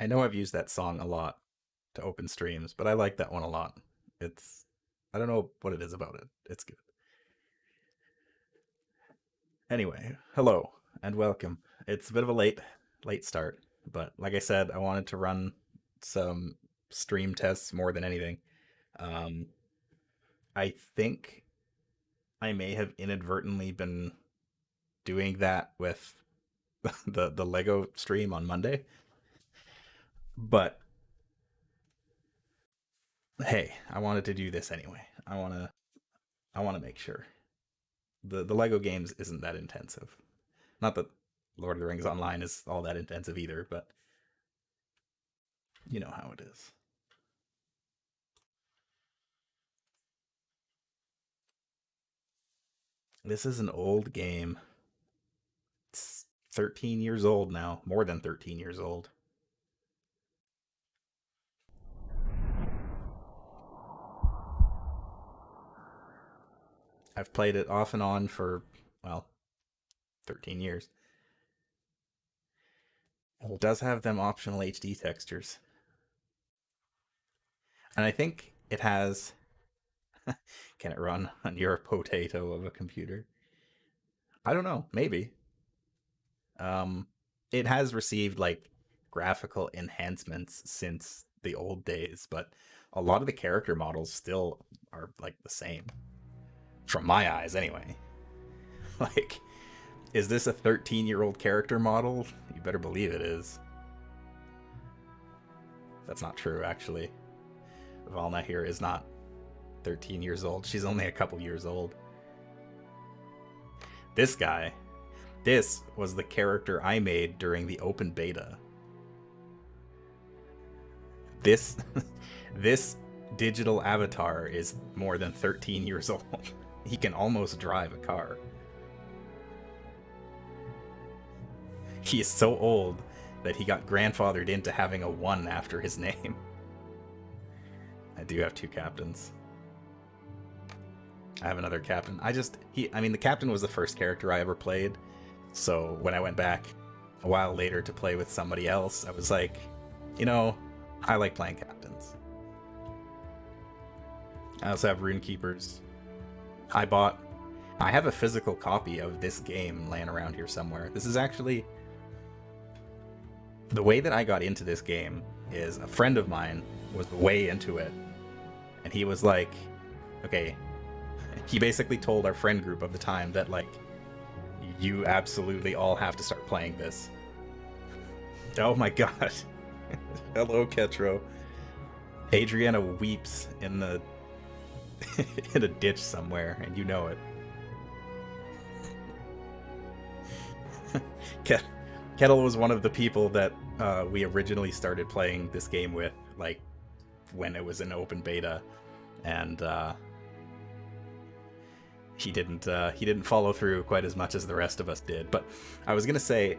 I know I've used that song a lot to open streams, but I like that one a lot. It's I don't know what it is about it. It's good. Anyway, hello and welcome. It's a bit of a late start, but like I said, I wanted to run some stream tests more than anything. Um, I think I may have inadvertently been doing that with the Lego stream on Monday, but hey, I wanted to do this anyway. I want to make sure the Lego games isn't that intensive. Not that Lord of the Rings Online is all that intensive either, but you know how it is. This is an old game. It's 13 years old now, more than 13 years old. I've played it off and on for, well, 13 years. It does have them optional HD textures. And I think it has. Can it run on your potato of a computer? I don't know. Maybe. Um, it has received like graphical enhancements since the old days, but a lot of the character models still are like the same from my eyes, anyway. Like, is this a 13-year-old character model? You better believe it is. That's not true, actually. Valna here is not 13 years old. She's only a couple years old. This guy, this was the character I made during the open beta. This this digital avatar is more than 13 years old. He can almost drive a car. He is so old that he got grandfathered into having a 1 after his name. I do have two captains. I have another captain. I mean, the captain was the first character I ever played. So when I went back a while later to play with somebody else, I was like, you know, I like playing captains. I also have rune keepers. I bought. I have a physical copy of this game laying around here somewhere. This is actually the way that I got into this game is a friend of mine was way into it, and he was like, okay. He basically told our friend group of the time that like, you absolutely all have to start playing this. Oh my god. Hello, Ketro. Adriana weeps in the in a ditch somewhere, and you know it. Kettle was one of the people that we originally started playing this game with, like when it was in open beta, and he didn't follow through quite as much as the rest of us did. But I was gonna say,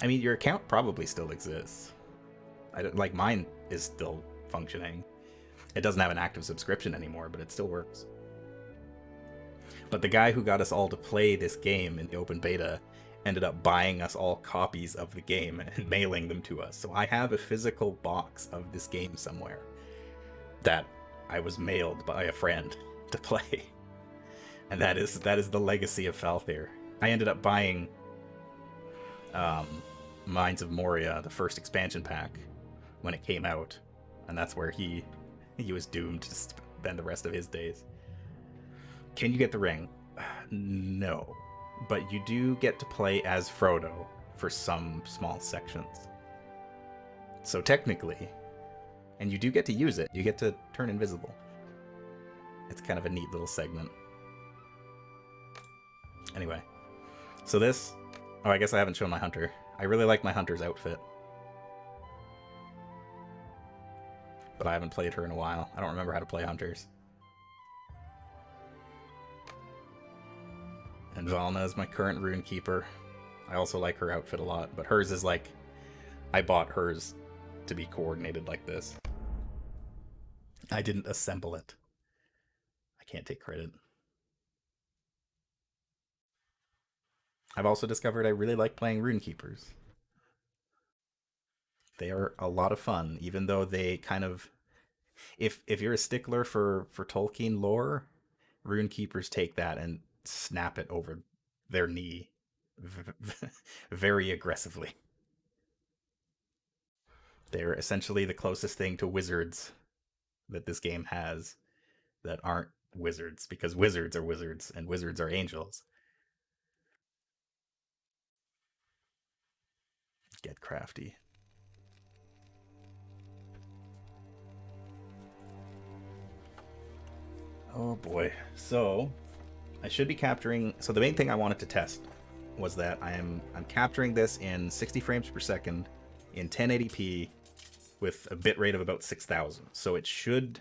I mean, your account probably still exists. I don't, like mine is still functioning. It doesn't have an active subscription anymore, but it still works. But the guy who got us all to play this game in the open beta ended up buying us all copies of the game and mailing them to us. So I have a physical box of this game somewhere that I was mailed by a friend to play. And that is the legacy of Falthier. I ended up buying um, Mines of Moria, the first expansion pack, when it came out, and that's where he was doomed to spend the rest of his days. Can you get the ring? No, but you do get to play as Frodo for some small sections. So technically, and you do get to use it. You get to turn invisible. It's kind of a neat little segment. Anyway, so this. Oh, I guess I haven't shown my hunter. I really like my hunter's outfit, but I haven't played her in a while. I don't remember how to play hunters. And Valna is my current rune keeper. I also like her outfit a lot, but hers is like, I bought hers to be coordinated like this. I didn't assemble it. I can't take credit. I've also discovered I really like playing rune keepers. They are a lot of fun, even though they kind of, if you're a stickler for Tolkien lore, Runekeepers take that and snap it over their knee very aggressively. They're essentially the closest thing to wizards that this game has that aren't wizards, because wizards are wizards and wizards are angels. Get crafty. Oh boy. So I should be capturing. So the main thing I wanted to test was that I'm capturing this in 60 frames per second in 1080p with a bit rate of about 6,000. So it should.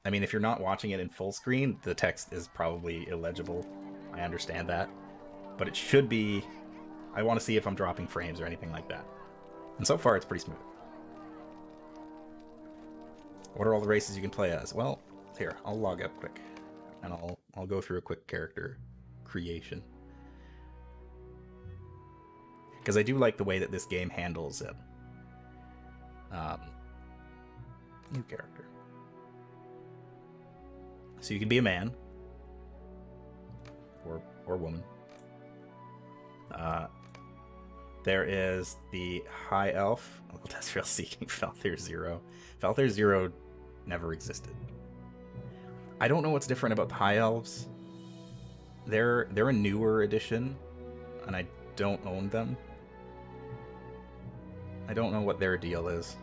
I mean, if you're not watching it in full screen, the text is probably illegible. I understand that, but it should be. I want to see if I'm dropping frames or anything like that. And so far, it's pretty smooth. What are all the races you can play as? Well, here, I'll log up quick, and I'll go through a quick character creation. Because I do like the way that this game handles it. New character. So you can be a man. Or woman. There is the High Elf. Oh, that's real seeking Falther Zero. Falther Zero never existed. I don't know what's different about the High Elves. They're a newer edition, and I don't own them. I don't know what their deal is.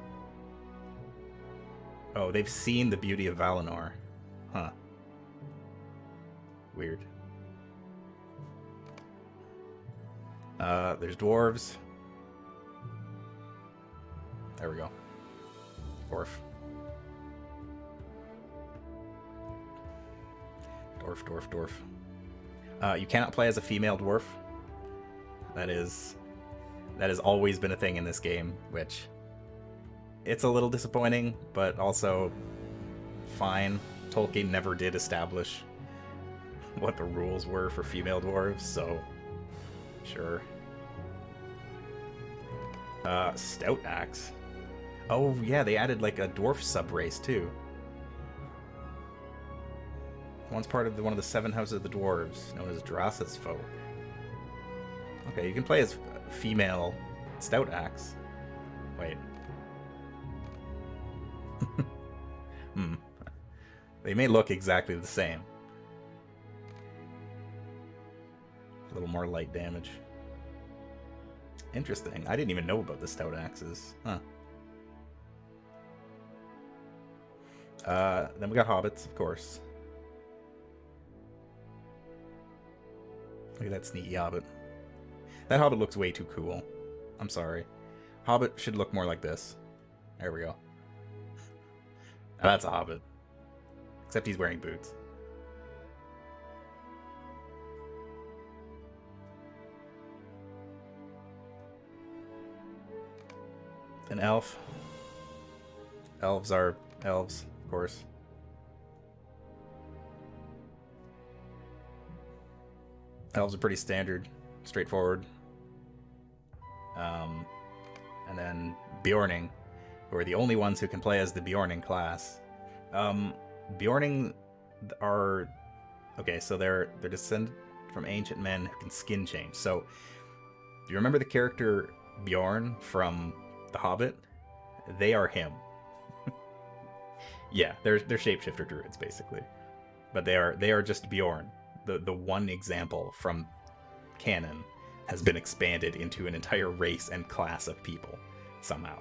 Oh, they've seen the beauty of Valinor. Huh. Weird. There's dwarves. There we go. Dwarf. Dwarf. You cannot play as a female dwarf. That has always been a thing in this game, which it's a little disappointing, but also fine. Tolkien never did establish what the rules were for female dwarves, so sure. Stout Axe. Oh yeah, they added like a dwarf sub-race too. Once part of one of the 7 houses of the dwarves, known as Drassa's folk. Okay, you can play as female Stout Axe. Wait. They may look exactly the same. A little more light damage. Interesting. I didn't even know about the Stout Axes. Huh. Then we got hobbits, of course. Look at that sneaky hobbit. That hobbit looks way too cool. I'm sorry. Hobbit should look more like this. There we go. Now that's a hobbit. Except he's wearing boots. An elf. Elves are elves, of course. Elves are pretty standard, straightforward. And then Bjorning, who are the only ones who can play as the Bjorning class. Bjorning are okay, so they're descended from ancient men who can skin change. So, do you remember the character Bjorn from The Hobbit? They are him. Yeah, they're shapeshifter druids basically, but they are just Bjorn. The one example from canon has been expanded into an entire race and class of people somehow.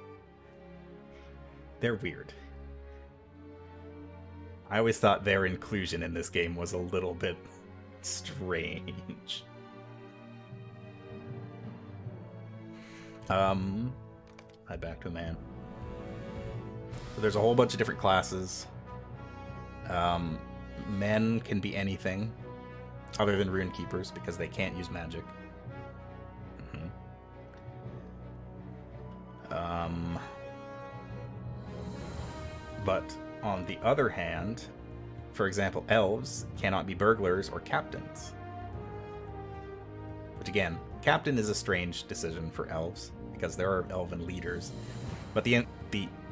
They're weird. I always thought their inclusion in this game was a little bit strange. Head back to a man. So there's a whole bunch of different classes. Men can be anything other than Runekeepers because they can't use magic. But on the other hand, for example, elves cannot be burglars or captains. Which again, captain is a strange decision for elves because there are elven leaders. But the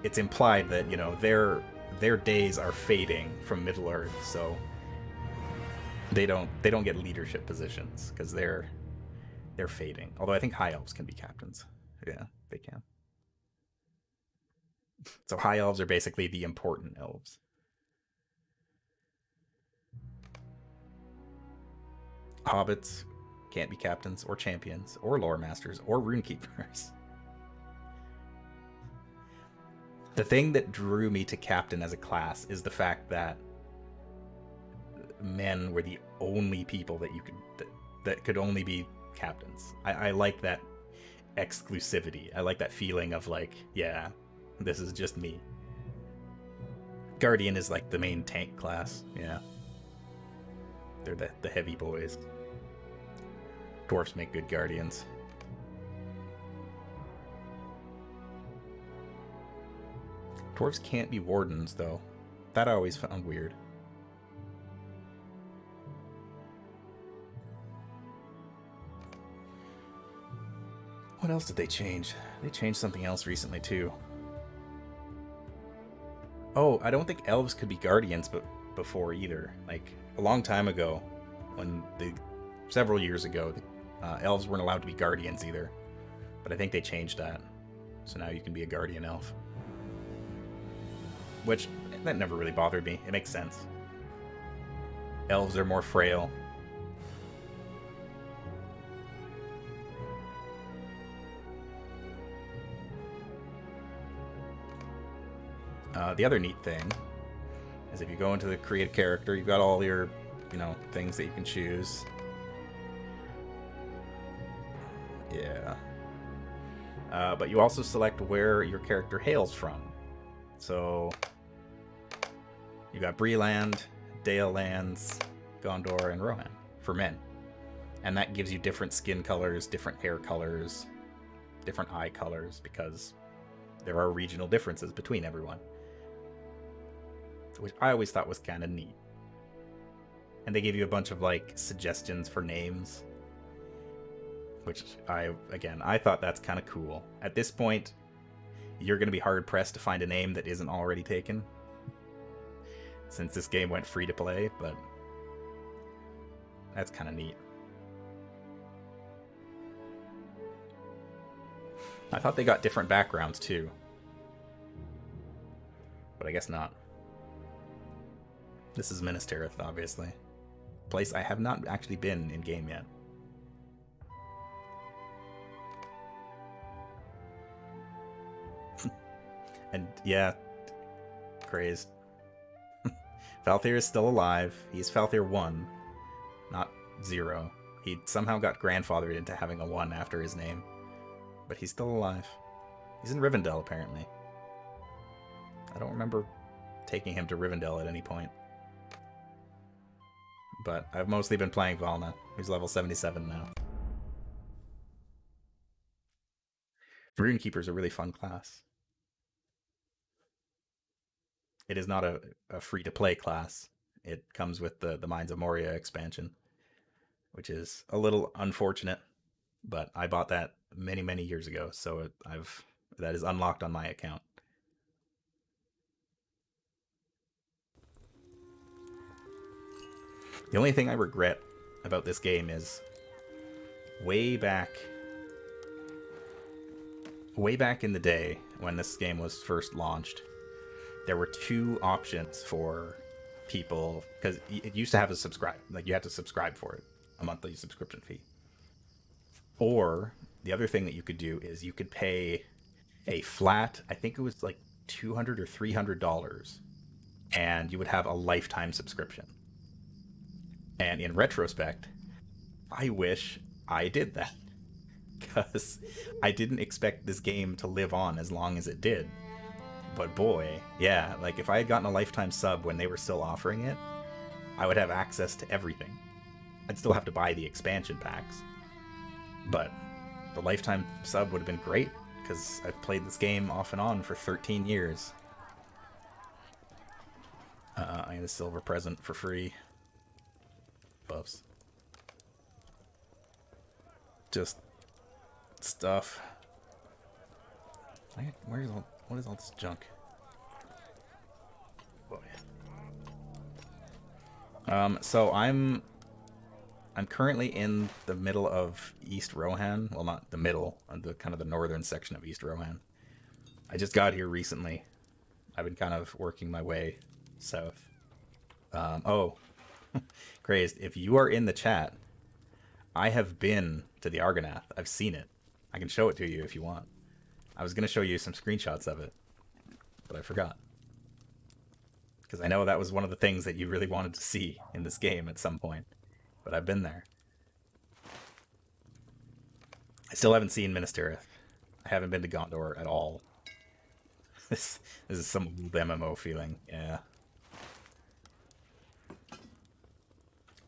it's implied that, you know, their days are fading from Middle Earth, so they don't get leadership positions because they're fading. Although I think high elves can be captains. Yeah, they can. So high elves are basically the important elves. Hobbits can't be captains or champions or lore masters or rune keepers. The thing that drew me to captain as a class is the fact that men were the only people that that could only be captains. I like that exclusivity. I like that feeling of like, yeah, this is just me. Guardian is like the main tank class. Yeah, they're the heavy boys. Dwarfs make good guardians. Dwarves can't be wardens though. That I always found weird. What else did they change? They changed something else recently too. Oh, I don't think elves could be guardians, but before either. Like a long time ago, when the several years ago, elves weren't allowed to be guardians either. But I think they changed that, so now you can be a guardian elf. Which that never really bothered me. It makes sense. Elves are more frail. The other neat thing is if you go into the create character, you've got all your, you know, things that you can choose. Yeah. But you also select where your character hails from. So you got Breeland, Dale Lands, Gondor, and Rohan for men. And that gives you different skin colors, different hair colors, different eye colors, because there are regional differences between everyone. Which I always thought was kind of neat. And they gave you a bunch of like suggestions for names, which I thought that's kind of cool. At this point, you're going to be hard pressed to find a name that isn't already taken, since this game went free to play, but that's kind of neat. I thought they got different backgrounds too, but I guess not. This is Minas Tirith, obviously. Place I have not actually been in game yet. And yeah, crazed. Falthier is still alive. He's Falthier 1, not 0. He somehow got grandfathered into having a 1 after his name. But he's still alive. He's in Rivendell, apparently. I don't remember taking him to Rivendell at any point. But I've mostly been playing Valna, who's level 77 now. Runekeeper's a really fun class. It is not a free-to-play class. It comes with the Mines of Moria expansion, which is a little unfortunate, but I bought that many, many years ago, so that is unlocked on my account. The only thing I regret about this game is way back in the day when this game was first launched, there were 2 options for people, because it used to have a subscribe, like you had to subscribe for it, a monthly subscription fee. Or the other thing that you could do is you could pay a flat, I think it was like $200 or $300, and you would have a lifetime subscription. And in retrospect, I wish I did that, because I didn't expect this game to live on as long as it did. But boy, yeah, like if I had gotten a lifetime sub when they were still offering it, I would have access to everything. I'd still have to buy the expansion packs, but the lifetime sub would have been great, because I've played this game off and on for 13 years. I get a silver present for free. Buffs. Just stuff. What is all this junk? Oh yeah. So I'm currently in the middle of East Rohan. Well, not the middle, the kind of the northern section of East Rohan. I just got here recently. I've been kind of working my way south. Oh, crazed. If you are in the chat, I have been to the Argonath. I've seen it. I can show it to you if you want. I was going to show you some screenshots of it, but I forgot. Because I know that was one of the things that you really wanted to see in this game at some point. But I've been there. I still haven't seen Minas Tirith. I haven't been to Gondor at all. This is some old MMO feeling, yeah.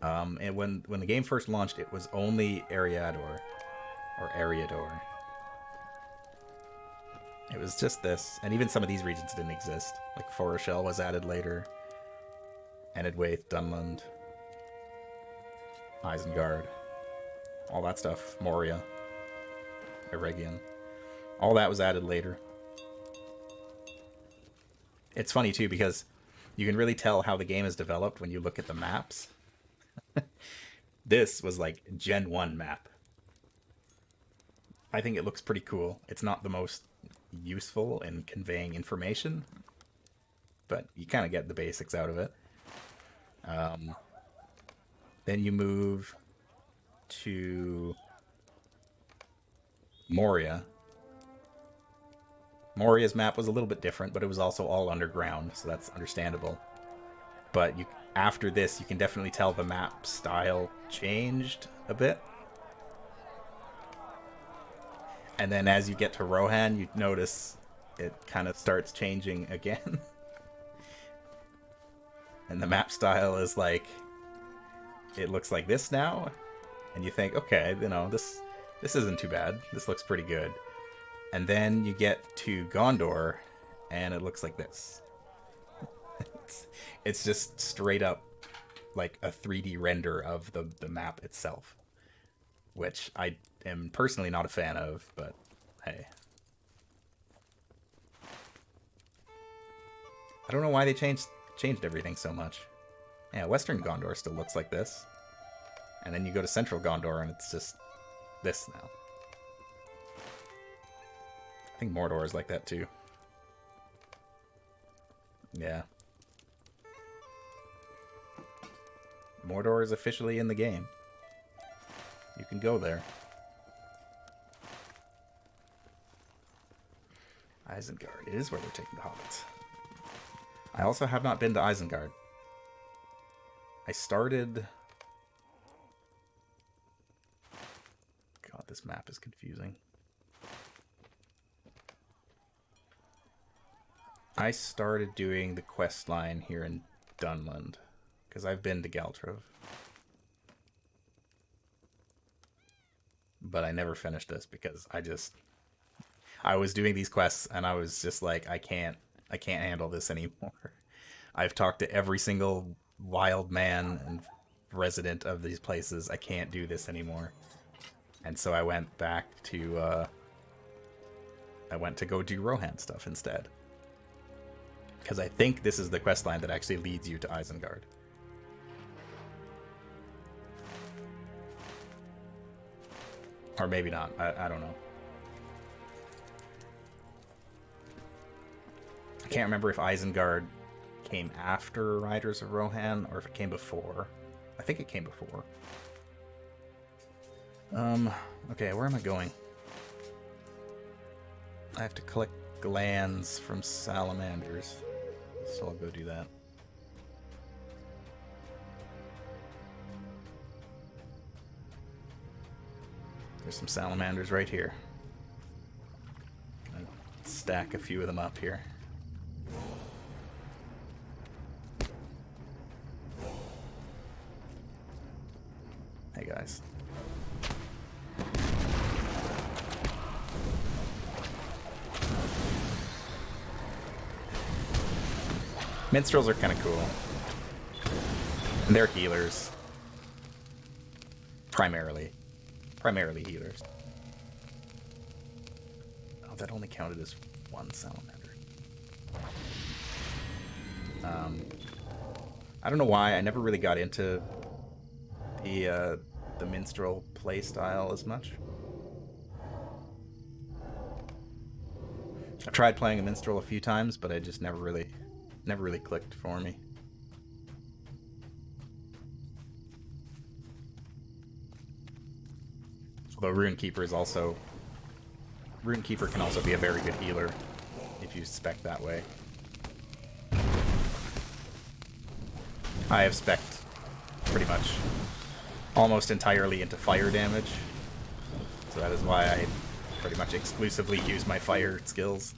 And when the game first launched, it was only Eriador, or Eriador. It was just this, and even some of these regions didn't exist. Like Foreshell was added later, Enedwaith, Dunland, Isengard, all that stuff, Moria, Eregion. All that was added later. It's funny too because you can really tell how the game is developed when you look at the maps. This was like Gen 1 map. I think it looks pretty cool. It's not the most useful in conveying information, but you kind of get the basics out of it. Then you move to Moria. Moria's map was a little bit different, but it was also all underground, so that's understandable. But after this, you can definitely tell the map style changed a bit. And then as you get to Rohan, you notice it kind of starts changing again. And the map style is like, it looks like this now. And you think, okay, you know, this isn't too bad. This looks pretty good. And then you get to Gondor, and it looks like this. It's just straight up like a 3D render of the map itself, which I am personally not a fan of, but hey. I don't know why they changed everything so much. Yeah, Western Gondor still looks like this. And then you go to Central Gondor, and it's just this now. I think Mordor is like that too. Yeah. Mordor is officially in the game. You can go there. Isengard. It is where they're taking the hobbits. I also have not been to Isengard. I started... God, this map is confusing. I started doing the quest line here in Dunland, because I've been to Galtrove. But I never finished this because I was doing these quests and I was just like, I can't handle this anymore. I've talked to every single wild man and resident of these places. I can't do this anymore. And so I went back to, I went to go do Rohan stuff instead. Because I think this is the quest line that actually leads you to Isengard. Or maybe not. I don't know. I can't remember if Isengard came after Riders of Rohan or if it came before. I think it came before. Okay, where am I going? I have to collect glands from salamanders. So I'll go do that. There's some salamanders right here. Gonna stack a few of them up here. Hey guys. Minstrels are kind of cool. And they're healers. Primarily healers. Oh, that only counted as One salamander. I don't know why I never really got into the minstrel playstyle as much. I've tried playing a minstrel a few times, but I just never really clicked for me. Although Runekeeper can also be a very good healer if you spec that way. I have spec'd pretty much almost entirely into fire damage, so that is why I pretty much exclusively use my fire skills.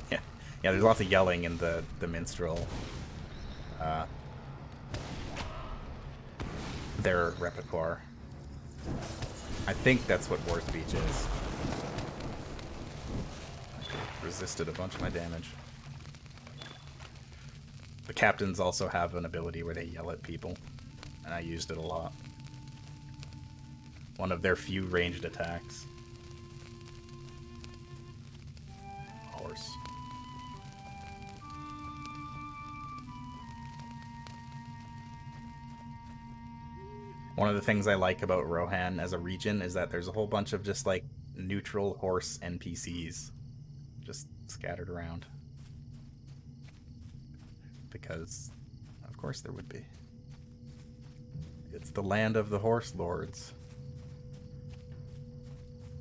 Yeah, there's lots of yelling in the minstrel. Their repertoire. I think that's what War Speech is. Resisted a bunch of my damage. The captains also have an ability where they yell at people, and I used it a lot. One of their few ranged attacks. Horse. One of the things I like about Rohan as a region is that there's a whole bunch of just like neutral horse NPCs just scattered around. Because, of course there would be. It's the land of the horse lords.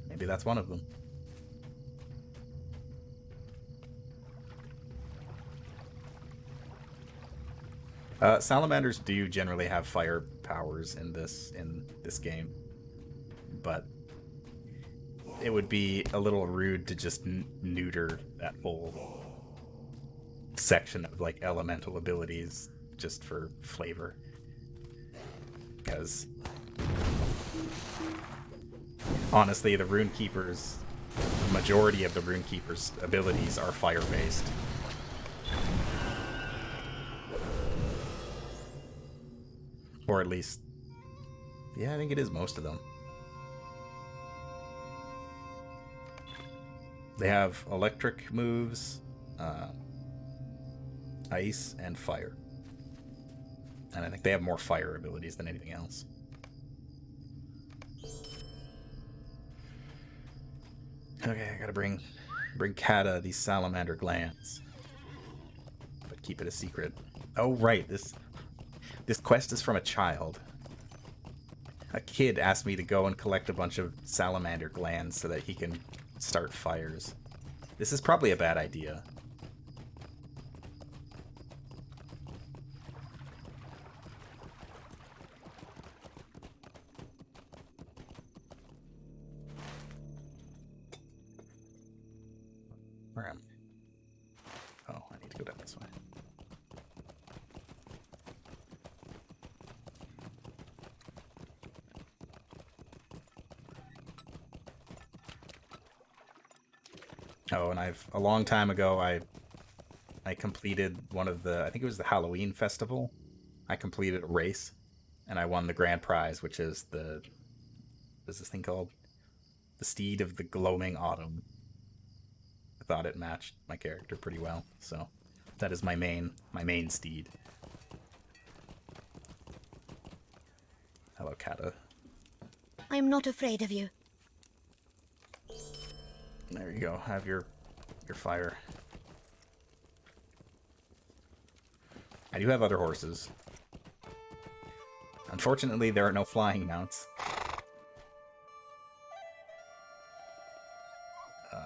Maybe that's one of them. Salamanders do generally have fire powers in this game, but it would be a little rude to just neuter that whole section of like elemental abilities just for flavor, because honestly the majority of the Runekeeper's abilities are fire based. Or at least, yeah, I think it is most of them. They have electric moves, ice, and fire. And I think they have more fire abilities than anything else. Okay, I gotta bring Kata these salamander glands. But keep it a secret. Oh, right, this quest is from a child. A kid asked me to go and collect a bunch of salamander glands so that he can start fires. This is probably a bad idea. Where am I? Oh, I need to go down this way. Oh, and a long time ago, I completed one of I think it was the Halloween festival. I completed a race, and I won the grand prize, which is what's this thing called? The Steed of the Gloaming Autumn. I thought it matched my character pretty well, so that is my main steed. Hello, Kata. I am not afraid of you. There you go. Have your fire. I do have other horses. Unfortunately, there are no flying mounts.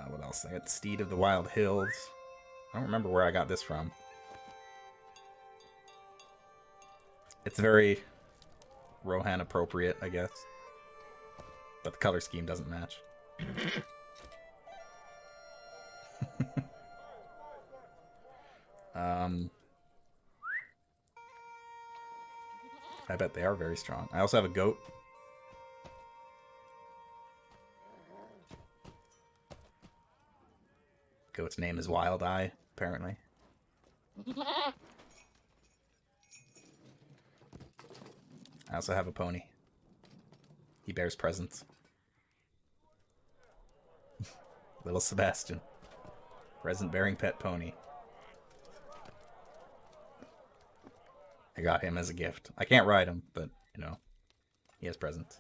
What else? I got Steed of the Wild Hills. I don't remember where I got this from. It's very Rohan appropriate, I guess. But the color scheme doesn't match. I bet they are very strong. I also have a goat. Goat's name is Wild Eye, apparently. I also have a pony. He bears presents. Little Sebastian. Present-bearing pet pony. I got him as a gift. I can't ride him, but, you know, he has presents.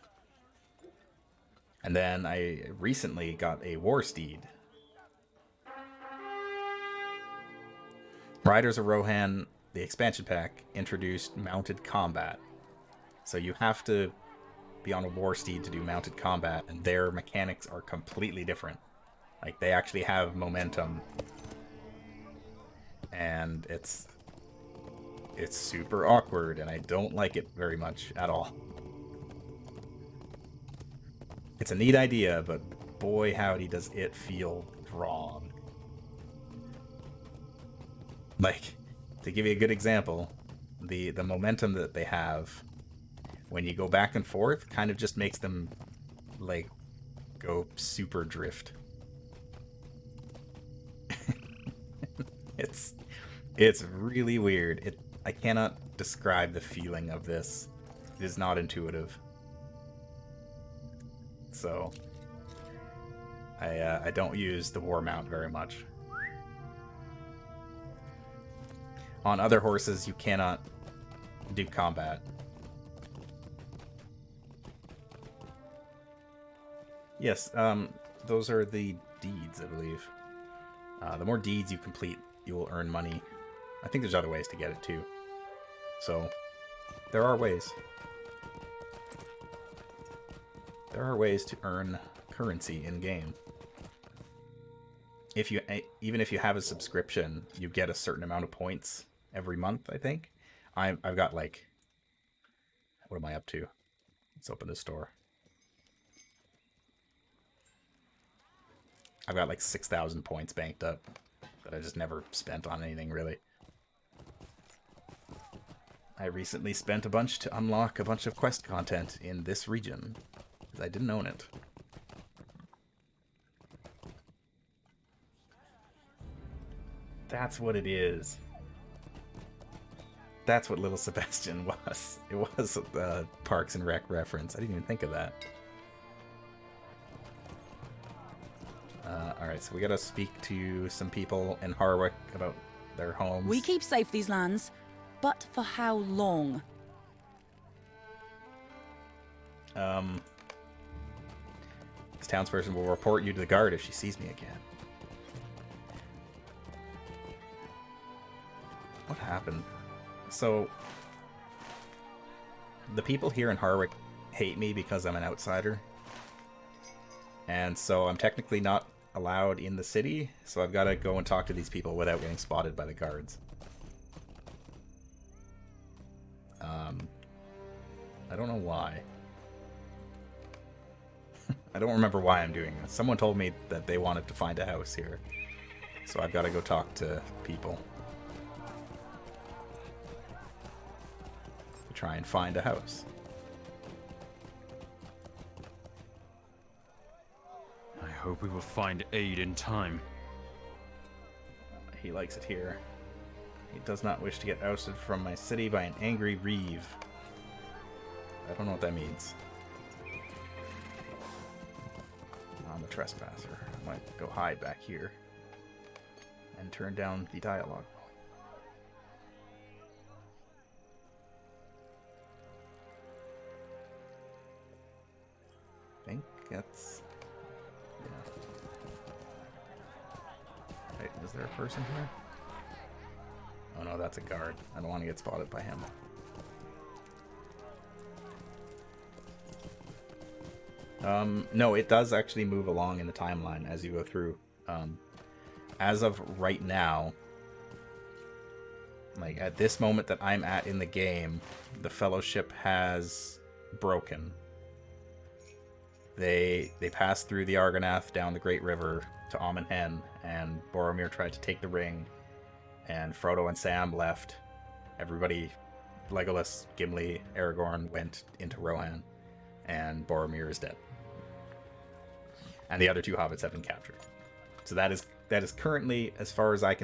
And then I recently got a war steed. Riders of Rohan, the expansion pack, introduced mounted combat. So you have to be on a war steed to do mounted combat, and their mechanics are completely different. Like, they actually have momentum. And it's super awkward, and I don't like it very much at all. It's a neat idea, but boy howdy does it feel wrong. Like, to give you a good example, the momentum that they have when you go back and forth kind of just makes them, like, go super drift. It's really weird. I cannot describe the feeling of this. It is not intuitive. So I don't use the war mount very much. On other horses, you cannot do combat. Yes, those are the deeds, I believe. The more deeds you complete, you will earn money. I think there's other ways to get it too. So, there are ways. There are ways to earn currency in-game. Even if you have a subscription, you get a certain amount of points every month, I think. I've got, like... What am I up to? Let's open the store. I've got like 6,000 points banked up that I just never spent on anything, really. I recently spent a bunch to unlock a bunch of quest content in this region, because I didn't own it. That's what it is. That's what Little Sebastian was. It was a Parks and Rec reference. I didn't even think of that. Alright, so we gotta speak to some people in Harwick about their homes. We keep safe these lands, but for how long? This townsperson will report you to the guard if she sees me again. What happened? So, the people here in Harwick hate me because I'm an outsider. And so I'm technically not allowed in the city, so I've got to go and talk to these people without getting spotted by the guards. I don't know why. I don't remember why I'm doing this. Someone told me that they wanted to find a house here, so I've got to go talk to people to try and find a house. I hope we will find aid in time. He likes it here. He does not wish to get ousted from my city by an angry reeve. I don't know what that means. I'm a trespasser. I might go hide back here and turn down the dialogue. I think that's... yeah. Wait, is there a person here? Oh no, that's a guard. I don't want to get spotted by him. No, it does actually move along in the timeline as you go through. As of right now, like at this moment that I'm at in the game, the Fellowship has broken. They passed through the Argonath down the Great River to Amon Hen, and Boromir tried to take the ring, and Frodo and Sam left. Everybody, Legolas, Gimli, Aragorn went into Rohan, and Boromir is dead. And the other two hobbits have been captured. So that is currently, as far as I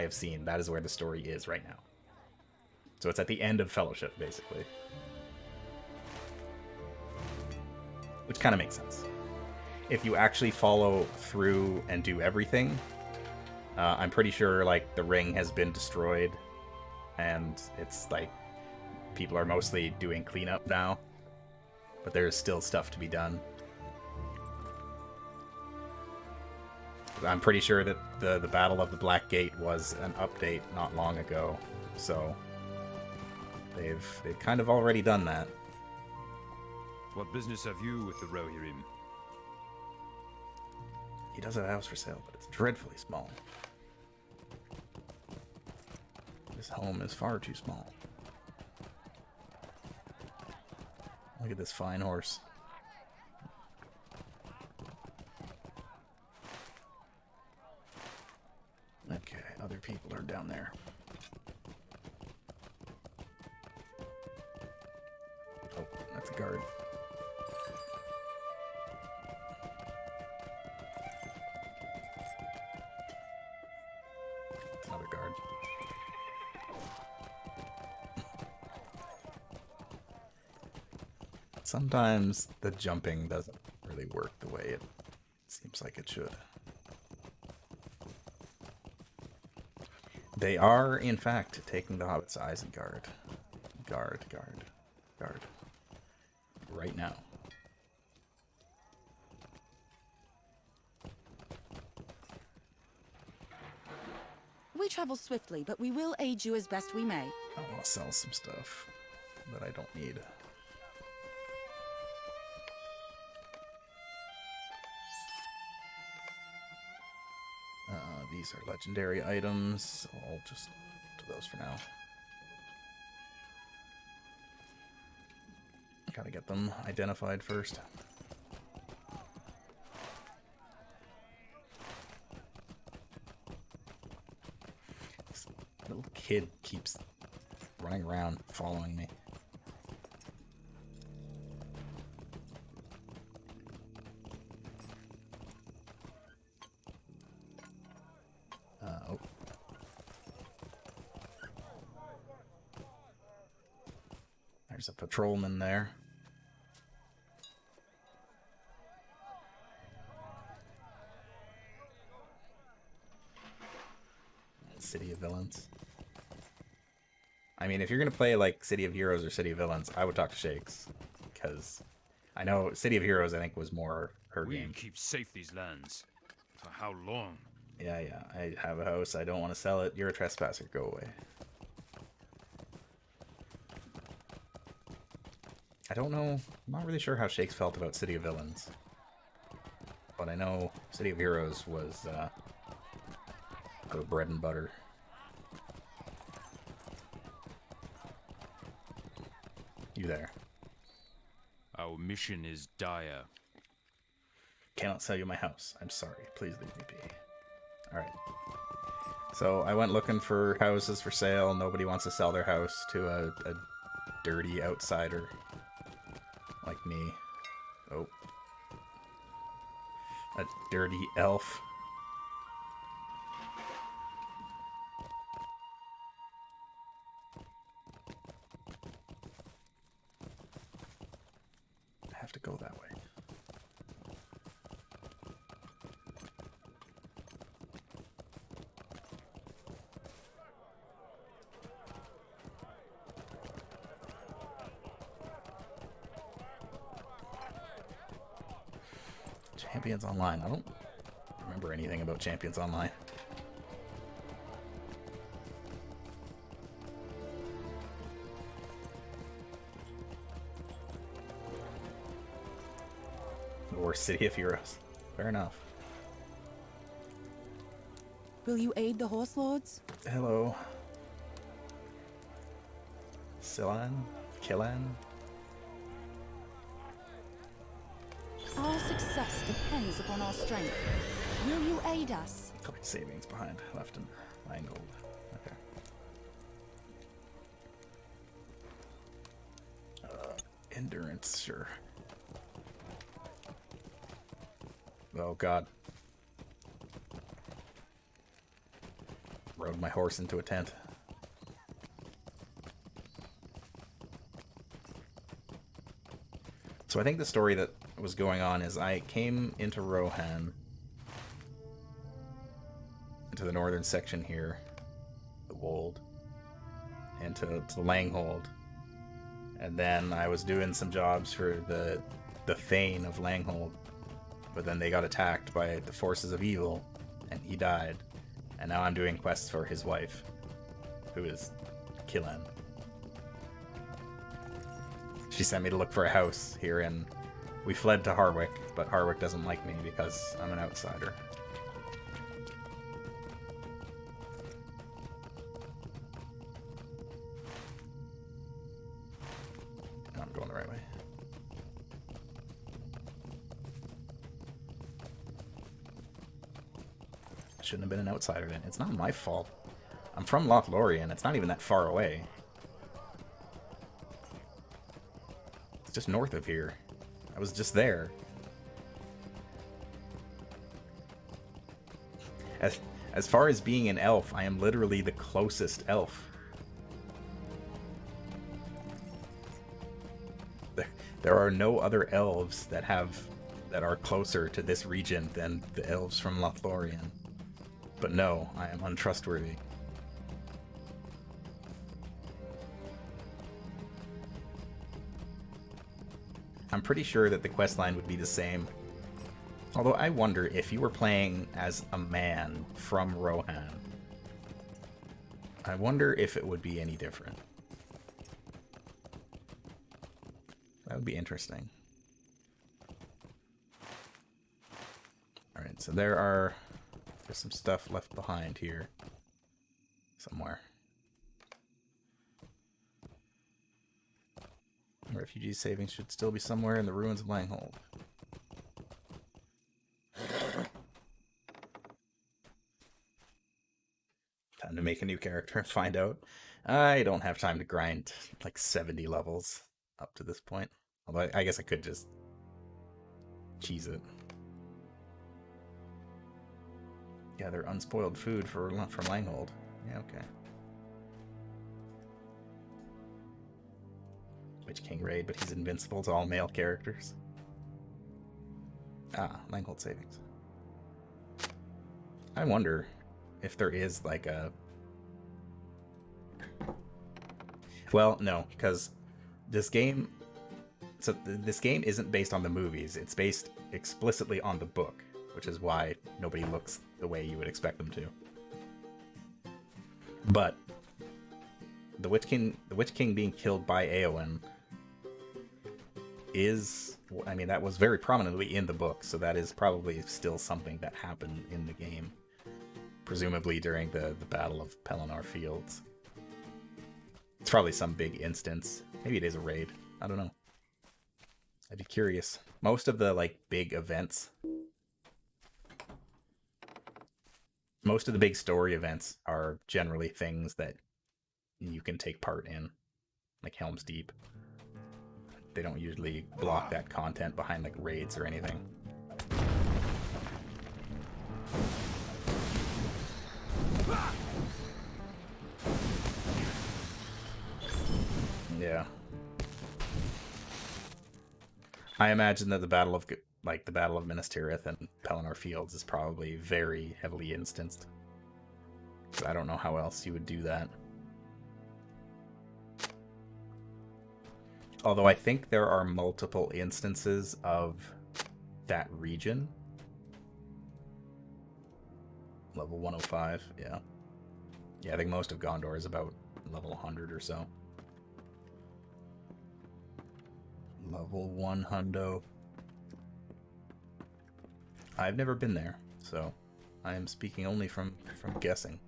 have seen, that is where the story is right now. So it's at the end of Fellowship, basically. which kind of makes sense. If you actually follow through and do everything, I'm pretty sure like the ring has been destroyed, and it's like people are mostly doing cleanup now, but there's still stuff to be done. I'm pretty sure that the Battle of the Black Gate was an update not long ago, so they've kind of already done that. What business have you with the Rohirrim? He does have a house for sale, but it's dreadfully small. This home is far too small. Look at this fine horse. Okay, other people are down there. Oh, that's a guard. That's another guard. Sometimes the jumping doesn't really work the way it seems like it should. They are, in fact, taking the Hobbit's Isengard. Guard. Right now. We travel swiftly, but we will aid you as best we may. I want to sell some stuff that I don't need. These are legendary items, so I'll just do those for now. Gotta get them identified first. This little kid keeps running around following me. Oh. There's a patrolman there. City of Villains. I mean, if you're gonna play like City of Heroes or City of Villains, I would talk to Shakes, because I know City of Heroes I think was more her We game. keep safe these lands. For how long? Yeah, I have a house. I don't want to sell it. You're a trespasser. Go away. I don't know. I'm not really sure how Shakes felt about City of Villains. But I know City of Heroes was her bread and butter. You there. Our mission is dire. Cannot sell you my house. I'm sorry. Please leave me be. Alright. So I went looking for houses for sale. Nobody wants to sell their house to a dirty outsider like me. Oh. A dirty elf. I have to go that way. Champions Online. I don't remember anything about Champions Online. Or City of Heroes. Fair enough. Will you aid the horse lords? Hello. Silan? Killan? Our success depends upon our strength. Will you aid us? Collect savings behind. Left and 9 gold. Okay. Endurance, sure. Oh god. Rode my horse into a tent. So I think the story that was going on is I came into Rohan, into the northern section here, the Wold, and to the Langhold. And then I was doing some jobs for the Thane of Langhold, but then they got attacked by the forces of evil, and he died. And now I'm doing quests for his wife, who is Killen. She sent me to look for a house here, and we fled to Harwick, but Harwick doesn't like me because I'm an outsider. I'm going the right way. Shouldn't have been an outsider then. It's not my fault. I'm from LotRO. It's not even that far away. It's just north of here. I was just there. As far as being an elf, I am literally the closest elf. There are no other elves that are closer to this region than the elves from LotRO. But no, I am untrustworthy. I'm pretty sure that the questline would be the same. Although I wonder if you were playing as a man from Rohan. I wonder if it would be any different. That would be interesting. Alright, so there's some stuff left behind here. Somewhere. Refugee savings should still be somewhere in the ruins of Langhold. Time to make a new character and find out. I don't have time to grind like 70 levels up to this point. Although I guess I could just cheese it. Gather unspoiled food from Langhold. Yeah, okay. Witch King raid, but he's invincible to all male characters. Ah, Langhold savings. I wonder if there is like a... Well, no, because this game... So this game isn't based on the movies. It's based explicitly on the book, which is why nobody looks the way you would expect them to. But the Witch King being killed by Éowyn is, I mean, that was very prominently in the book, so that is probably still something that happened in the game, presumably during the Battle of Pelennor Fields. It's probably some big instance. Maybe it is a raid. I don't know. I'd be curious. Most of the like big events, most of the big story events are generally things that you can take part in, like Helm's Deep. They don't usually block that content behind like raids or anything. Yeah. I imagine that the Battle of Minas Tirith and Pelennor Fields is probably very heavily instanced. But I don't know how else you would do that. Although I think there are multiple instances of that region. Level 105, yeah. Yeah, I think most of Gondor is about level 100 or so. Level 100. I've never been there, so I am speaking only from guessing.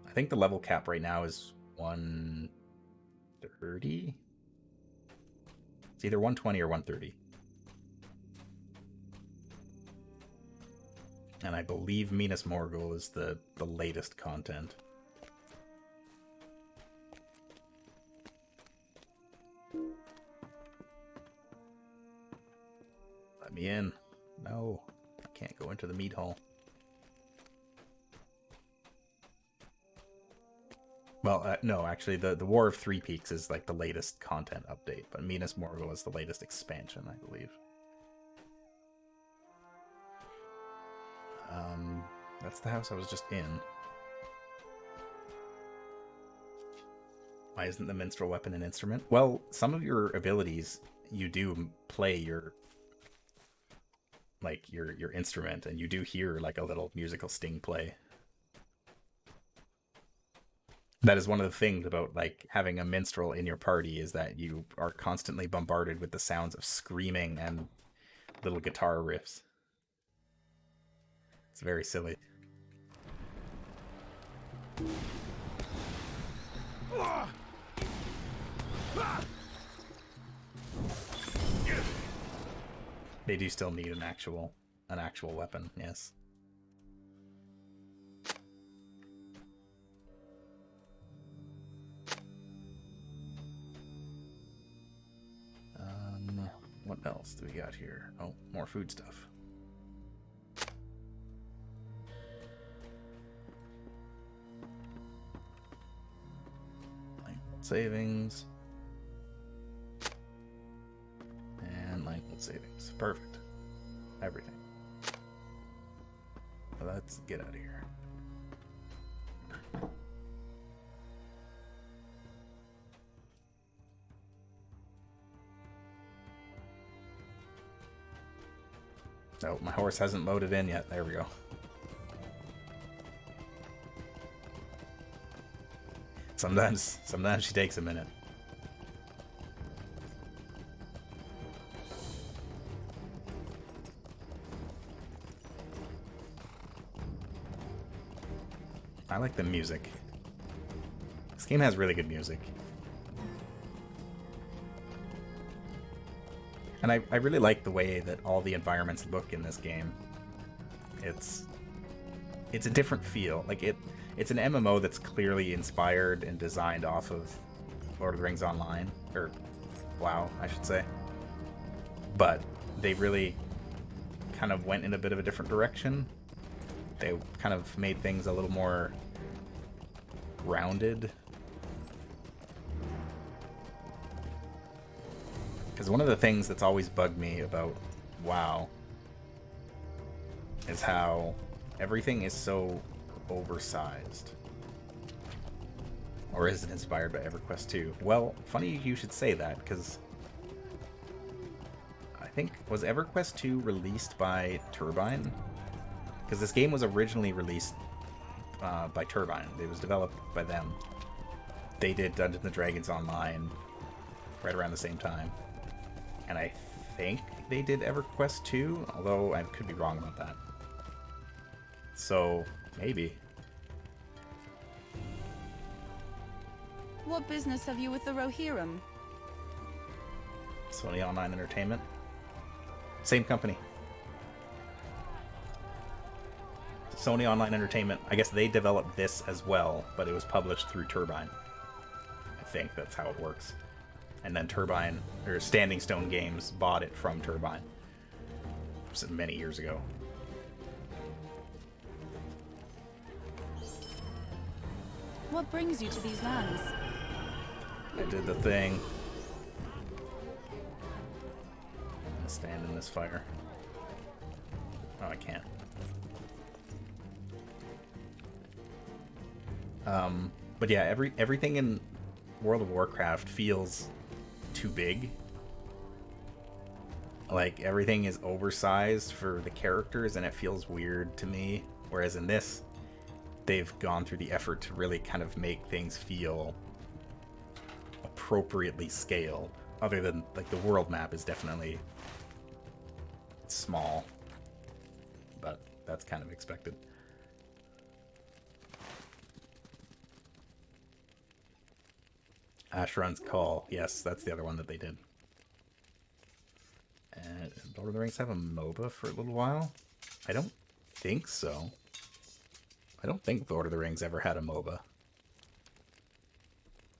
I think the level cap right now is 130? It's either 120 or 130. And I believe Minas Morgul is the latest content. Let me in. No, I can't go into the meat hall. Well, no, actually, the War of Three Peaks is like the latest content update, but Minas Morgul is the latest expansion, I believe. That's the house I was just in. Why isn't the minstrel weapon an instrument? Well, some of your abilities, you do play your instrument, and you do hear like a little musical sting play. That is one of the things about like having a minstrel in your party, is that you are constantly bombarded with the sounds of screaming and little guitar riffs. It's very silly. They do still need an actual weapon, yes. What else do we got here? Oh, more food stuff. Savings. And life savings. Perfect. Everything. Let's get out of here. Oh, my horse hasn't loaded in yet. There we go. Sometimes she takes a minute. I like the music. This game has really good music. And I really like the way that all the environments look in this game. It's a different feel. Like it's an MMO that's clearly inspired and designed off of Lord of the Rings Online, or WoW, I should say. But they really kind of went in a bit of a different direction. They kind of made things a little more grounded. Because one of the things that's always bugged me about WoW is how everything is so oversized. Or is it inspired by EverQuest 2? Well, funny you should say that, because I think, was EverQuest 2 released by Turbine? Because this game was originally released by Turbine. It was developed by them. They did Dungeons & Dragons Online right around the same time. And I think they did EverQuest 2, although I could be wrong about that. So, maybe. What business have you with the Rohirrim? Sony Online Entertainment. Same company. Sony Online Entertainment. I guess they developed this as well, but it was published through Turbine. I think that's how it works. And then Turbine, or Standing Stone Games, bought it from Turbine many years ago. What brings you to these lands? I did the thing. I'm gonna stand in this fire. Oh, I can't. But yeah, everything in World of Warcraft feels too big. Like, everything is oversized for the characters, and it feels weird to me. Whereas in this, they've gone through the effort to really kind of make things feel appropriately scaled. Other than, like, the world map is definitely small. But that's kind of expected. Asheron's Call. Yes, that's the other one that they did. And Lord of the Rings have a MOBA for a little while? I don't think so. I don't think Lord of the Rings ever had a MOBA.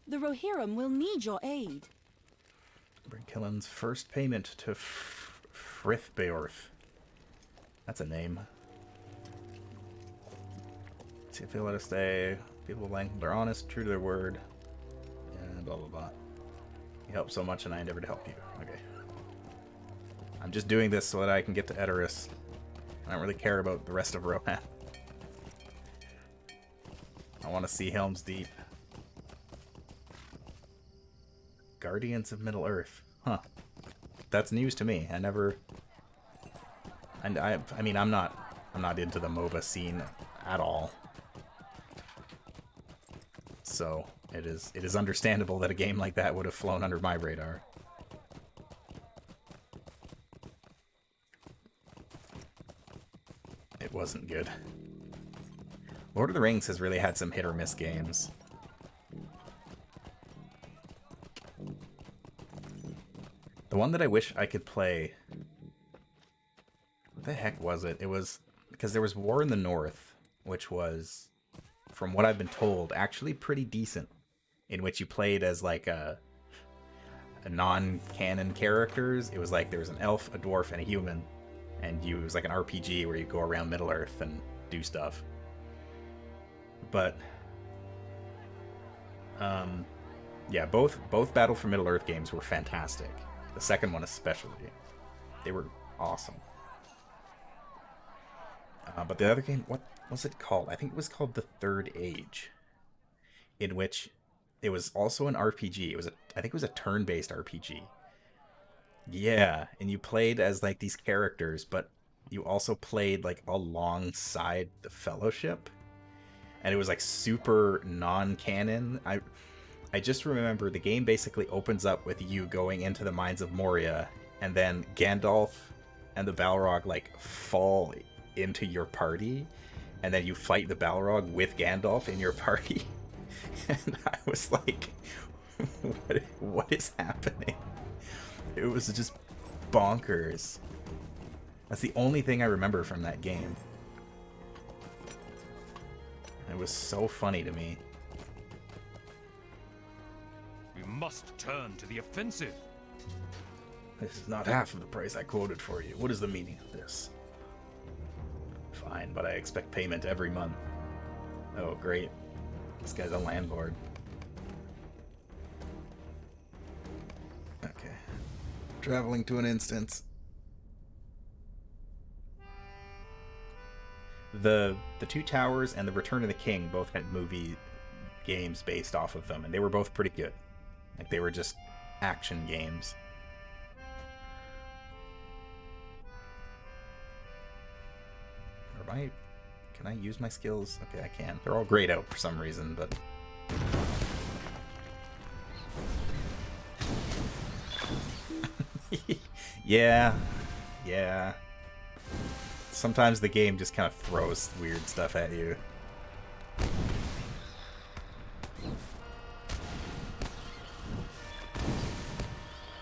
The Rohirrim will need your aid. Brynkellen's first payment to Frithbeorth. That's a name. See if they'll let us stay. People they're honest, true to their word. And blah blah blah. You helped so much and I endeavored to help you. Okay. I'm just doing this so that I can get to Edoras. I don't really care about the rest of Rohan. I want to see Helm's Deep. Guardians of Middle-earth. Huh. That's news to me. I never... And I mean, I'm not into the MOBA scene at all. So, it is understandable that a game like that would have flown under my radar. It wasn't good. Lord of the Rings has really had some hit or miss games. The one that I wish I could play... What the heck was it? It was... Because there was War in the North, which was, from what I've been told, actually pretty decent. In which you played as, like, a non-canon characters. It was like there was an elf, a dwarf, and a human. And it was like an RPG where you go around Middle-earth and do stuff. But... yeah, both Battle for Middle-earth games were fantastic. The second one especially. They were awesome. But the other game, what was it called? I think it was called The Third Age. In which it was also an RPG. I think it was a turn-based RPG. Yeah, and you played as like these characters, but you also played like alongside the Fellowship. And it was like super non-canon. I just remember the game basically opens up with you going into the Mines of Moria, and then Gandalf and the Balrog like fall into your party, and then you fight the Balrog with Gandalf in your party. And I was like, what is happening? It was just bonkers. That's the only thing I remember from that game. It was so funny to me. We must turn to the offensive. This is not half of the price I quoted for you. What is the meaning of this? Fine, but I expect payment every month. Oh, great. This guy's a landlord. Okay. Traveling to an instance. The Two Towers and The Return of the King both had movie games based off of them, and they were both pretty good. Like, they were just action games. Can I use my skills? Okay, I can. They're all grayed out for some reason, but... Yeah. Sometimes the game just kind of throws weird stuff at you.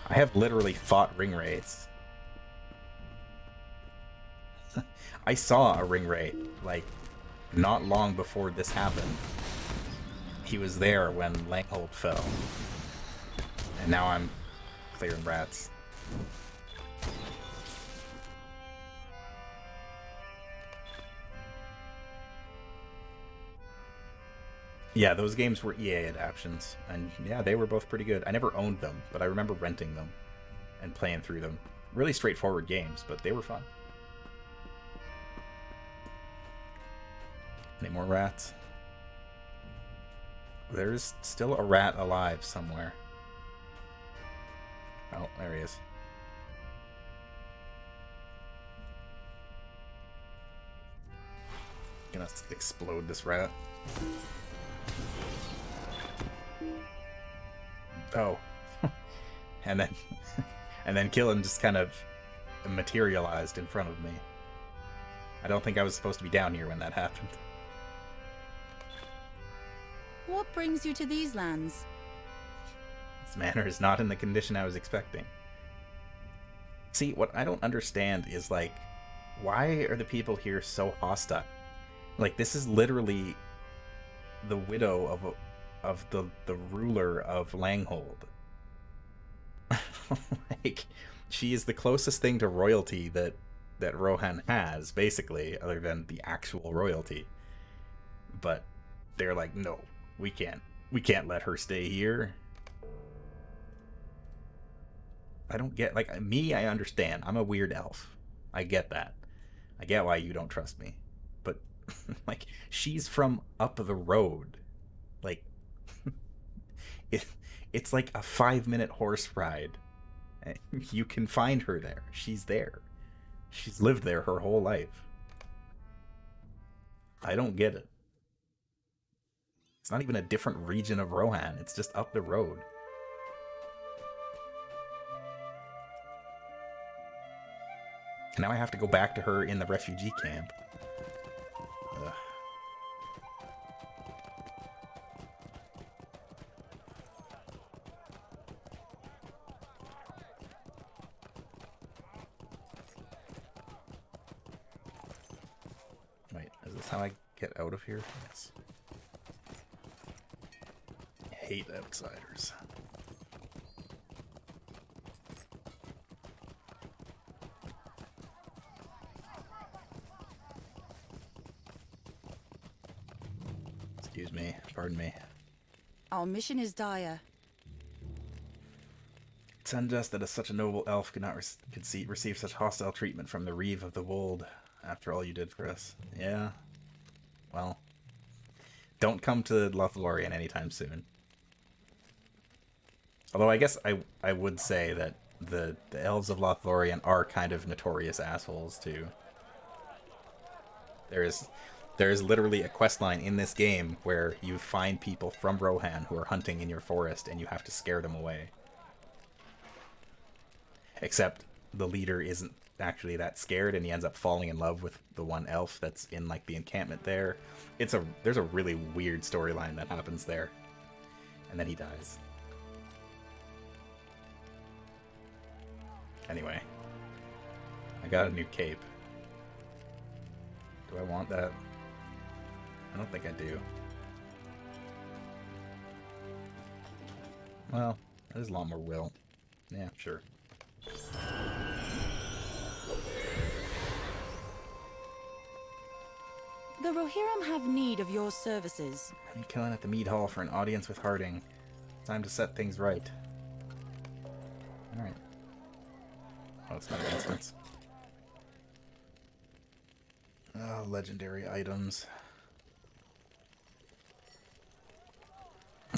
I have literally fought ring wraiths. I saw a ring wraith, like, not long before this happened. He was there when Langhold fell. And now I'm clearing rats. Yeah, those games were EA adaptions, and yeah, they were both pretty good. I never owned them, but I remember renting them and playing through them. Really straightforward games, but they were fun. Any more rats? There's still a rat alive somewhere. Oh, there he is. Gonna explode this rat. Oh. and then kill him just kind of materialized in front of me. I don't think I was supposed to be down here when that happened. What brings you to these lands? This manor is not in the condition I was expecting. See, what I don't understand is, like, why are the people here so hostile? Like, this is literally the widow of the ruler of Langhold. Like, she is the closest thing to royalty that Rohan has, basically, other than the actual royalty. But they're like, no, we can't let her stay here. I don't get, like, me, I understand. I'm a weird elf. I get that. I get why you don't trust me. But Like, she's from up the road. Like, it, it's like a 5-minute horse ride. You can find her there. She's there. She's lived there her whole life. I don't get it. It's not even a different region of Rohan. It's just up the road. And now I have to go back to her in the refugee camp. Ugh. Wait, is this how I get out of here? Yes. I hate outsiders. Excuse me, pardon me. Our mission is dire. It's unjust that such a noble elf could not receive such hostile treatment from the Reeve of the Wold after all you did for us. Yeah. Well, don't come to LotRO anytime soon. Although I guess I would say that the elves of LotRO are kind of notorious assholes too. There is literally a questline in this game where you find people from Rohan who are hunting in your forest and you have to scare them away. Except the leader isn't actually that scared and he ends up falling in love with the one elf that's in like the encampment there. There's a really weird storyline that happens there. And then he dies. Anyway. I got a new cape. Do I want that? I don't think I do. Well, there's a lot more will. Yeah, sure. The Rohirrim have need of your services. I'm killing at the mead hall for an audience with Harding. Time to set things right. Alright. Oh, it's not an instance. Oh, legendary items.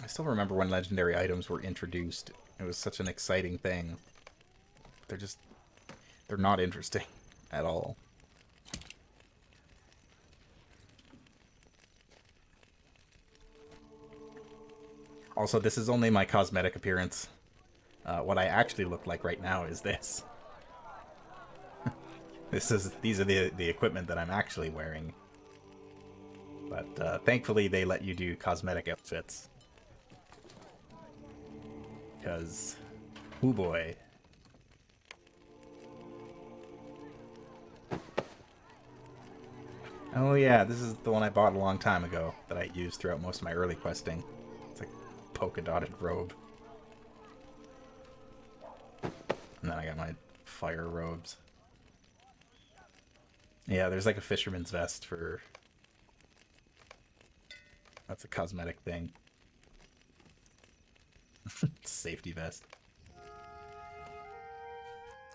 I still remember when legendary items were introduced. It was such an exciting thing. They're not interesting at all. Also, this is only my cosmetic appearance. What I actually look like right now is this. These are the equipment that I'm actually wearing. But thankfully they let you do cosmetic outfits. Because, oh boy. Oh yeah, this is the one I bought a long time ago that I used throughout most of my early questing. It's like a polka-dotted robe. And then I got my fire robes. Yeah, there's like a fisherman's vest for... That's a cosmetic thing. Safety vest.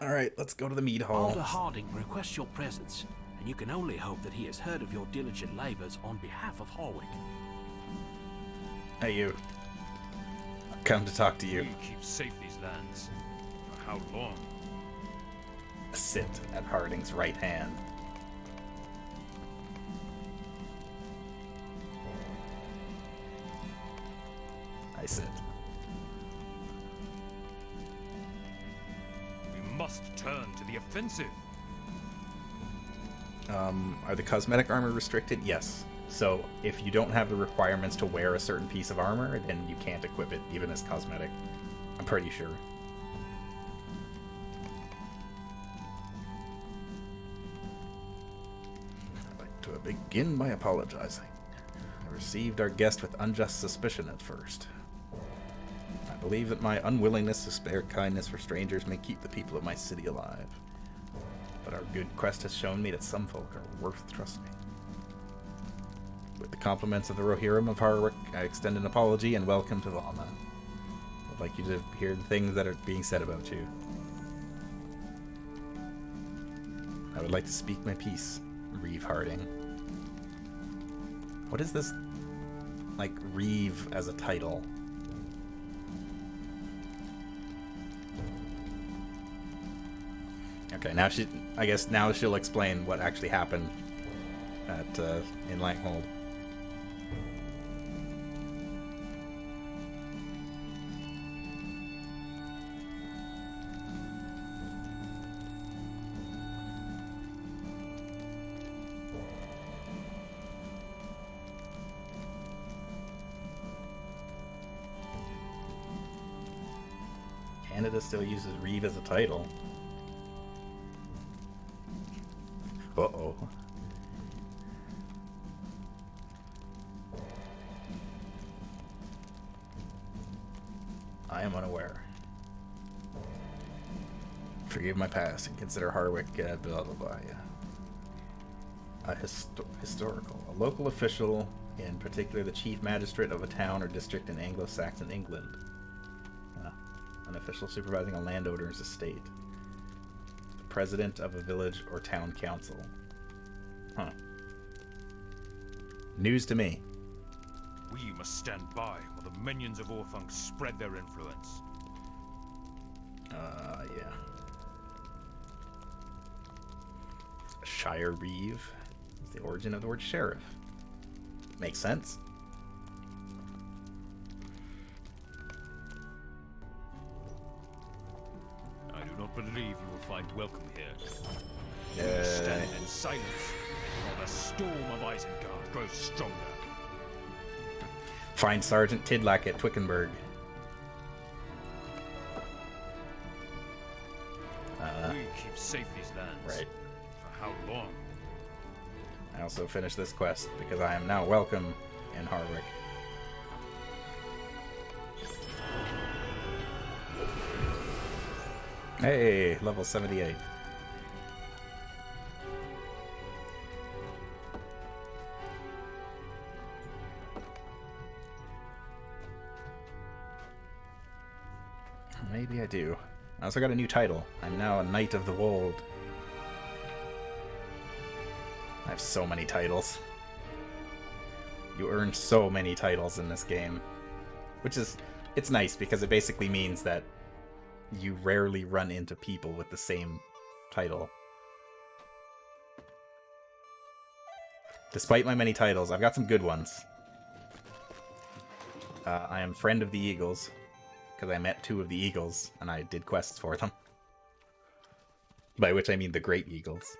Alright, let's go to the mead hall. Alder Harding requests your presence, and you can only hope that he has heard of your diligent labors on behalf of Harwick. Hey, you. I've come to talk to you. We keep safe these lands. For how long? Sit at Harding's right hand. I sit. We must turn to the offensive. Are the cosmetic armor restricted? Yes. So if you don't have the requirements to wear a certain piece of armor, then you can't equip it, even as cosmetic. I'm pretty sure. I'd like to begin by apologizing. I received our guest with unjust suspicion at first. I believe that my unwillingness to spare kindness for strangers may keep the people of my city alive. But our good quest has shown me that some folk are worth trusting. With the compliments of the Rohirrim of Harwick, I extend an apology and welcome to Valna. I'd like you to hear the things that are being said about you. I would like to speak my piece, Reeve Harding. What is this, like, Reeve as a title? Okay, now I guess now she'll explain what actually happened at, in Langhold. Canada still uses Reeve as a title. Uh-oh. I am unaware. Forgive my past and consider Harwick blah blah blah. Yeah. A historical. A local official, in particular the chief magistrate of a town or district in Anglo-Saxon England. An official supervising a landowner's estate. The president of a village or town council. Huh. News to me. We must stand by while the minions of Orphanc spread their influence. Yeah. Shire Reeve is the origin of the word sheriff. Makes sense. I do not believe you will find welcome here. You must stand in silence while the storm of Isengard grows stronger. Find Sergeant Tidlack at Twickenburg. We keep safe these lands. Right. For how long? I also finished this quest because I am now welcome in Harwick. Hey, level 78. Maybe I do. I also got a new title. I'm now a Knight of the Wold. I have so many titles. You earn so many titles in this game. Which is... it's nice because it basically means that you rarely run into people with the same title. Despite my many titles, I've got some good ones. I am Friend of the Eagles, because I met 2 of the Eagles, and I did quests for them. By which I mean the Great Eagles.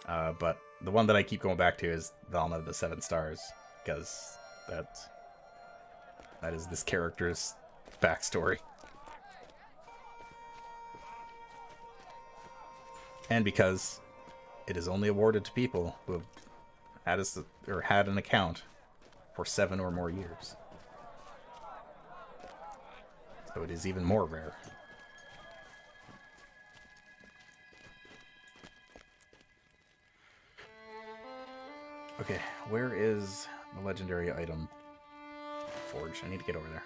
But the one that I keep going back to is Valna of the 7 Stars, because that is this character's backstory. And because it is only awarded to people who have had an account for 7 or more years. So it is even more rare. Okay, where is the legendary item forge? I need to get over there.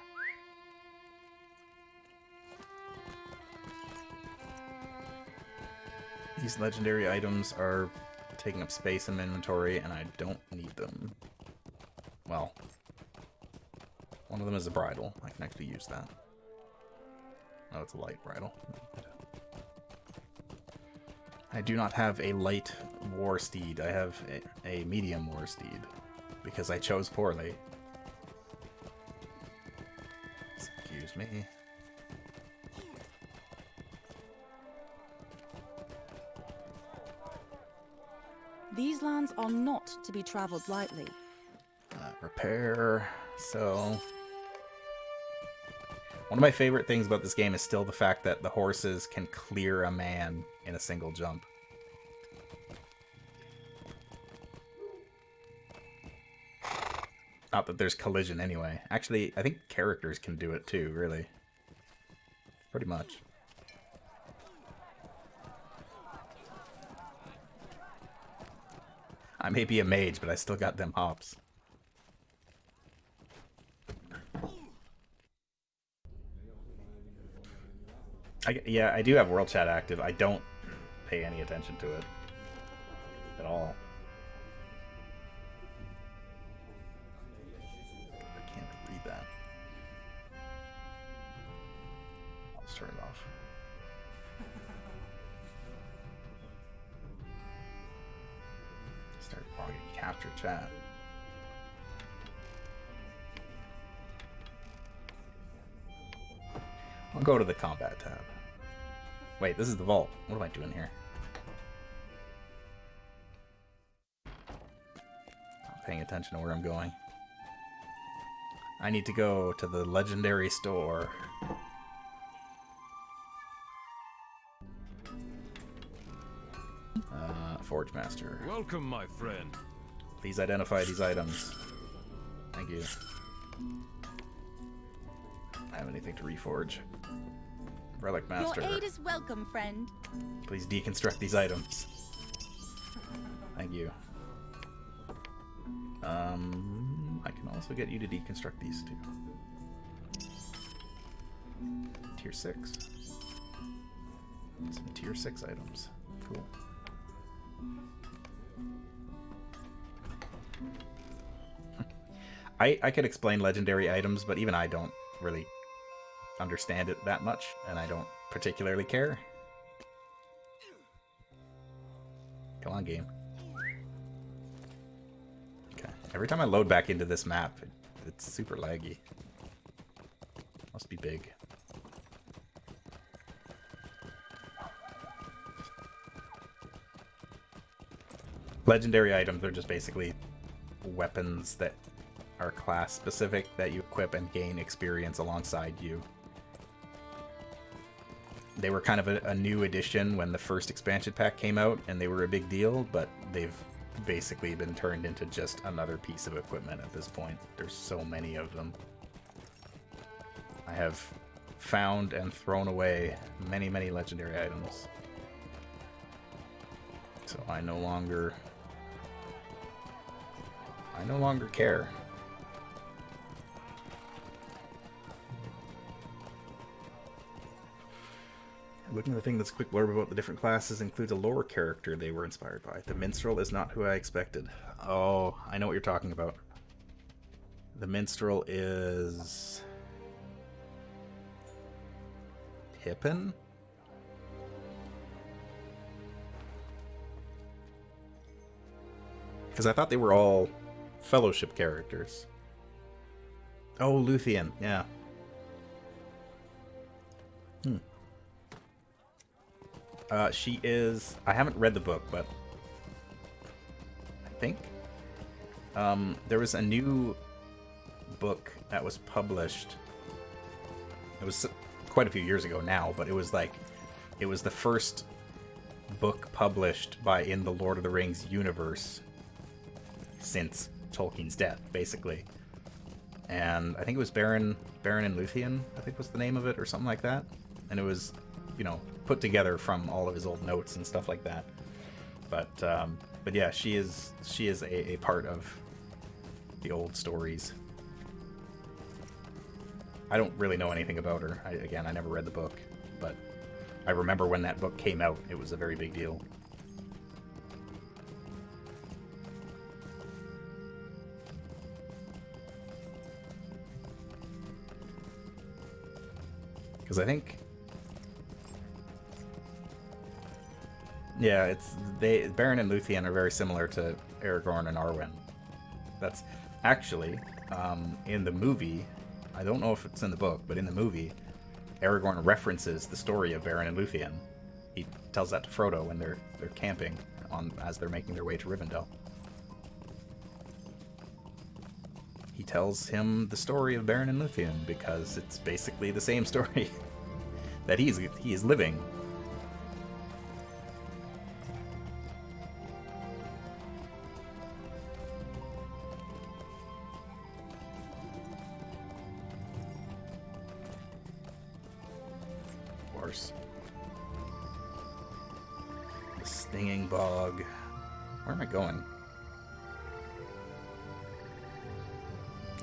These legendary items are taking up space in my inventory, and I don't need them. Well, one of them is a bridle. I can actually use that. Oh, it's a light bridle. I do not have a light war steed. I have a medium war steed, because I chose poorly. Excuse me. These lands are not to be traveled lightly. Repair, sell. One of my favorite things about this game is still the fact that the horses can clear a man in a single jump. Not that there's collision anyway. Actually, I think characters can do it too, really. Pretty much. I may be a mage, but I still got them hops. Yeah, I do have World Chat active. I don't pay any attention to it at all. Start logging capture chat. I'll go to the combat tab. Wait, this is the vault. What am I doing here? Not paying attention to where I'm going. I need to go to the legendary store. Forge Master. Welcome, my friend. Please identify these items. Thank you. I have anything to reforge. Relic Master. Your aid is welcome, friend. Please deconstruct these items. Thank you. I can also get you to deconstruct these two. Tier 6. Some tier 6 items. Cool. I could explain legendary items, but even I don't really understand it that much, and I don't particularly care. Come on, game. Okay. Every time I load back into this map, it's super laggy. Must be big. Legendary items are just basically weapons that are class specific that you equip and gain experience alongside you. They were kind of a new addition when the first expansion pack came out, and they were a big deal, but they've basically been turned into just another piece of equipment at this point. There's so many of them. I have found and thrown away many, many legendary items. So I no longer care. Looking at the thing that's quick blurb about the different classes includes a lore character they were inspired by. The minstrel is not who I expected. Oh, I know what you're talking about. The minstrel is Pippin? Because I thought they were all Fellowship characters. Oh, Luthien, yeah. She is... I haven't read the book, but I think there was a new book that was published. It was quite a few years ago now, but it was the first book published in the Lord of the Rings universe since Tolkien's death, basically. And I think it was Baron and Luthien, I think was the name of it, or something like that. And it was, put together from all of his old notes and stuff like that. But yeah, she is a part of the old stories. I don't really know anything about her. I never read the book, but I remember when that book came out, it was a very big deal. Because I think... Yeah, Baron and Luthien are very similar to Aragorn and Arwen. That's actually, in the movie, I don't know if it's in the book, but in the movie, Aragorn references the story of Baron and Luthien. He tells that to Frodo when they're camping as they're making their way to Rivendell. He tells him the story of Baron and Luthien because it's basically the same story that he is living. Of course. The stinging bog. Where am I going?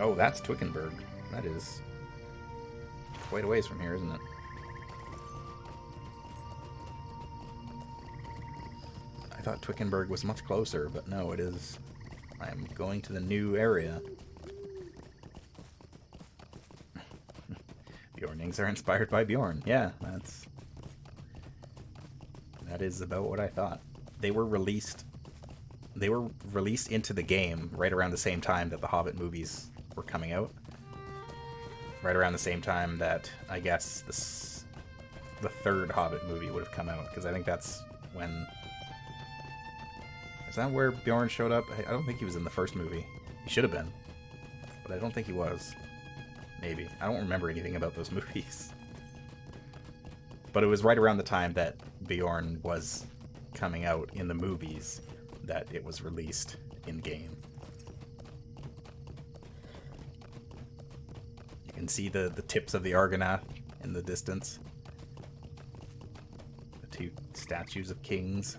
Oh, that's Twickenberg. That is quite a ways from here, isn't it? I thought Twickenberg was much closer, but no, it is. I am going to the new area. Bjornings are inspired by Bjorn. Yeah, that is about what I thought. They were released they were released into the game right around the same time that the Hobbit movies were coming out. Right around the same time that, I guess, the third Hobbit movie would have come out, because I think that's when... Is that where Bjorn showed up? I don't think he was in the first movie. He should have been, but I don't think he was. Maybe. I don't remember anything about those movies. But it was right around the time that Bjorn was coming out in the movies that it was released in-game. You can see the tips of the Argonath in the distance. The two statues of kings.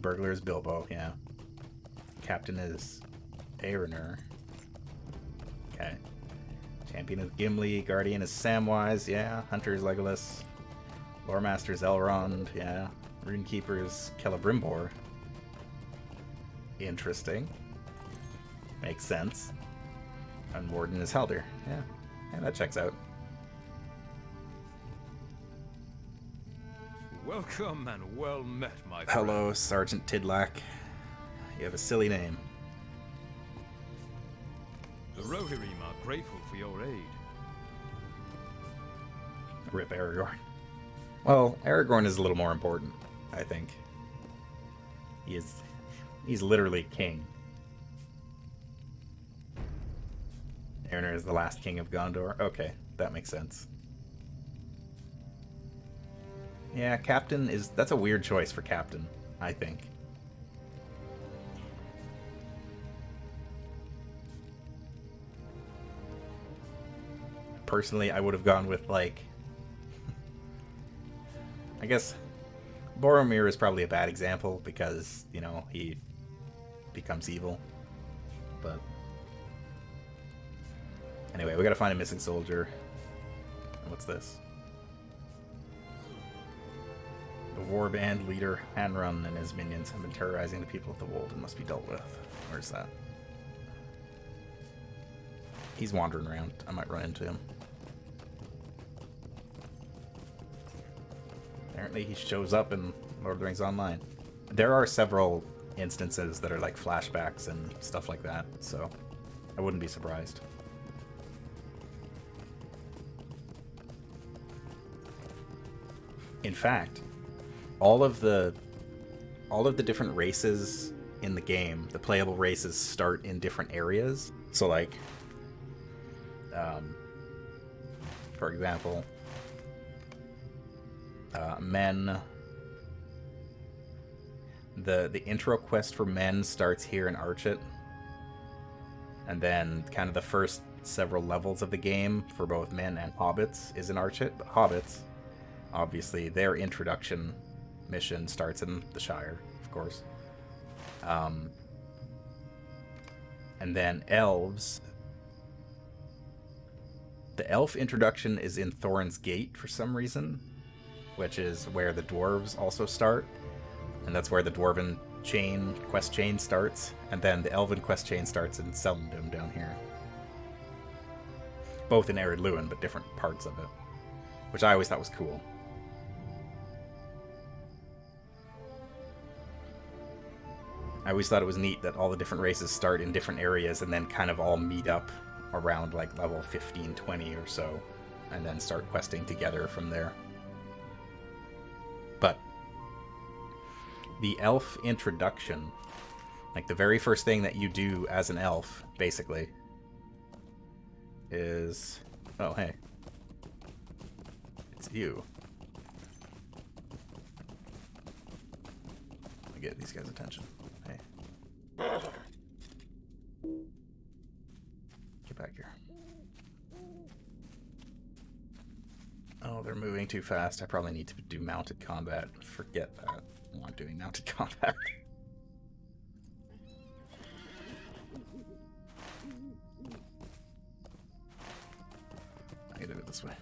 Burglar is Bilbo, yeah. Captain is Aeronor. Okay. Champion is Gimli. Guardian is Samwise, yeah. Hunter is Legolas. Loremaster is Elrond, yeah. Runekeeper is Celebrimbor. Interesting. Makes sense. And Warden is Helder, yeah. Yeah, that checks out. Welcome and well met, my friend. Hello, Sergeant Tidlack. You have a silly name. The Rohirrim are grateful for your aid. Rip Aragorn. Well, Aragorn is a little more important, I think. He's literally king. Aragorn is the last king of Gondor. Okay, that makes sense. Yeah, Captain is... That's a weird choice for Captain, I think. Personally, I would have gone with, like... I guess Boromir is probably a bad example because, you know, he becomes evil. But... Anyway, we gotta find a missing soldier. What's this? The warband leader Hanrun and his minions have been terrorizing the people of the Wold and must be dealt with. Where's that? He's wandering around. I might run into him. Apparently he shows up in Lord of the Rings Online. There are several instances that are like flashbacks and stuff like that, so I wouldn't be surprised. In fact, all of the different races in the game, the playable races start in different areas. So like, for example, men. The intro quest for men starts here in Archet, and then kind of the first several levels of the game for both men and hobbits is in Archet. But hobbits, obviously, their introduction mission starts in the Shire, of course. And then elves. The elf introduction is in Thorin's Gate for some reason, which is where the dwarves also start. And that's where the dwarven quest chain starts. And then the elven quest chain starts in Seldom down here. Both in Ered Luin, but different parts of it. Which I always thought was cool. I always thought it was neat that all the different races start in different areas and then kind of all meet up around like level 15, 20 or so, and then start questing together from there. But the elf introduction, like the very first thing that you do as an elf, basically, is... Oh, hey. It's you. Let me get these guys' attention. Hey. Get back here. Oh, they're moving too fast. I probably need to do mounted combat. Forget that. I'm not doing mounted combat. I gotta do it this way.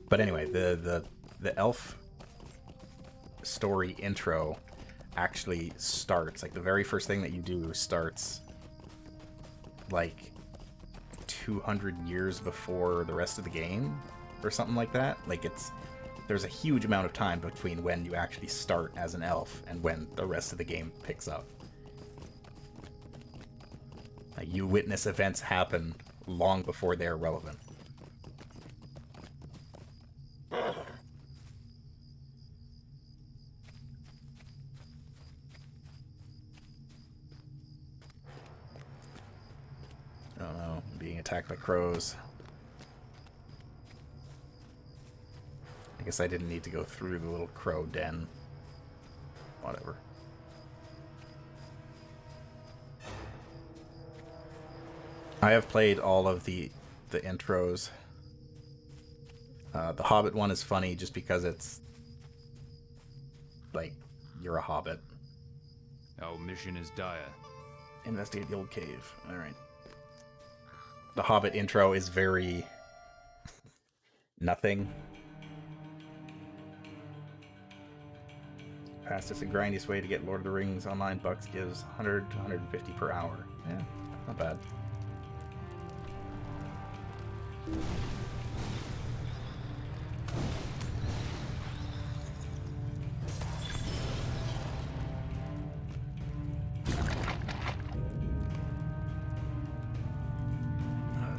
But anyway, the elf story intro actually starts, like the very first thing that you do starts like 200 years before the rest of the game, or something like that. Like, there's a huge amount of time between when you actually start as an elf and when the rest of the game picks up. Like, you witness events happen long before they're relevant. Oh no, I'm being attacked by crows. I guess I didn't need to go through the little crow den. Whatever. I have played all of the intros. The Hobbit one is funny just because it's like you're a hobbit. Our mission is dire. Investigate the old cave. Alright. The Hobbit intro is very nothing. Fastest and grindiest way to get Lord of the Rings online bucks gives 100 to 150 per hour. Yeah, not bad.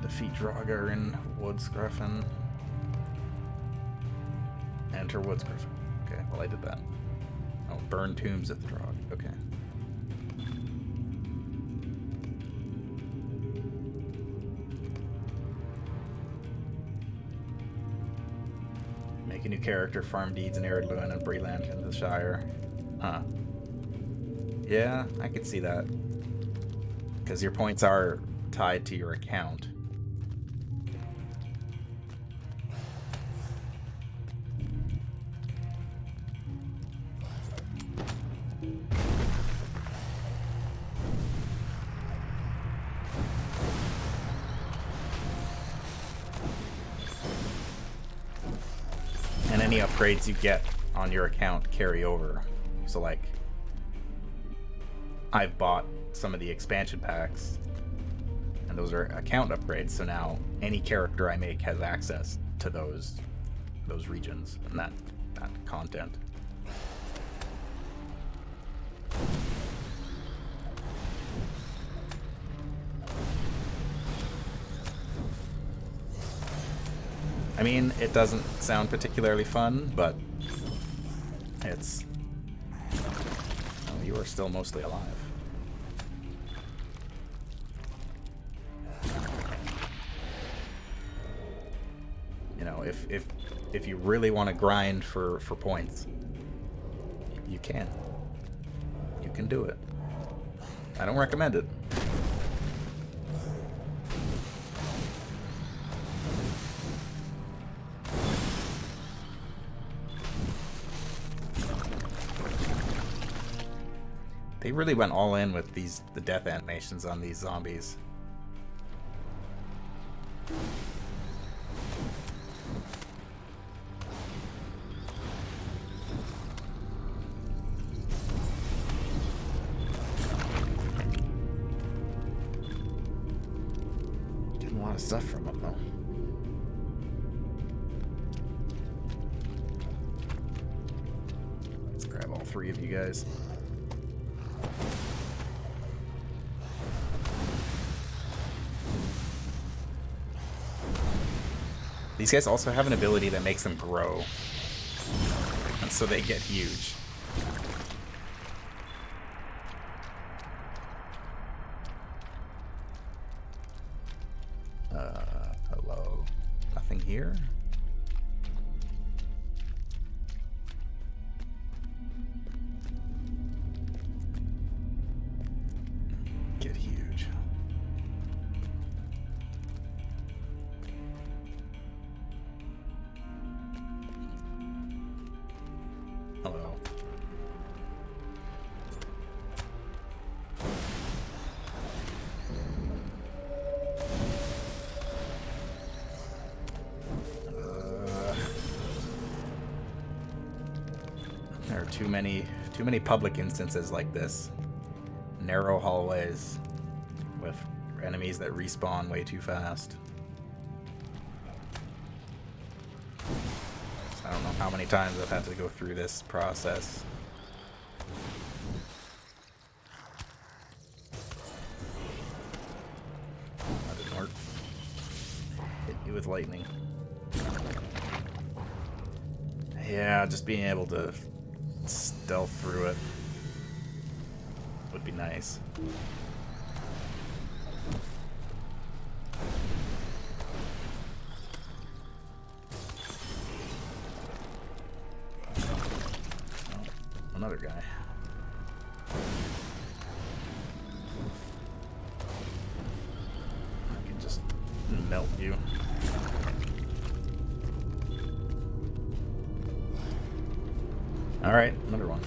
Defeat Draugr in Woods Griffin. Enter Woods Griffin. Okay, well I did that. Oh, burn tombs at the Draugr. Okay. Make a new character, farm deeds in Arid Luin and Breland in the Shire. Huh. Yeah, I could see that. Because your points are tied to your account. Any upgrades you get on your account carry over. So like, I've bought some of the expansion packs, and those are account upgrades, so now any character I make has access to those regions and that content. I mean, it doesn't sound particularly fun, but it's... Oh, you are still mostly alive. You know, if you really want to grind for points, you can. You can do it. I don't recommend it. They really went all in with the death animations on these zombies. Getting a lot of stuff from them though. Let's grab all three of you guys. These guys also have an ability that makes them grow, and so they get huge. Hello? Nothing here? Get huge. Hello. There are too many public instances like this. Narrow hallways with enemies that respawn way too fast. I don't know how many times I've had to go through this process. That didn't work. Hit you with lightning. Yeah, just being able to stealth through it would be nice. Another guy. I can just melt you. Alright, another one.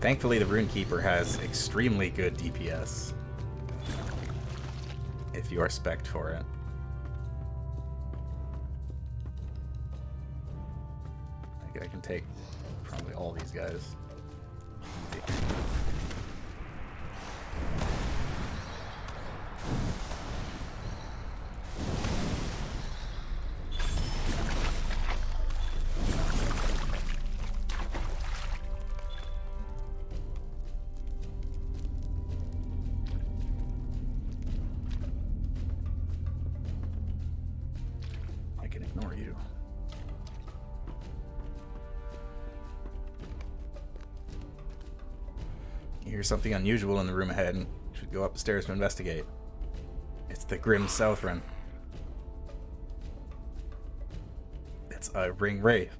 Thankfully, the Runekeeper has extremely good DPS. If you are spec'd for it. I can take probably all these guys. I can ignore you. You hear something unusual in the room ahead and should go up the stairs to investigate. It's the Grim Southron. It's a ring wraith.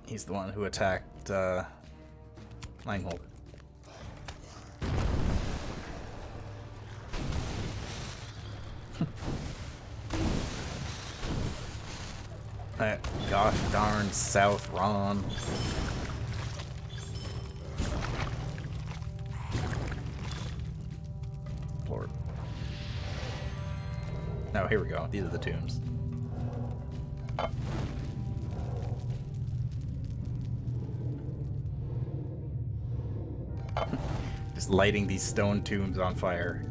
He's the one who attacked Langhold. That gosh darn South Ron. Lord. Oh, here we go. These are the tombs. Just lighting these stone tombs on fire.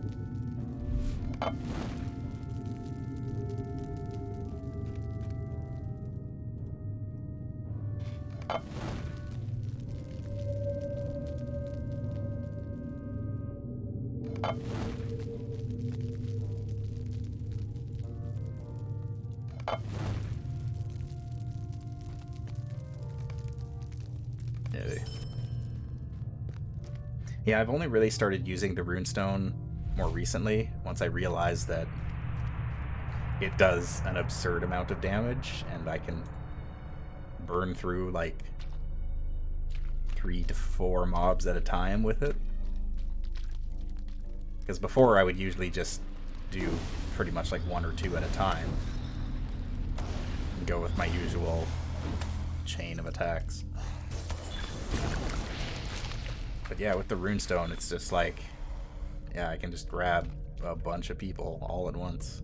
Yeah, I've only really started using the runestone more recently, once I realized that it does an absurd amount of damage, and I can burn through like 3 to 4 mobs at a time with it. Because before I would usually just do pretty much like 1 or 2 at a time. And go with my usual chain of attacks. But yeah, with the runestone, it's just like, yeah, I can just grab a bunch of people all at once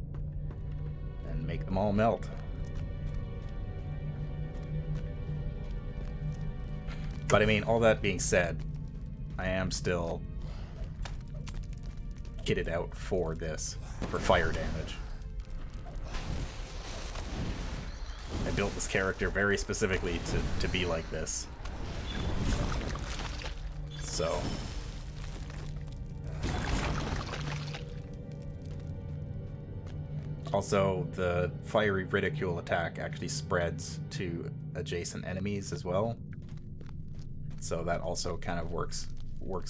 and make them all melt. But I mean, all that being said, I am still kitted out for this, for fire damage. I built this character very specifically to be like this. So also, the fiery ridicule attack actually spreads to adjacent enemies as well. So that also kind of works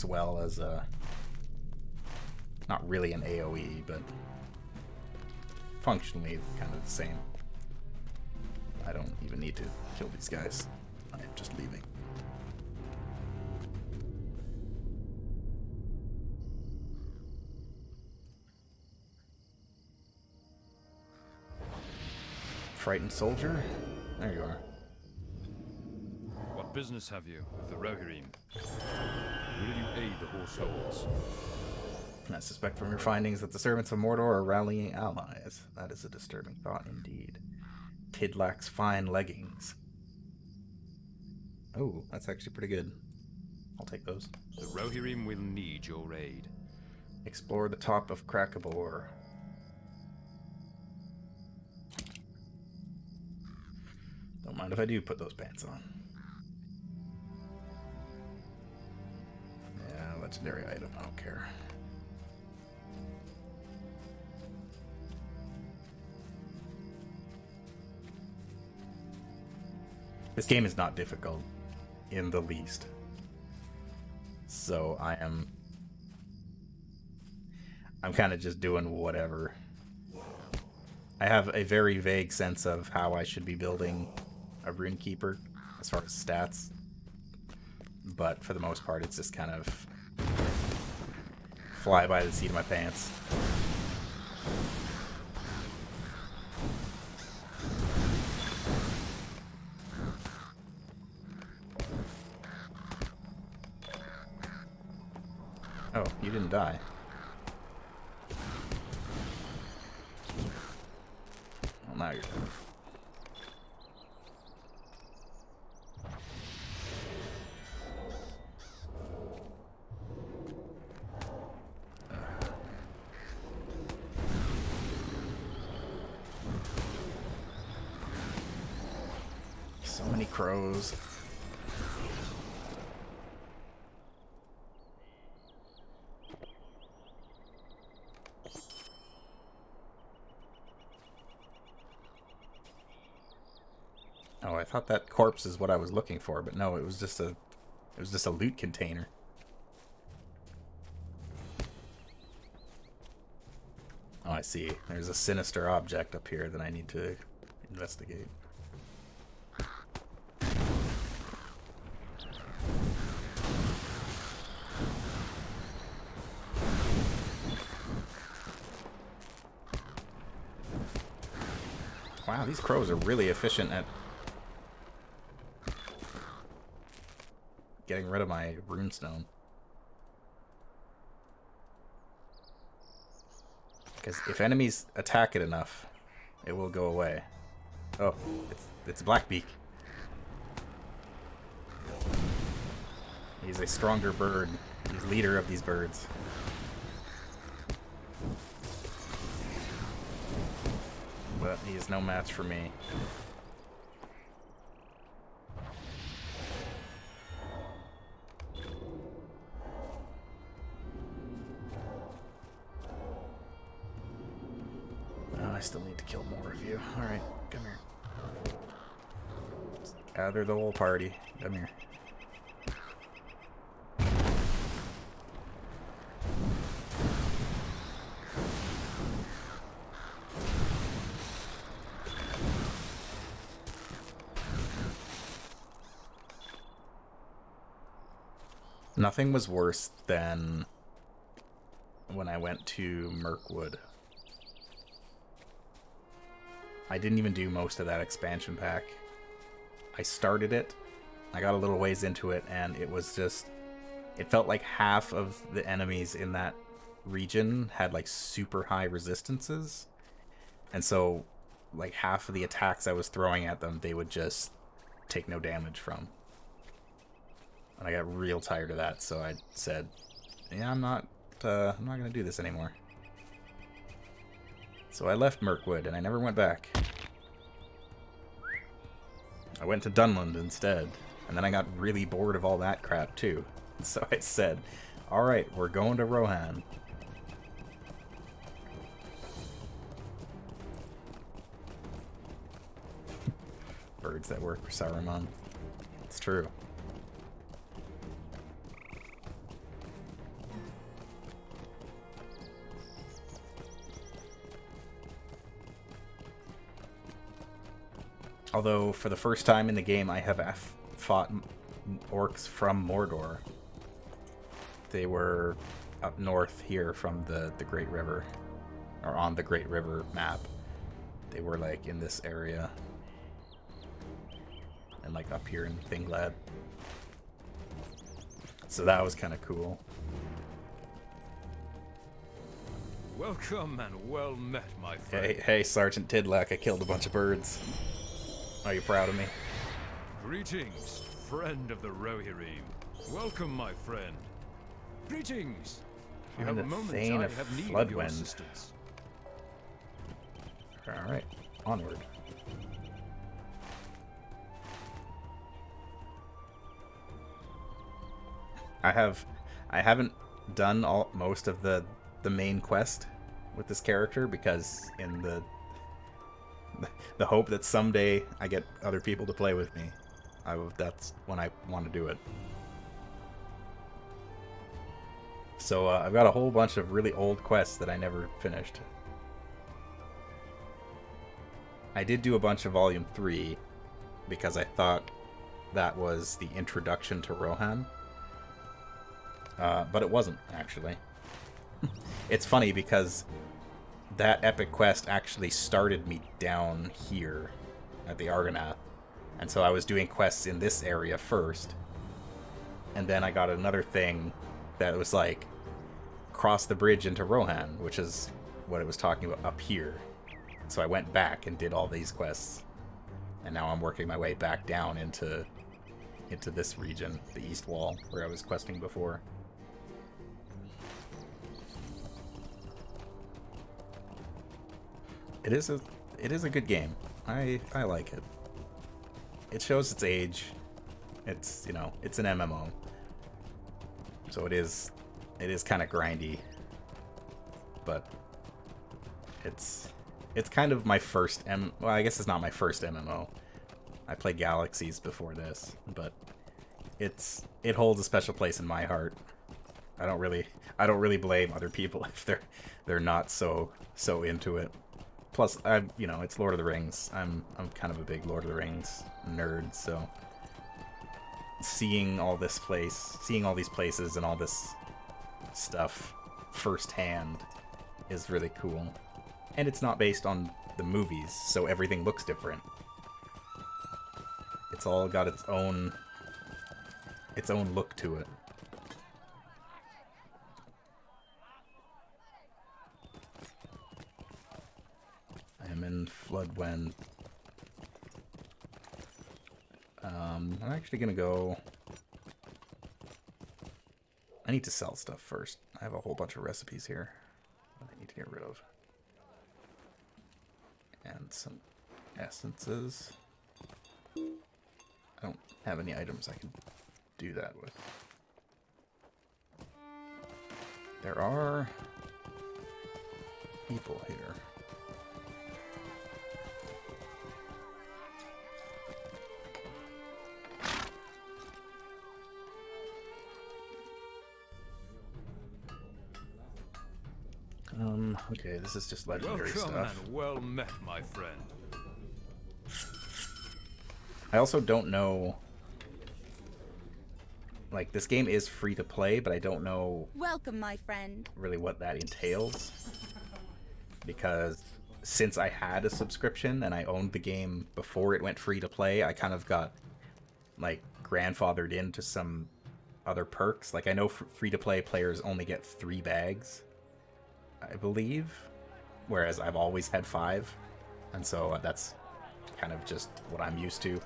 well as a, not really an AoE, but functionally kind of the same. I don't even need to kill these guys. I'm just leaving. Frightened soldier? There you are. What business have you with the Rohirrim? Will you aid the horse lords? I suspect from your findings that the servants of Mordor are rallying allies. That is a disturbing thought indeed. Tidlak's fine leggings. Oh, that's actually pretty good. I'll take those. The Rohirrim will need your aid. Explore the top of Krakabor. Don't mind if I do put those pants on. Yeah, legendary item, I don't care. This game is not difficult in the least. So I'm kind of just doing whatever. I have a very vague sense of how I should be building a Runekeeper as far as stats. But for the most part, it's just kind of fly by the seat of my pants. Oh, you didn't die. Well, now you're dead. So many crows. Oh, I thought that corpse is what I was looking for, but no, it was just a loot container. Oh, I see. There's a sinister object up here that I need to investigate. Wow, these crows are really efficient at getting rid of my runestone. Because if enemies attack it enough, it will go away. Oh, it's Blackbeak. He's a stronger bird. He's leader of these birds. But he is no match for me. Oh, I still need to kill more of you. Alright, come here. Let's gather the whole party. Come here. Nothing was worse than when I went to Mirkwood. I didn't even do most of that expansion pack. I started it, I got a little ways into it, and it was just... It felt like half of the enemies in that region had like super high resistances. And so like half of the attacks I was throwing at them, they would just take no damage from. And I got real tired of that, so I said, yeah, I'm not gonna do this anymore. So I left Mirkwood, and I never went back. I went to Dunland instead, and then I got really bored of all that crap, too. So I said, alright, we're going to Rohan. Birds that work for Saruman. It's true. Although, for the first time in the game, I have fought orcs from Mordor. They were up north here from the Great River. Or on the Great River map. They were, like, in this area. And, like, up here in Thingglad. So that was kind of cool. Welcome and well met, my friend. Hey, Sergeant Tidlak, I killed a bunch of birds. Are you proud of me? Greetings, friend of the Rohirrim. Welcome, my friend. Greetings. If you I'm have a the moment, Thane I of have need of your Floodwind. assistance. Alright, onward. I haven't done most of the main quest with this character because in the hope that someday I get other people to play with me, that's when I want to do it. So I've got a whole bunch of really old quests that I never finished. I did do a bunch of Volume 3 because I thought that was the introduction to Rohan. But it wasn't, actually. It's funny because that epic quest actually started me down here at the Argonath. And so I was doing quests in this area first. And then I got another thing that was like, cross the bridge into Rohan, which is what it was talking about up here. So I went back and did all these quests. And now I'm working my way back down into this region, the East Wall, where I was questing before. It is a good game. I like it. It shows its age. It's, you know, it's an MMO. So it is kind of grindy. But it's kind of my first well, I guess it's not my first MMO. I played Galaxies before this, but it holds a special place in my heart. I don't really blame other people if they're not so into it. Plus, you know, it's Lord of the Rings. I'm kind of a big Lord of the Rings nerd, so seeing all these places and all this stuff firsthand is really cool. And it's not based on the movies, so everything looks different. It's all got its own look to it. I'm in Floodwind. I'm actually gonna go... I need to sell stuff first. I have a whole bunch of recipes here that I need to get rid of. And some essences. I don't have any items I can do that with. There are people here. Okay, this is just legendary Welcome stuff. and well met, my friend. I also don't know... Like, this game is free to play, but I don't know Welcome, my friend. really what that entails. Because since I had a subscription and I owned the game before it went free to play, I kind of got, like, grandfathered into some other perks. Like, I know free to play players only get 3 bags, I believe, whereas I've always had 5, and so that's kind of just what I'm used to.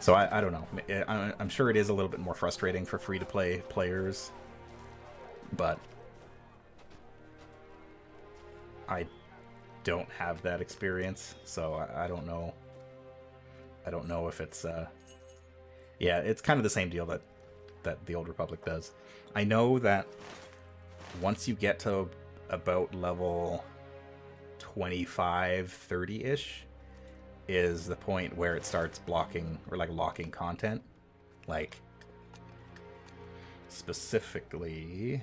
So I don't know. I'm sure it is a little bit more frustrating for free-to-play players, but I don't have that experience, so I don't know. I don't know if it's yeah, it's kind of the same deal that the Old Republic does. I know that once you get to about level 25, 30-ish is the point where it starts blocking or like locking content. Like specifically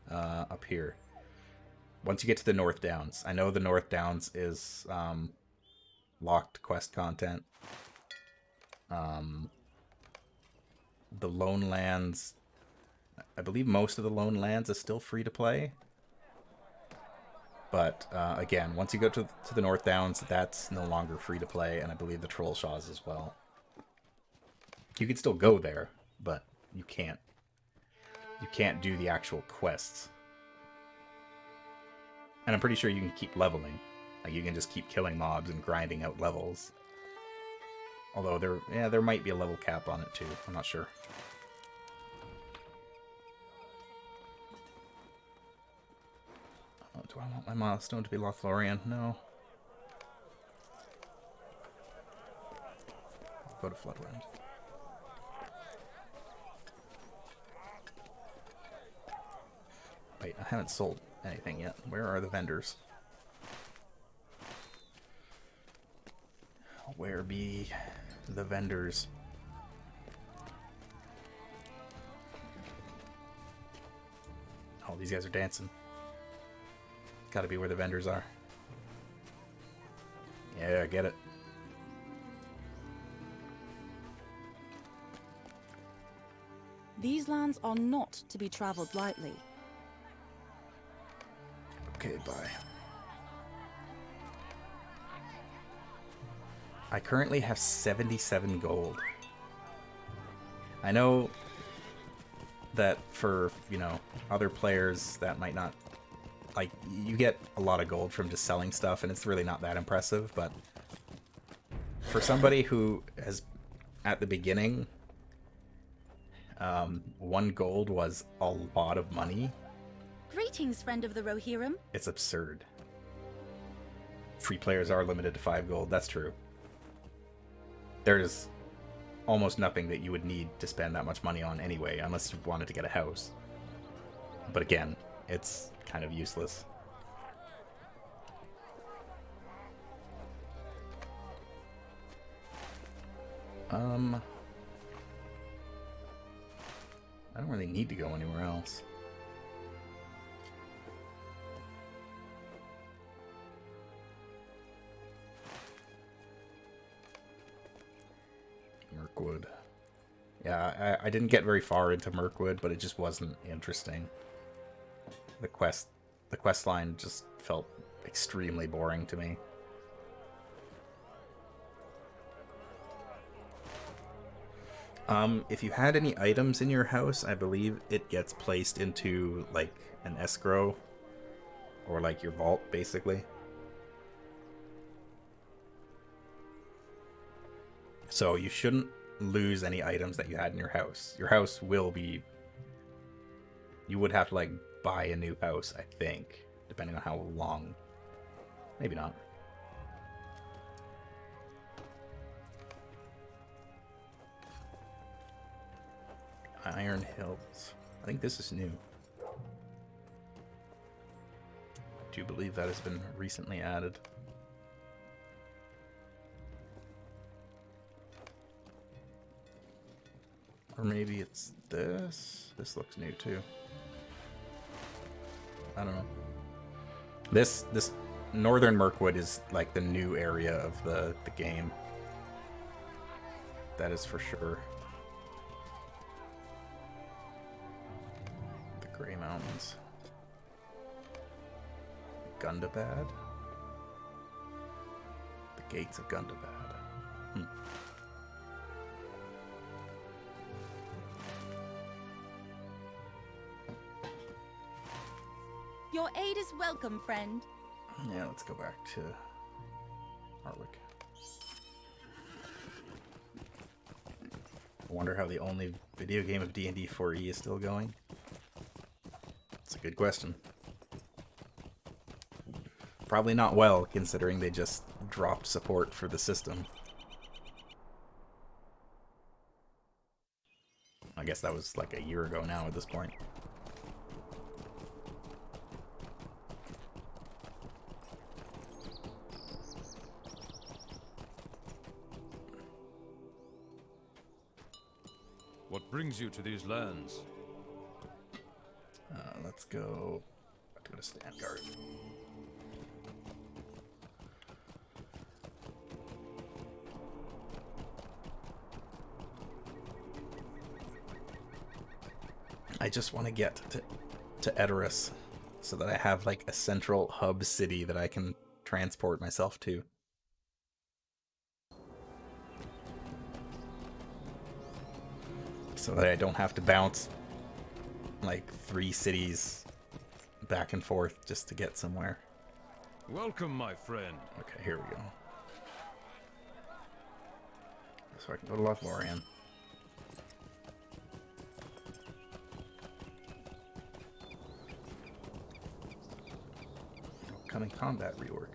up here. Once you get to the North Downs. I know the North Downs is locked quest content. The Lone Lands, I believe most of the Lone Lands is still free to play. But again, once you go to the North Downs, that's no longer free to play, and I believe the Troll Shaws as well. You can still go there, but you can't do the actual quests. And I'm pretty sure you can keep leveling. Like, you can just keep killing mobs and grinding out levels. Although there might be a level cap on it too. I'm not sure. Oh, do I want my milestone to be Lothlorien? No. I'll go to Floodwind. Wait, I haven't sold anything yet. Where are the vendors? Where be the vendors? Oh, these guys are dancing. Gotta be where the vendors are. Yeah, get it. These lands are not to be traveled lightly. Okay, bye. I currently have 77 gold. I know that for, you know, other players that might not... Like, you get a lot of gold from just selling stuff, and it's really not that impressive, but for somebody who has, at the beginning, 1 gold was a lot of money. Greetings, friend of the Rohirrim. It's absurd. Free players are limited to 5 gold, that's true. There's almost nothing that you would need to spend that much money on anyway, unless you wanted to get a house. But again, it's kind of useless. I don't really need to go anywhere else. Mirkwood. Yeah, I didn't get very far into Mirkwood, but it just wasn't interesting. The quest line just felt extremely boring to me. If you had any items in your house, I believe it gets placed into, like, an escrow. Or, like, your vault, basically. So you shouldn't lose any items that you had in your house. Your house will be... You would have to, like, buy a new house, I think. Depending on how long. Maybe not. Iron Hills. I think this is new. I do believe that has been recently added. Or maybe it's this. This looks new too. I don't know. This Northern Mirkwood is like the new area of the game. That is for sure. The Grey Mountains. Gundabad? The Gates of Gundabad. Your aid is welcome, friend. Yeah, let's go back to Harwick. I wonder how the only video game of D&D 4E is still going. It's a good question. Probably not well, considering they just dropped support for the system. I guess that was like a year ago now at this point. What brings you to these lands? Let's go to Standguard. I just want to get to Edoras so that I have like a central hub city that I can transport myself to. So that I don't have to bounce like 3 cities back and forth just to get somewhere. Welcome, my friend. Okay, here we go. so I can go to LotRO. Upcoming combat rework.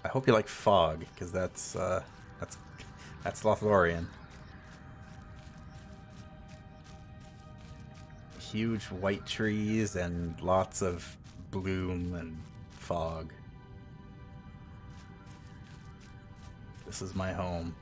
I hope you like fog, because that's LotRO. Huge white trees and lots of bloom and fog. This is my home.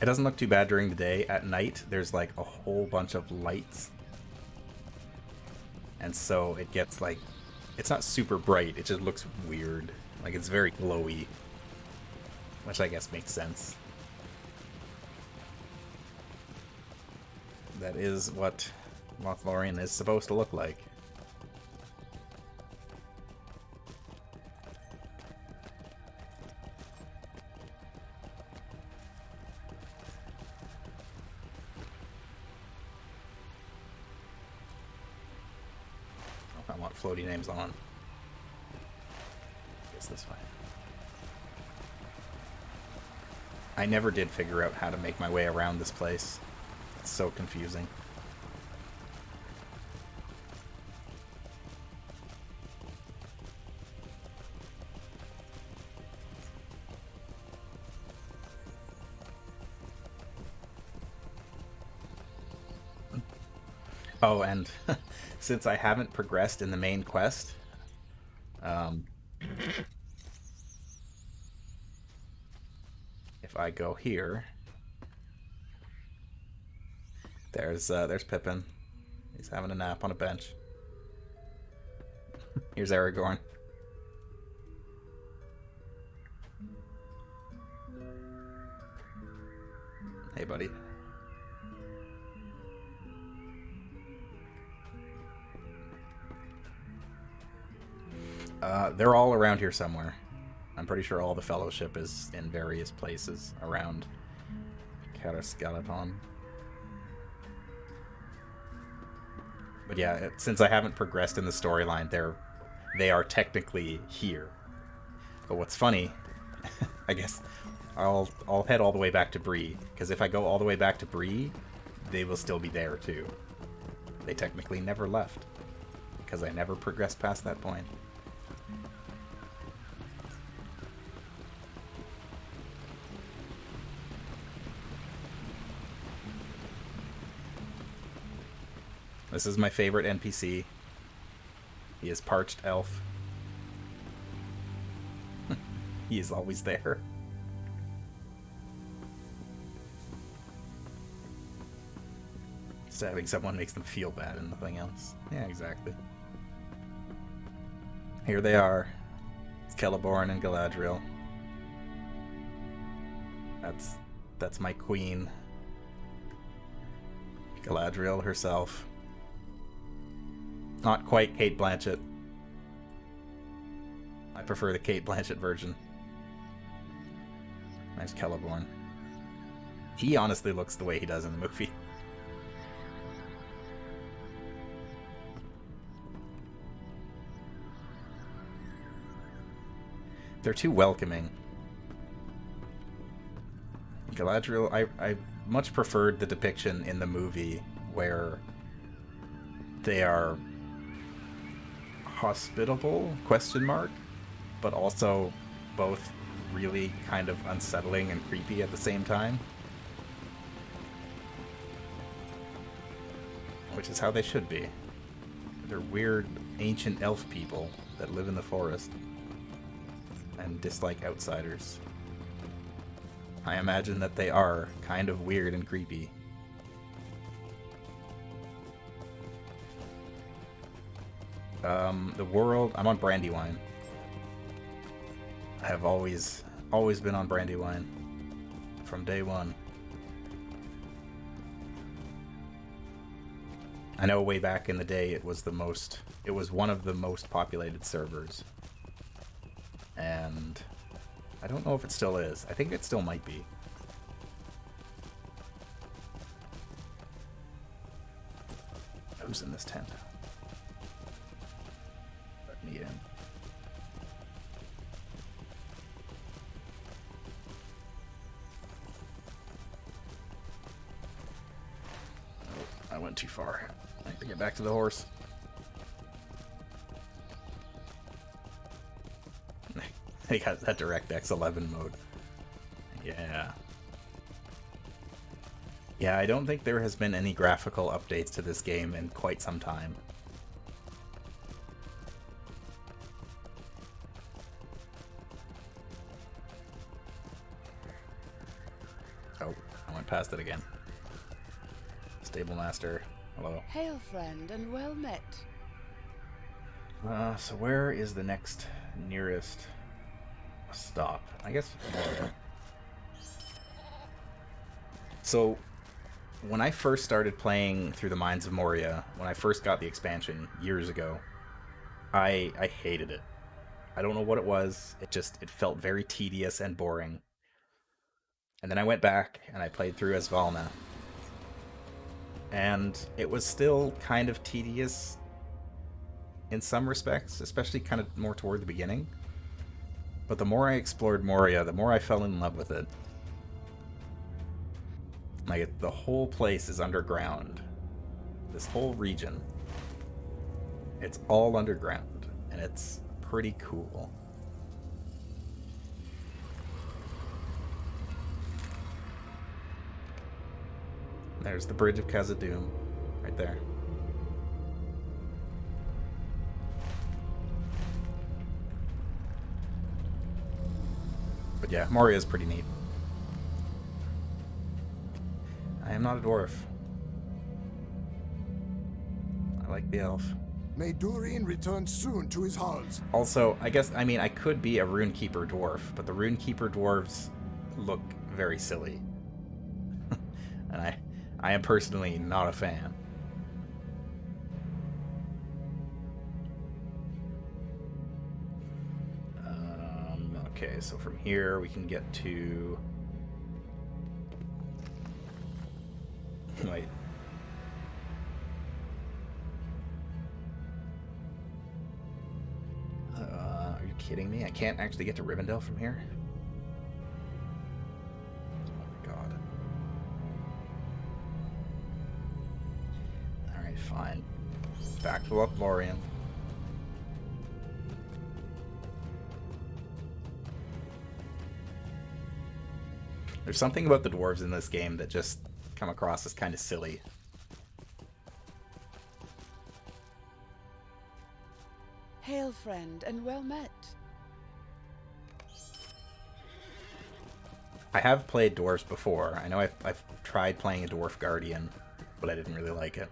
It doesn't look too bad during the day. At night, there's like a whole bunch of lights. And so it gets like... It's not super bright, it just looks weird. Like it's very glowy. Which I guess makes sense. That is what LotRO is supposed to look like. I want floaty names on. It's this way. I never did figure out how to make my way around this place. It's so confusing. Oh, and since I haven't progressed in the main quest, if I go here, there's Pippin. He's having a nap on a bench. Here's Aragorn. Hey, buddy. They're all around here somewhere. I'm pretty sure all the Fellowship is in various places around Skeleton. But yeah, since I haven't progressed in the storyline, they are technically here. But what's funny, I guess I'll head all the way back to Bree, because if I go all the way back to Bree, they will still be there too. They technically never left, because I never progressed past that point. This is my favorite NPC. He is Parched Elf. He is always there. Just having someone makes them feel bad and nothing else. Yeah, exactly. Here they are. It's Celeborn and Galadriel. That's my queen. Galadriel herself. Not quite Cate Blanchett. I prefer the Cate Blanchett version. Nice Celeborn. He honestly looks the way he does in the movie. They're too welcoming. Galadriel, I much preferred the depiction in the movie where they are hospitable, question mark, but also both really kind of unsettling and creepy at the same time. Which is how they should be. They're weird, ancient elf people that live in the forest and dislike outsiders. I imagine that they are kind of weird and creepy. The world... I'm on Brandywine. I have always been on Brandywine. From day one. I know way back in the day it was one of the most populated servers. And I don't know if it still is. I think it still might be. Who's in this tent? Let me in. Oh, I went too far. I have to get back to the horse. They got that DirectX 11 mode. Yeah. Yeah, I don't think there has been any graphical updates to this game in quite some time. Oh, I went past it again. Stable Master, hello. Hail, friend, and well met. So where is the nearest stop? I guess Moria. So, when I first started playing through the Mines of Moria, when I first got the expansion years ago, I hated it. I don't know what it was. It felt very tedious and boring. And then I went back and I played through as Valna. And it was still kind of tedious in some respects, especially kind of more toward the beginning. But the more I explored Moria, the more I fell in love with it. Like, the whole place is underground. This whole region. It's all underground, and it's pretty cool. There's the Bridge of Khazad-dûm, right there. But yeah, Moria is pretty neat. I am not a dwarf. I like the elf. May Durin return soon to his halls. Also, I could be a Runekeeper dwarf, but the Runekeeper dwarves look very silly. And I am personally not a fan. Okay, so from here we can get to... Wait. Are you kidding me? I can't actually get to Rivendell from here? Oh my god. Alright, fine. Back to Lothlorien. There's something about the dwarves in this game that just come across as kind of silly. Hail, friend, and well met. I have played dwarves before. I know I've tried playing a dwarf guardian, but I didn't really like it.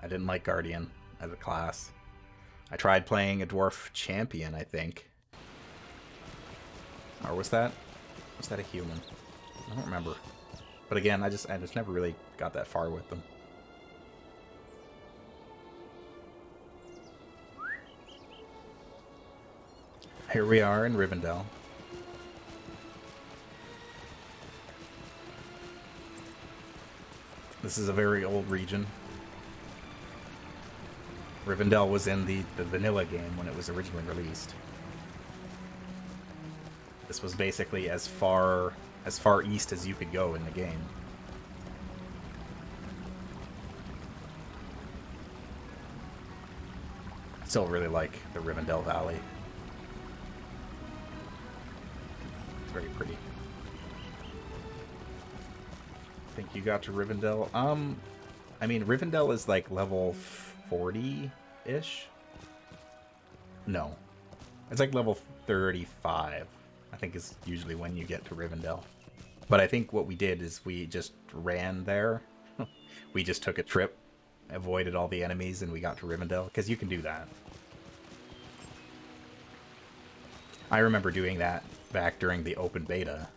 I didn't like guardian as a class. I tried playing a dwarf champion, I think. Or was that a human? I don't remember. But again, I just never really got that far with them. Here we are in Rivendell. This is a very old region. Rivendell was in the vanilla game when it was originally released. This was basically as far east as you could go in the game. Still really like the Rivendell Valley. It's very pretty. I think you got to Rivendell. I mean, Rivendell is like level 40-ish? No. It's like level 35. I think is usually when you get to Rivendell. But I think what we did is we just ran there. We just took a trip, avoided all the enemies, and we got to Rivendell, because you can do that. I remember doing that back during the open beta.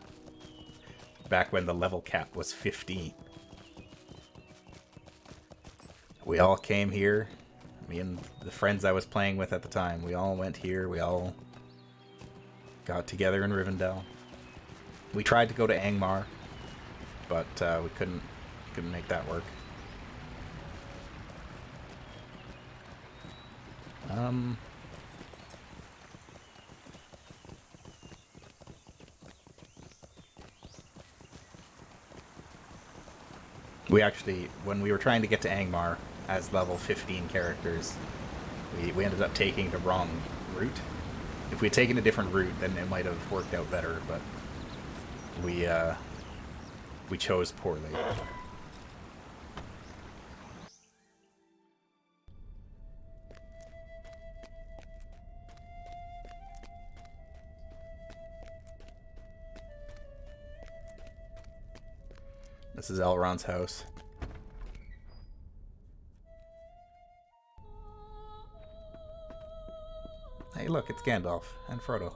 Back when the level cap was 15. We all came here. Me and the friends I was playing with at the time, we all went here. We all got together in Rivendell. We tried to go to Angmar, but we couldn't make that work. We actually, when we were trying to get to Angmar as level 15 characters, we ended up taking the wrong route. If we had taken a different route, then it might have worked out better, but we chose poorly. This is Elrond's house. Hey, look, it's Gandalf and Frodo.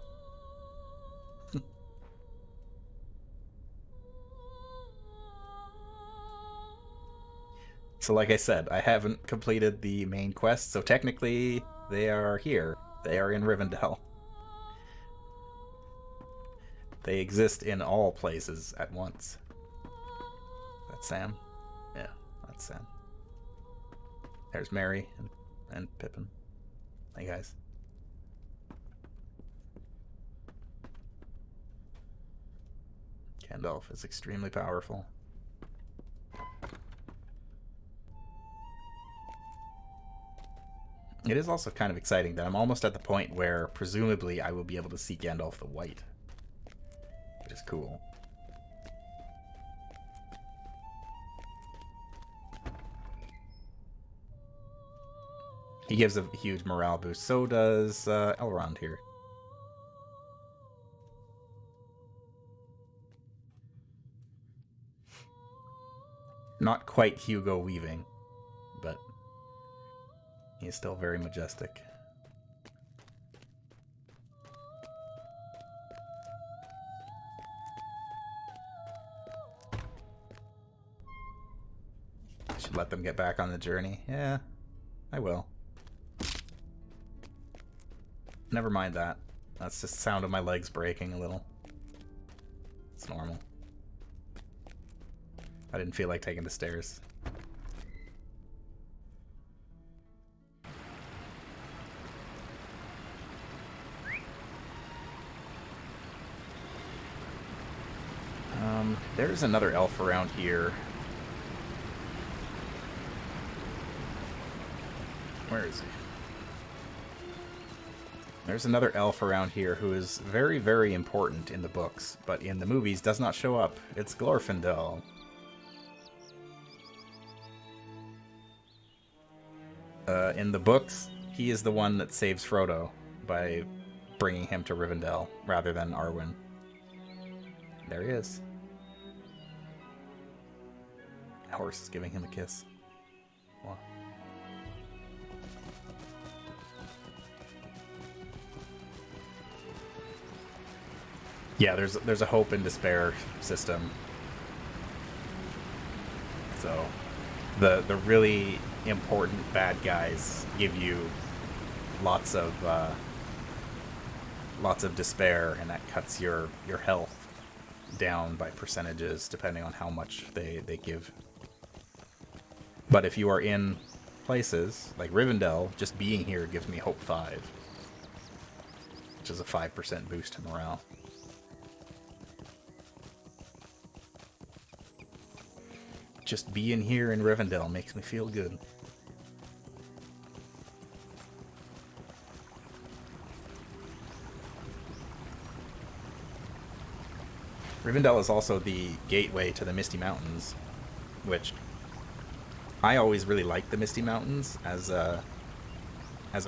So like I said, I haven't completed the main quest, so technically they are here. They are in Rivendell. They exist in all places at once. That's Sam? Yeah, that's Sam. There's Merry and Pippin. Hey guys. Gandalf is extremely powerful. It is also kind of exciting that I'm almost at the point where presumably I will be able to see Gandalf the White, which is cool. He gives a huge morale boost. So does Elrond here. Not quite Hugo Weaving, but he's still very majestic. I should let them get back on the journey. Yeah, I will. Never mind that. That's just the sound of my legs breaking a little. It's normal. I didn't feel like taking the stairs. There's another elf around here. Where is he? There's another elf around here who is very, very important in the books, but in the movies does not show up. It's Glorfindel. In the books, he is the one that saves Frodo by bringing him to Rivendell rather than Arwen. There he is. The horse is giving him a kiss. Wow. Yeah, there's a hope and despair system. So the really important bad guys give you lots of despair, and that cuts your health down by percentages depending on how much they give. But if you are in places like Rivendell, just being here gives me hope 5, which is a 5% boost to morale. Just being here in Rivendell makes me feel good. Rivendell is also the gateway to the Misty Mountains, which I always really liked the Misty Mountains as a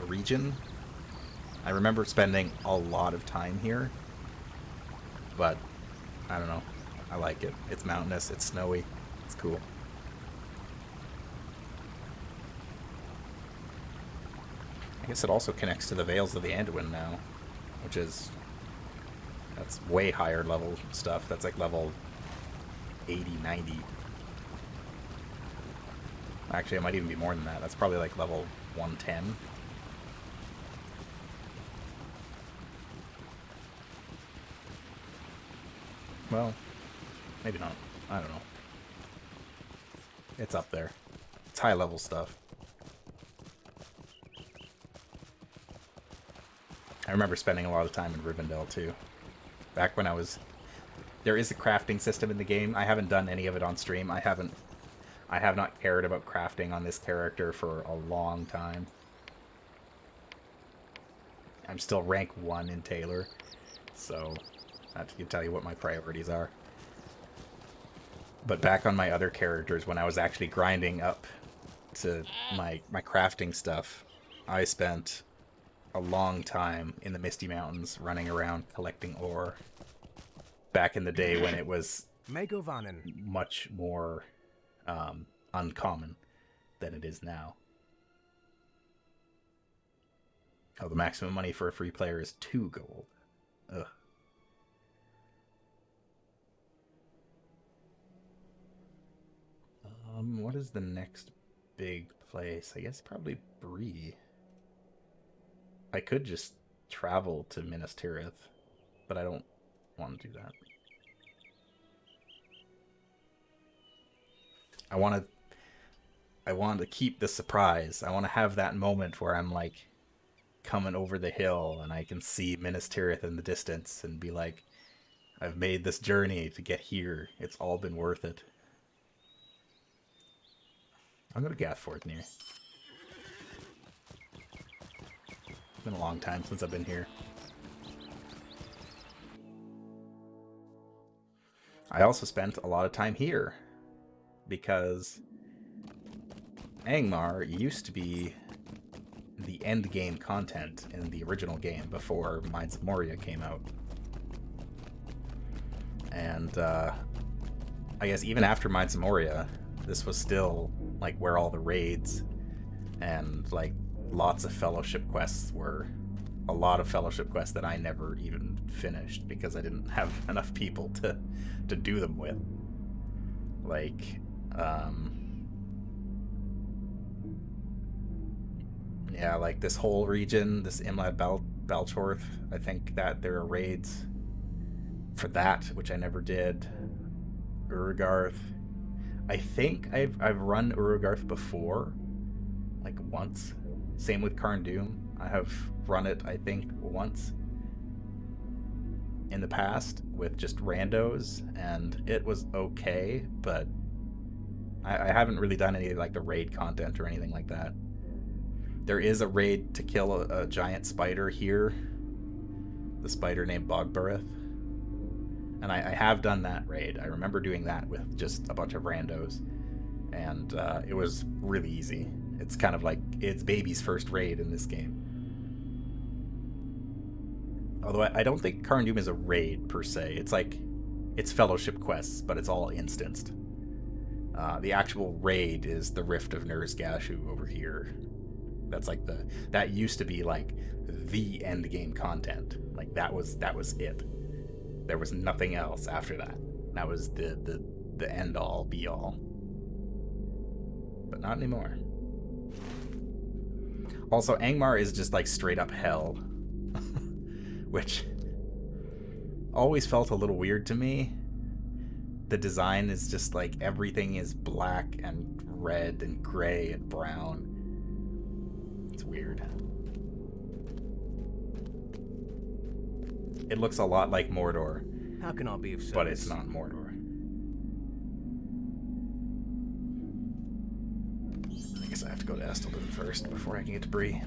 region. I remember spending a lot of time here, but I don't know. I like it. It's mountainous, it's snowy, it's cool. I guess it also connects to the Vales of the Anduin now, which is... that's way higher level stuff. That's like level 80, 90. Actually, it might even be more than that. That's probably like level 110. Well, maybe not. I don't know. It's up there. It's high level stuff. I remember spending a lot of time in Rivendell too. Back when I was... There is a crafting system in the game. I haven't done any of it on stream. I have not cared about crafting on this character for a long time. I'm still rank 1 in Taylor, so that can tell you what my priorities are. But back on my other characters, when I was actually grinding up to my crafting stuff, I spent a long time in the Misty Mountains running around collecting ore. Back in the day when it was much more uncommon than it is now. Oh, the maximum money for a free player is 2 gold. Ugh. What is the next big place? I guess probably Bree. I could just travel to Minas Tirith, but I don't want to do that. I want to keep the surprise. I want to have that moment where I'm like coming over the hill and I can see Minas Tirith in the distance and be like, I've made this journey to get here. It's all been worth it. I'm going to Gathford near. It's been a long time since I've been here. I also spent a lot of time here because Angmar used to be the end game content in the original game before Mines of Moria came out. And I guess even after Mines of Moria, this was still like where all the raids and like lots of fellowship quests were. A lot of fellowship quests that I never even finished because I didn't have enough people to do them with. Like, yeah, like this whole region, this Imlad Balchorth, I think that there are raids for that, which I never did. Urugarth. I think I've run Urugarth before, like once. Same with Karn Doom. I have run it, I think, once in the past with just randos, and it was okay, but I haven't really done any like the raid content or anything like that. There is a raid to kill a giant spider here, the spider named Bogbarith, and I have done that raid. I remember doing that with just a bunch of randos, and it was really easy. It's kind of like it's baby's first raid in this game. Although I don't think Karn Doom is a raid per se. It's like it's fellowship quests, but it's all instanced. The actual raid is the Rift of Ner'zgashu over here. That's like that used to be like the end game content. Like that was it. There was nothing else after that. That was the end all be all. But not anymore. Also, Angmar is just like straight up hell. Which always felt a little weird to me. The design is just like everything is black and red and gray and brown. It's weird. It looks a lot like Mordor. How can I be of service? But it's not Mordor. I guess I have to go to Estelden first before I can get to Bree.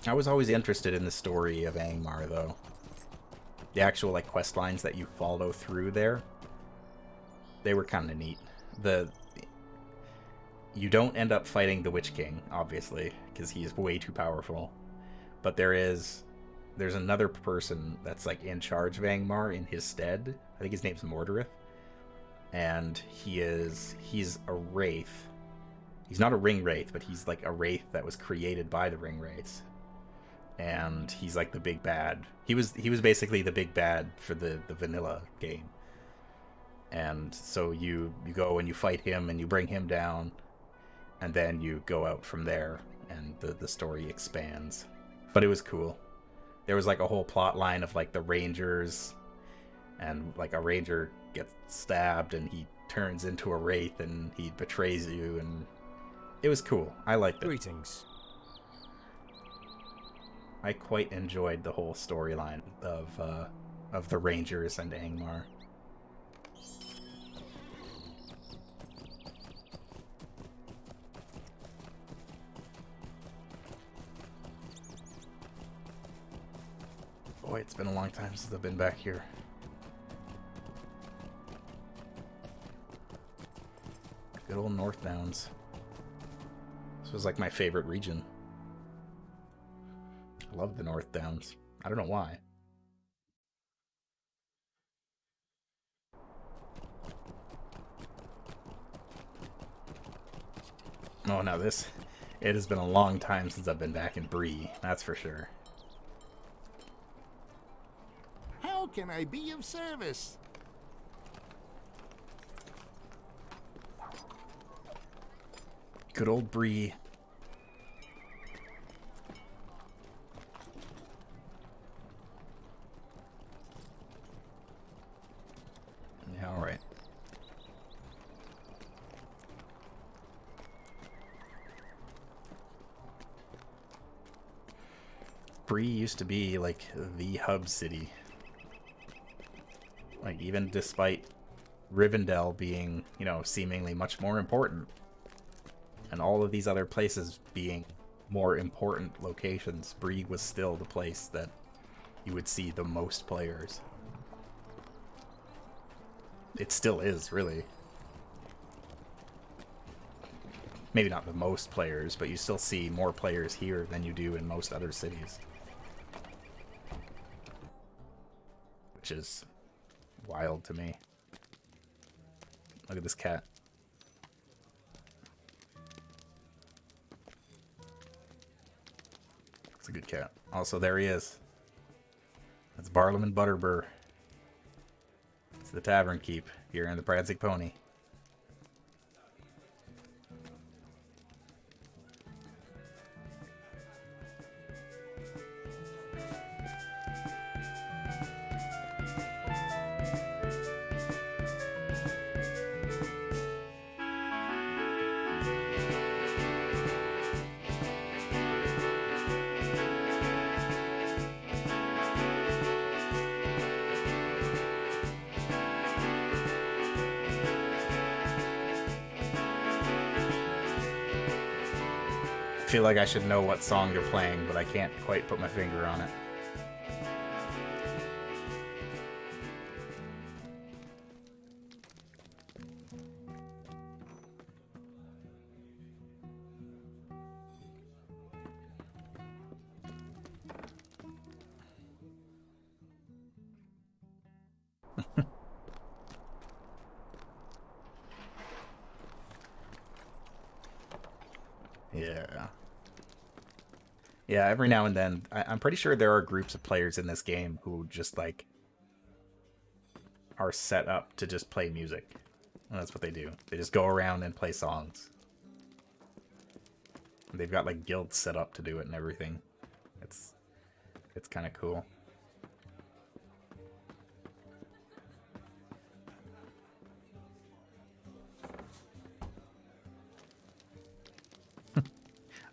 I was always interested in the story of Angmar, though. The actual like quest lines that you follow through there, they were kind of neat. You don't end up fighting the Witch King, obviously, because he is way too powerful. But there is there's another person that's like in charge of Angmar in his stead. I think his name's Mordorith. And he's a wraith. He's not a ring wraith, but he's like a wraith that was created by the ring wraiths. And he's like the big bad. He was basically the big bad for the vanilla game. And so you go and you fight him and you bring him down, and then you go out from there, and the story expands. But it was cool. There was like a whole plot line of like the rangers, and like a ranger gets stabbed and he turns into a wraith and he betrays you, and it was cool. I liked it. Greetings. I quite enjoyed the whole storyline of the rangers and Angmar. Boy, it's been a long time since I've been back here. Good old North Downs. This was like my favorite region. I love the North Downs. I don't know why. Oh, now this... It has been a long time since I've been back in Bree, that's for sure. How can I be of service? Good old Bree. Yeah, alright. Bree used to be like the hub city. Like, even despite Rivendell being, you know, seemingly much more important, and all of these other places being more important locations, Bree was still the place that you would see the most players. It still is, really. Maybe not the most players, but you still see more players here than you do in most other cities. Which is wild to me. Look at this cat. It's a good cat. Also, there he is. That's Barlaam Butterbur. It's the tavern keep here in the Prancing Pony. I feel like I should know what song you're playing, but I can't quite put my finger on it. Yeah. Yeah, every now and then, I'm pretty sure there are groups of players in this game who just, like, are set up to just play music. And that's what they do. They just go around and play songs. And they've got, like, guilds set up to do it and everything. It's kind of cool.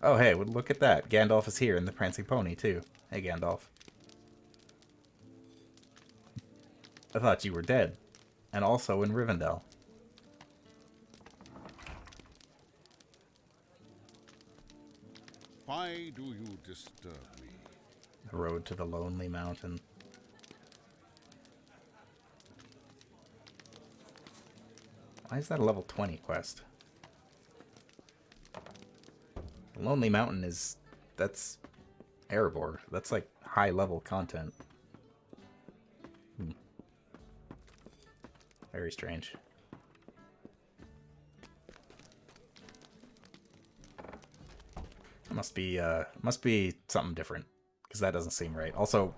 Oh, hey, well, look at that. Gandalf is here in the Prancing Pony, too. Hey, Gandalf. I thought you were dead. And also in Rivendell. Why do you disturb me? The road to the Lonely Mountain. Why is that a level 20 quest? The Lonely Mountain is... that's Erebor. That's like high-level content. Very strange. Must be something different, because that doesn't seem right. Also,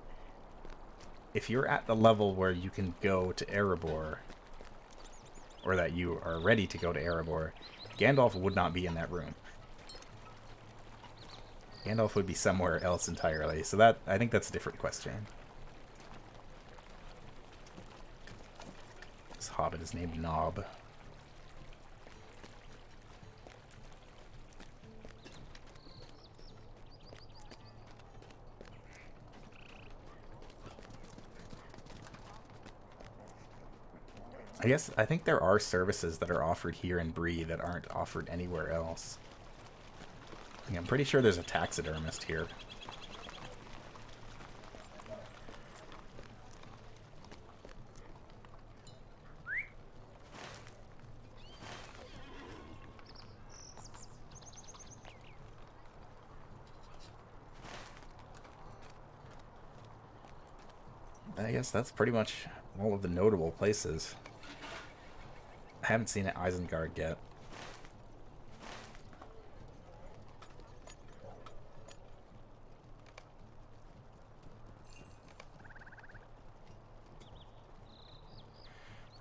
if you're at the level where you can go to Erebor, or that you are ready to go to Erebor, Gandalf would not be in that room. Gandalf would be somewhere else entirely. So that, I think that's a different question. This hobbit is named Nob. I think there are services that are offered here in Bree that aren't offered anywhere else. Yeah, I'm pretty sure there's a taxidermist here. I guess that's pretty much all of the notable places. I haven't seen Isengard yet.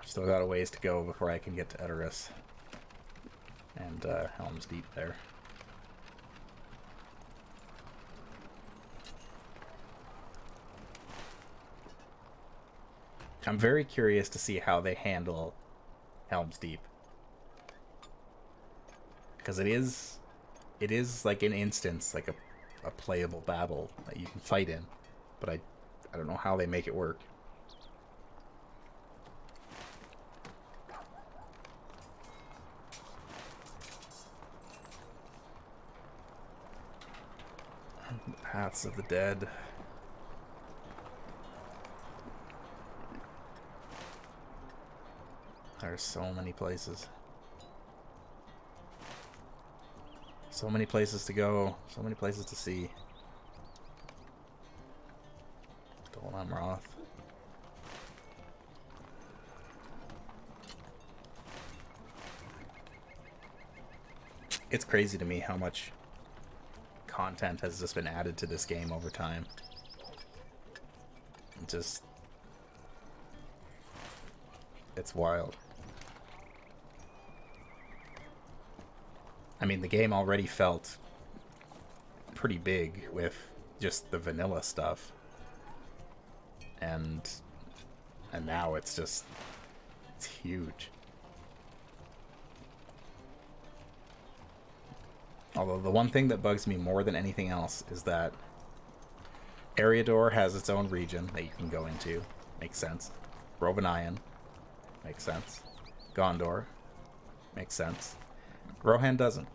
I've still got a ways to go before I can get to Edoras and Helm's Deep there. I'm very curious to see how they handle Helm's Deep, because it is like an instance, like a playable battle that you can fight in, but I don't know how they make it work. Paths of the Dead. There's so many places. So many places to go. So many places to see. Dol Amroth. It's crazy to me how much content has just been added to this game over time. It's wild. I mean, the game already felt pretty big with just the vanilla stuff. And now it's huge. Although the one thing that bugs me more than anything else is that Eriador has its own region that you can go into. Makes sense. Rovanion. Makes sense. Gondor. Makes sense. Rohan doesn't.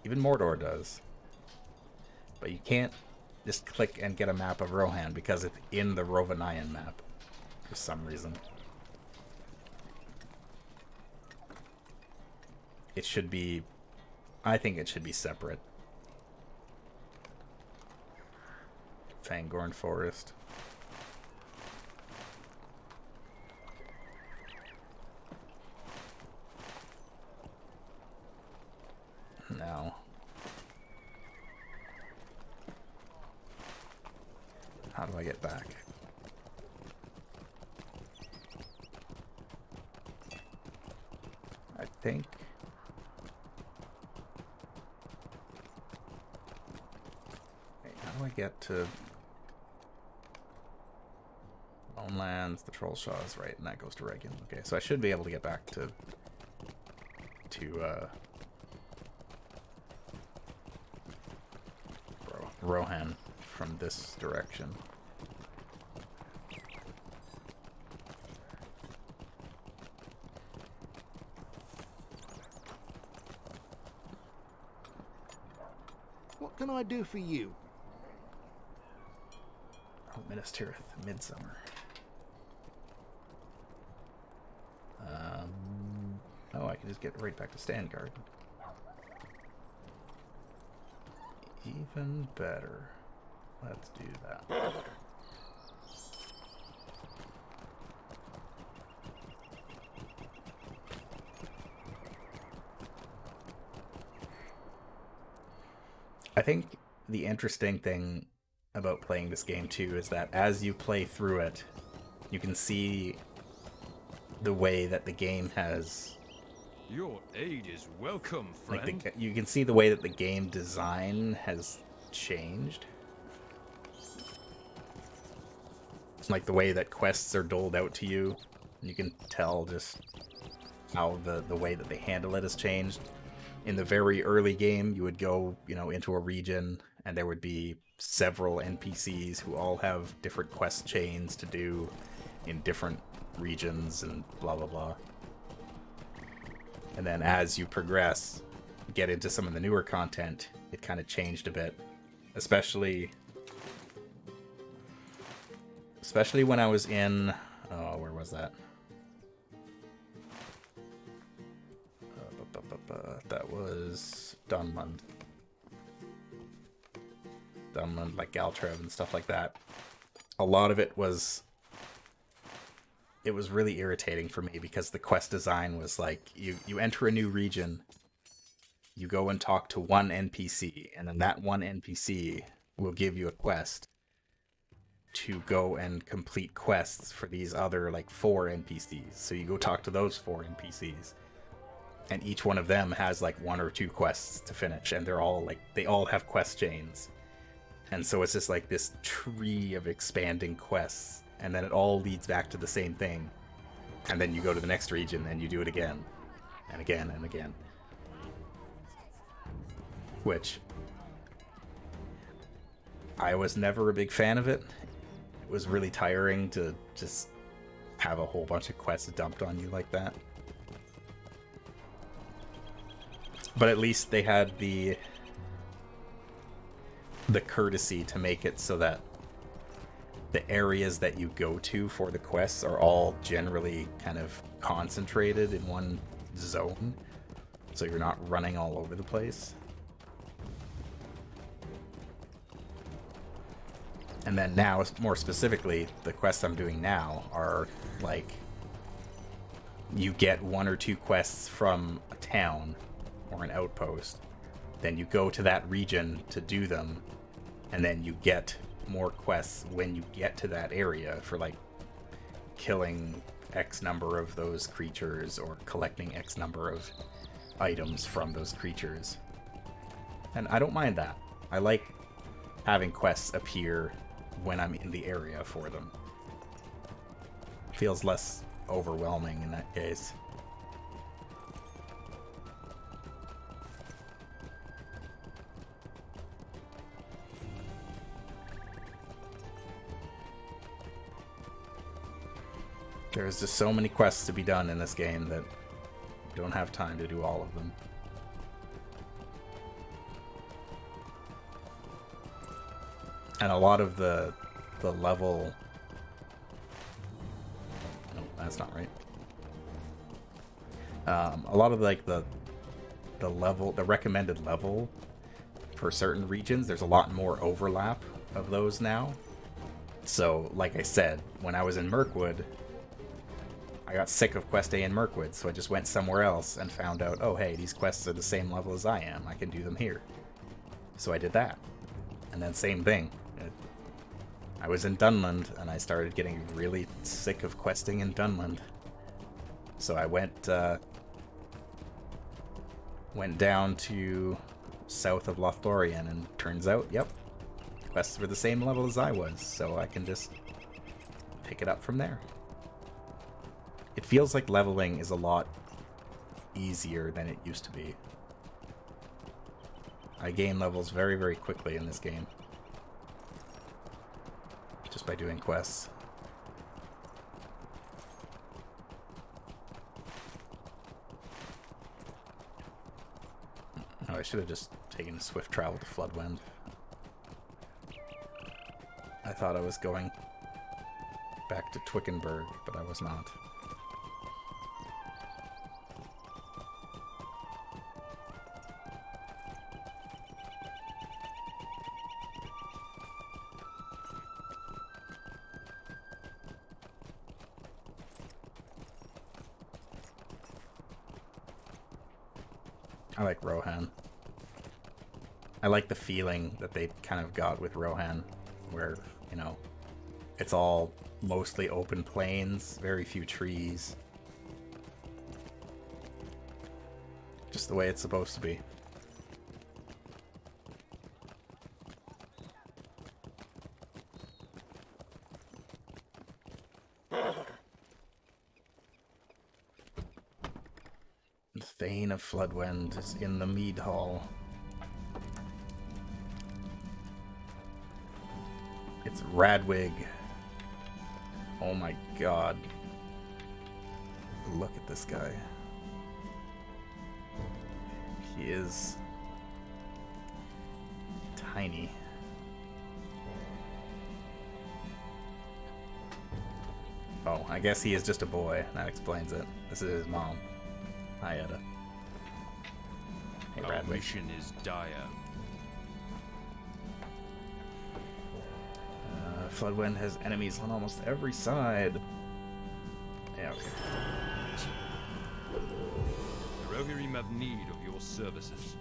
Even Mordor does. But you can't just click and get a map of Rohan because it's in the Rovanion map for some reason. It should be... I think it should be separate. Fangorn Forest. Now, how do I get back? I think... Wait, how do I get to Lonelands? The Troll Shaw is right, and that goes to Regan. Okay, so I should be able to get back to Rohan from this direction. What can I do for you? Oh, Minas Tirith, Midsummer. Oh, I can just get right back to Stanguard. Even better. Let's do that. I think the interesting thing about playing this game too is that as you play through it, you can see the way that the game has, Your aid is welcome, friend. like, you can see the way that the game design has changed. It's like the way that quests are doled out to you. You can tell just how the way that they handle it has changed. In the very early game, you would go, into a region, and there would be several NPCs who all have different quest chains to do in different regions and blah blah blah. And then as you progress, get into some of the newer content, it kind of changed a bit. Especially when I was in, where was that? That was Dunmund, like Galtrev and stuff like that. A lot of it was really irritating for me because the quest design was like, you enter a new region, you go and talk to one NPC, and then that one NPC will give you a quest to go and complete quests for these other, like, 4 NPCs. So you go talk to those 4 NPCs. And each one of them has, like, 1 or 2 quests to finish. And they're all, like, they all have quest chains. And so it's just, like, this tree of expanding quests. And then it all leads back to the same thing. And then you go to the next region and you do it again. And again and again. Which I was never a big fan of it. It was really tiring to just have a whole bunch of quests dumped on you like that. But at least they had the courtesy to make it so that the areas that you go to for the quests are all generally kind of concentrated in one zone, so you're not running all over the place. And then now, more specifically, the quests I'm doing now are like, you get 1 or 2 quests from a town or an outpost, then you go to that region to do them, and then you get more quests when you get to that area for, like, killing X number of those creatures or collecting X number of items from those creatures. And I don't mind that. I like having quests appear when I'm in the area for them. Feels less overwhelming in that case. There's just so many quests to be done in this game that I don't have time to do all of them. And a lot of the level... No, that's not right. A lot of, like, the level, the recommended level for certain regions, there's a lot more overlap of those now. So, like I said, when I was in Mirkwood, I got sick of Quest A in Mirkwood, so I just went somewhere else and found out, oh hey, these quests are the same level as I am, I can do them here. So I did that. And then same thing. I was in Dunmund, and I started getting really sick of questing in Dunmund. So I went down to south of Lothlorien, and turns out, yep, quests were the same level as I was, so I can just pick it up from there. It feels like leveling is a lot easier than it used to be. I gain levels very, very quickly in this game. Just by doing quests. Oh, I should have just taken swift travel to Floodwind. I thought I was going back to Twickenburg, but I was not. I like Rohan. I like the feeling that they kind of got with Rohan, where, you know, it's all mostly open plains, very few trees. Just the way it's supposed to be. The Thane of Floodwind is in the Mead Hall. It's Radwig. Oh my god. Look at this guy. He is tiny. Oh, I guess he is just a boy. That explains it. This is his mom. Hi, Etta. Hey, Our Radwig. mission is dire. Floodwind has enemies on almost every side. Yeah, okay. The Rohirrim have need of your services.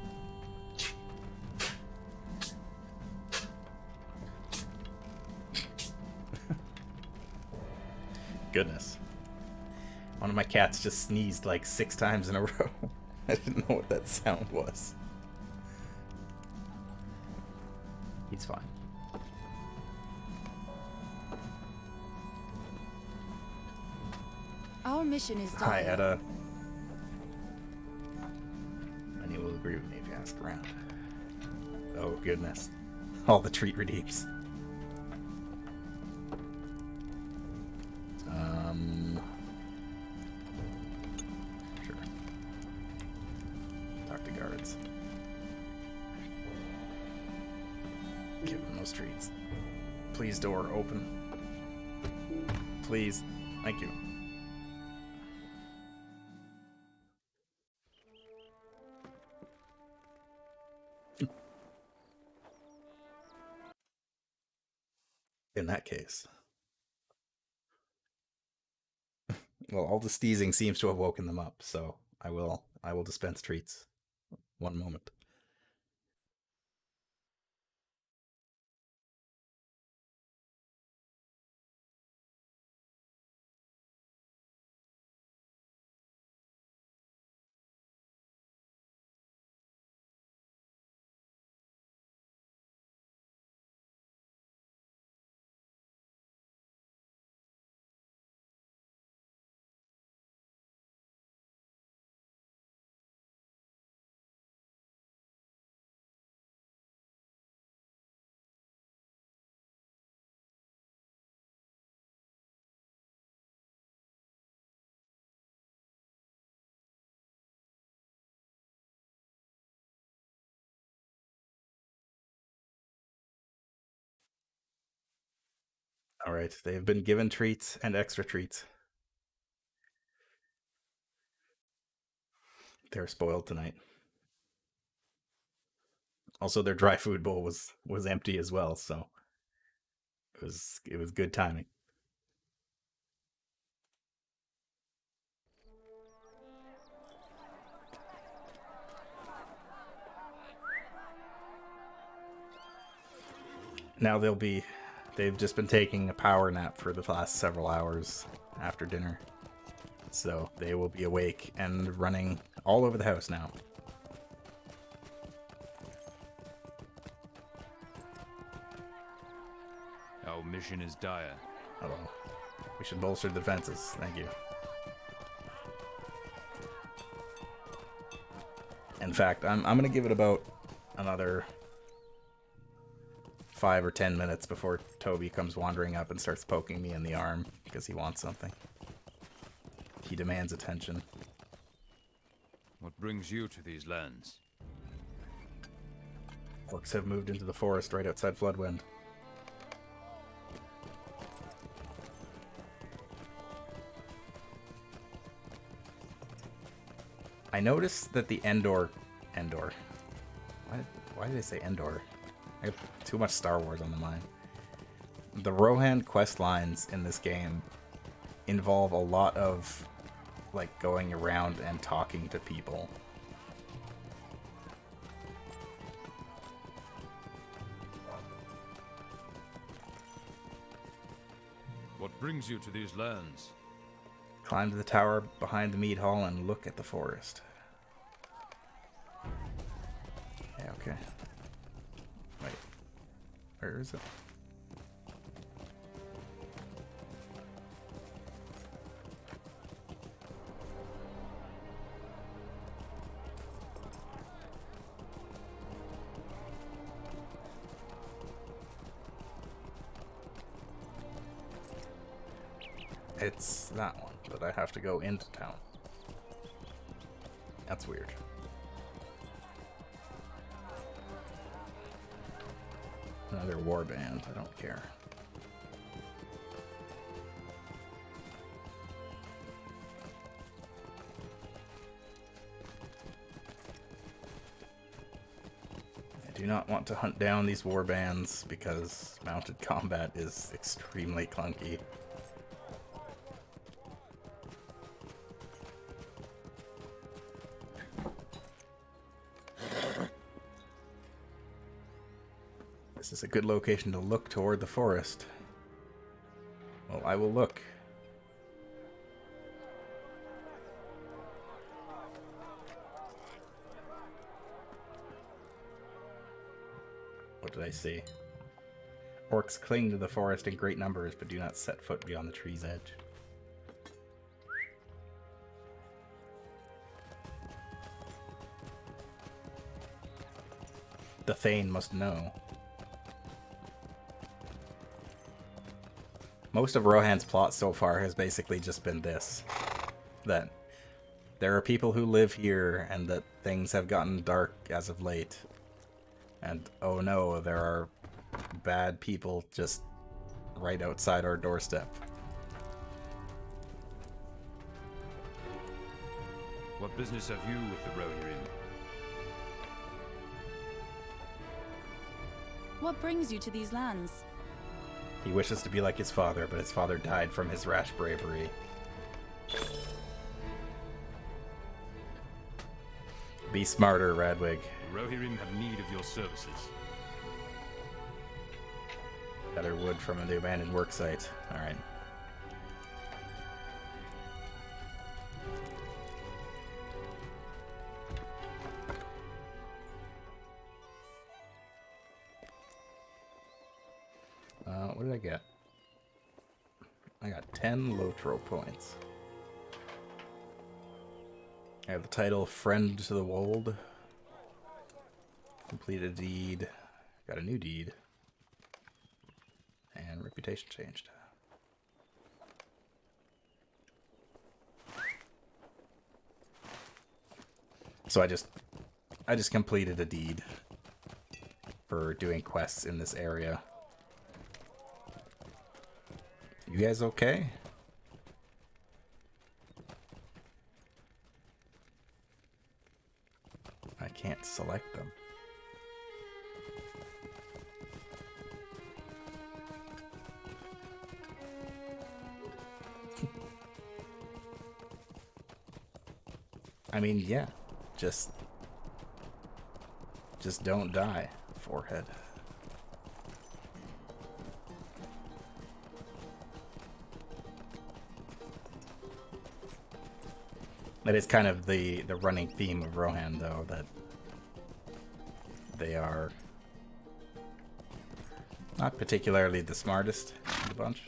Goodness. One of my cats just sneezed like 6 times in a row. I didn't know what that sound was. He's fine. Our mission is Hi, dire. Etta. Many will agree with me if you ask around. Oh, goodness. All the treat redeems. Sure. Talk to guards. Give them those treats. Please, door, open. Please. Thank you. In that case. Well, all the sneezing seems to have woken them up, so I will dispense treats. One moment. Alright, they have been given treats and extra treats. They're spoiled tonight. Also, their dry food bowl was empty as well, so it was good timing. Now they've just been taking a power nap for the last several hours after dinner. So they will be awake and running all over the house now. Our mission is dire. Oh, we should bolster the defenses. Thank you. In fact, I'm gonna give it about another 5 or 10 minutes before Toby comes wandering up and starts poking me in the arm because he wants something. He demands attention. What brings you to these lands? Orcs have moved into the forest right outside Floodwind. I noticed that the Endor... Why did I say Endor? I have too much Star Wars on the mind. The Rohan quest lines in this game involve a lot of, like, going around and talking to people. What brings you to these lands? Climb to the tower behind the mead hall and look at the forest. Yeah, okay. Wait. Where is it? It's that one, but I have to go into town. That's weird. Another warband, I don't care. I do not want to hunt down these warbands because mounted combat is extremely clunky. This is a good location to look toward the forest. Well, I will look. What did I see? Orcs cling to the forest in great numbers, but do not set foot beyond the tree's edge. The Thane must know. Most of Rohan's plot so far has basically just been this. That there are people who live here and that things have gotten dark as of late. And oh no, there are bad people just right outside our doorstep. What business have you with the Rohirrim? What brings you to these lands? He wishes to be like his father, but his father died from his rash bravery. Be smarter, Radwig. The Rohirrim have need of your services. Gather wood from the abandoned worksite. Alright. What did I get? I got 10 LotRO points. I have the title Friend to the Wold. Completed a deed. Got a new deed. And reputation changed. So I just completed a deed for doing quests in this area. You guys okay? I can't select them. I mean, yeah. Just don't die, forehead. That is kind of the running theme of Rohan, though, that they are not particularly the smartest of the bunch.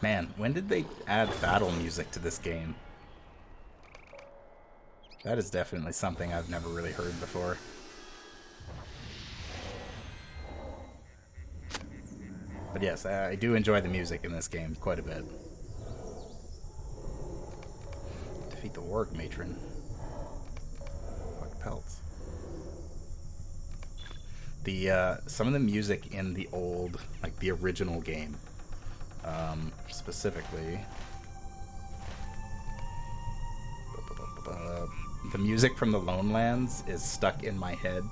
Man, when did they add battle music to this game? That is definitely something I've never really heard before. But yes, I do enjoy the music in this game quite a bit. Defeat the Warg Matron. Fuck pelts. Some of the music in the old, like the original game, specifically, the music from the Lone Lands is stuck in my head.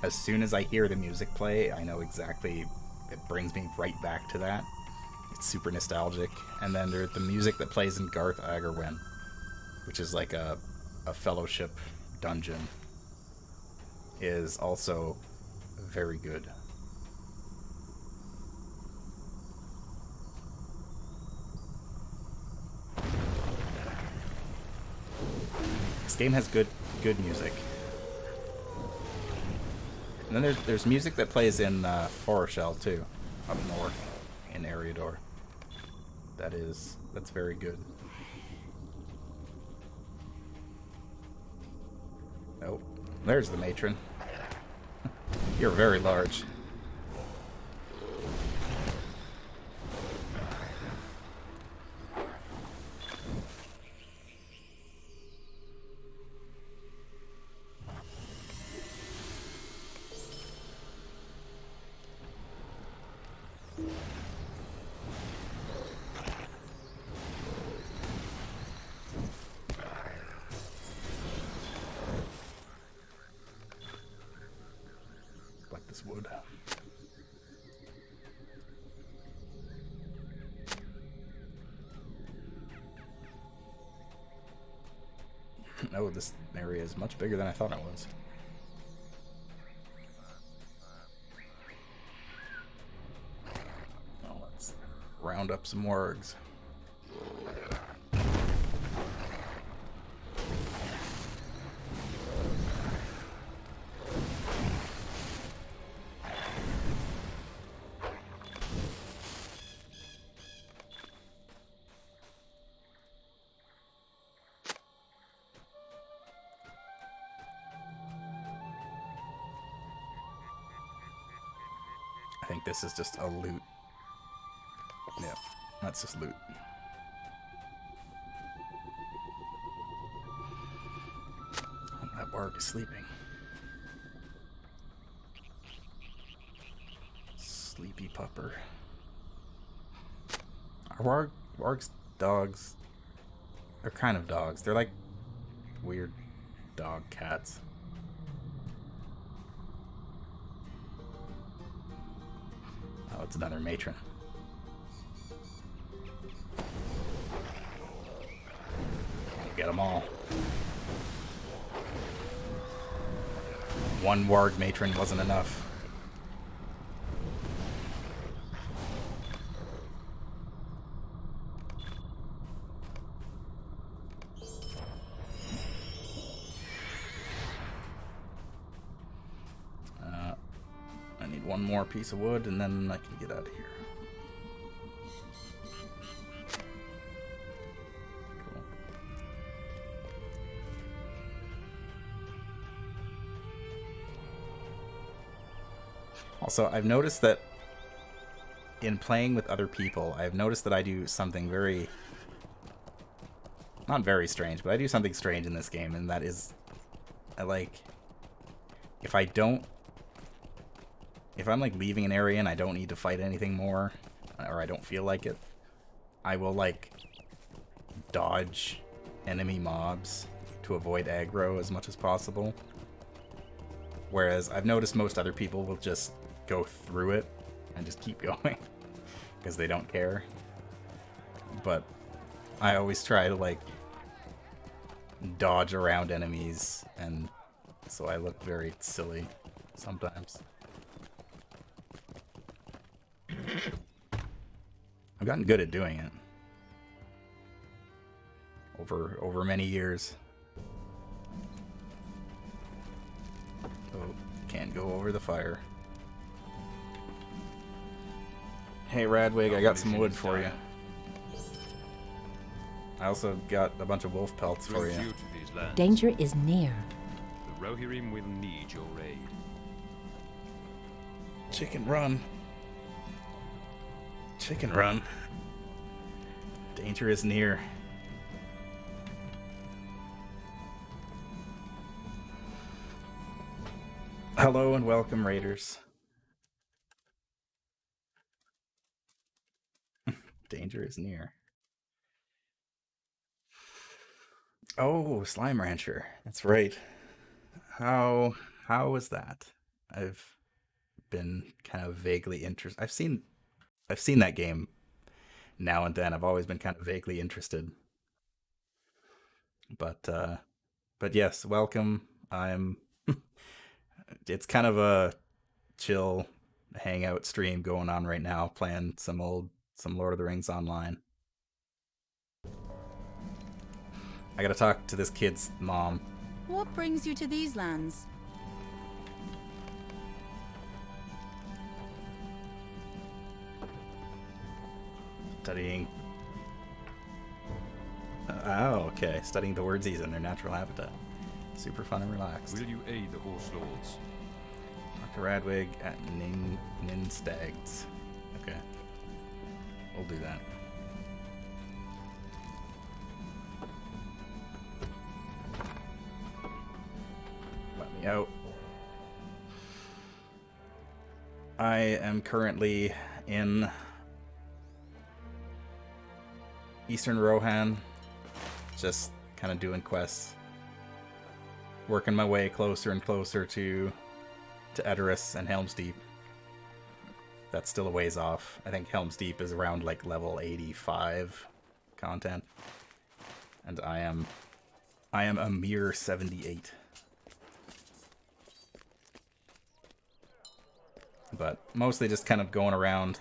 As soon as I hear the music play, I know exactly. It brings me right back to that. It's super nostalgic. And then there's the music that plays in Garth Agarwen, which is like a fellowship dungeon is also very good. This game has good music. And then there's music that plays in Foreshell too, up north in Eriador. That's very good. Oh, there's the matron. You're very large. This wood. Oh, this area is much bigger than I thought it was. Well, let's round up some wargs. I think this is just a loot. Yeah, that's just loot. Oh, that warg is sleeping. Sleepy pupper. Are wargs dogs? They're kind of dogs. They're like weird dog cats. Oh, it's another matron. Get them all. One warg matron wasn't enough. I need one more piece of wood and then I can get out of here. Cool. Also, I've noticed that in playing with other people, I've noticed that I do something very... not very strange, but I do something strange in this game, and that is... I like... If I'm like leaving an area and I don't need to fight anything more, or I don't feel like it, I will like dodge enemy mobs to avoid aggro as much as possible. Whereas I've noticed most other people will just go through it and just keep going because they don't care. But I always try to like dodge around enemies, and so I look very silly sometimes. I've gotten good at doing it over many years. Oh, can't go over the fire. Hey Radwig, I got some wood for you. I also got a bunch of wolf pelts for you. Danger is near. The Rohirrim will need your aid. Chicken run. Chicken run. Danger is near. Hello and welcome, Raiders. Danger is near. Oh, Slime Rancher. That's right. How was that? I've been kind of vaguely interested. I've seen that game now and then. I've always been kind of vaguely interested. But But yes, welcome. I'm. It's kind of a chill hangout stream going on right now, playing some Lord of the Rings online. I gotta talk to this kid's mom. What brings you to these lands? Studying. Oh, okay. Studying the wordsies in their natural habitat. Super fun and relaxed. Will you aid the Horse Lords? Dr. Radwig at Ninstags. Okay. We'll do that. Let me out. I am currently in Eastern Rohan, just kind of doing quests, working my way closer and closer to Edoras and Helm's Deep. That's still a ways off. I think Helm's Deep is around like level 85 content, and I am a mere 78. But mostly just kind of going around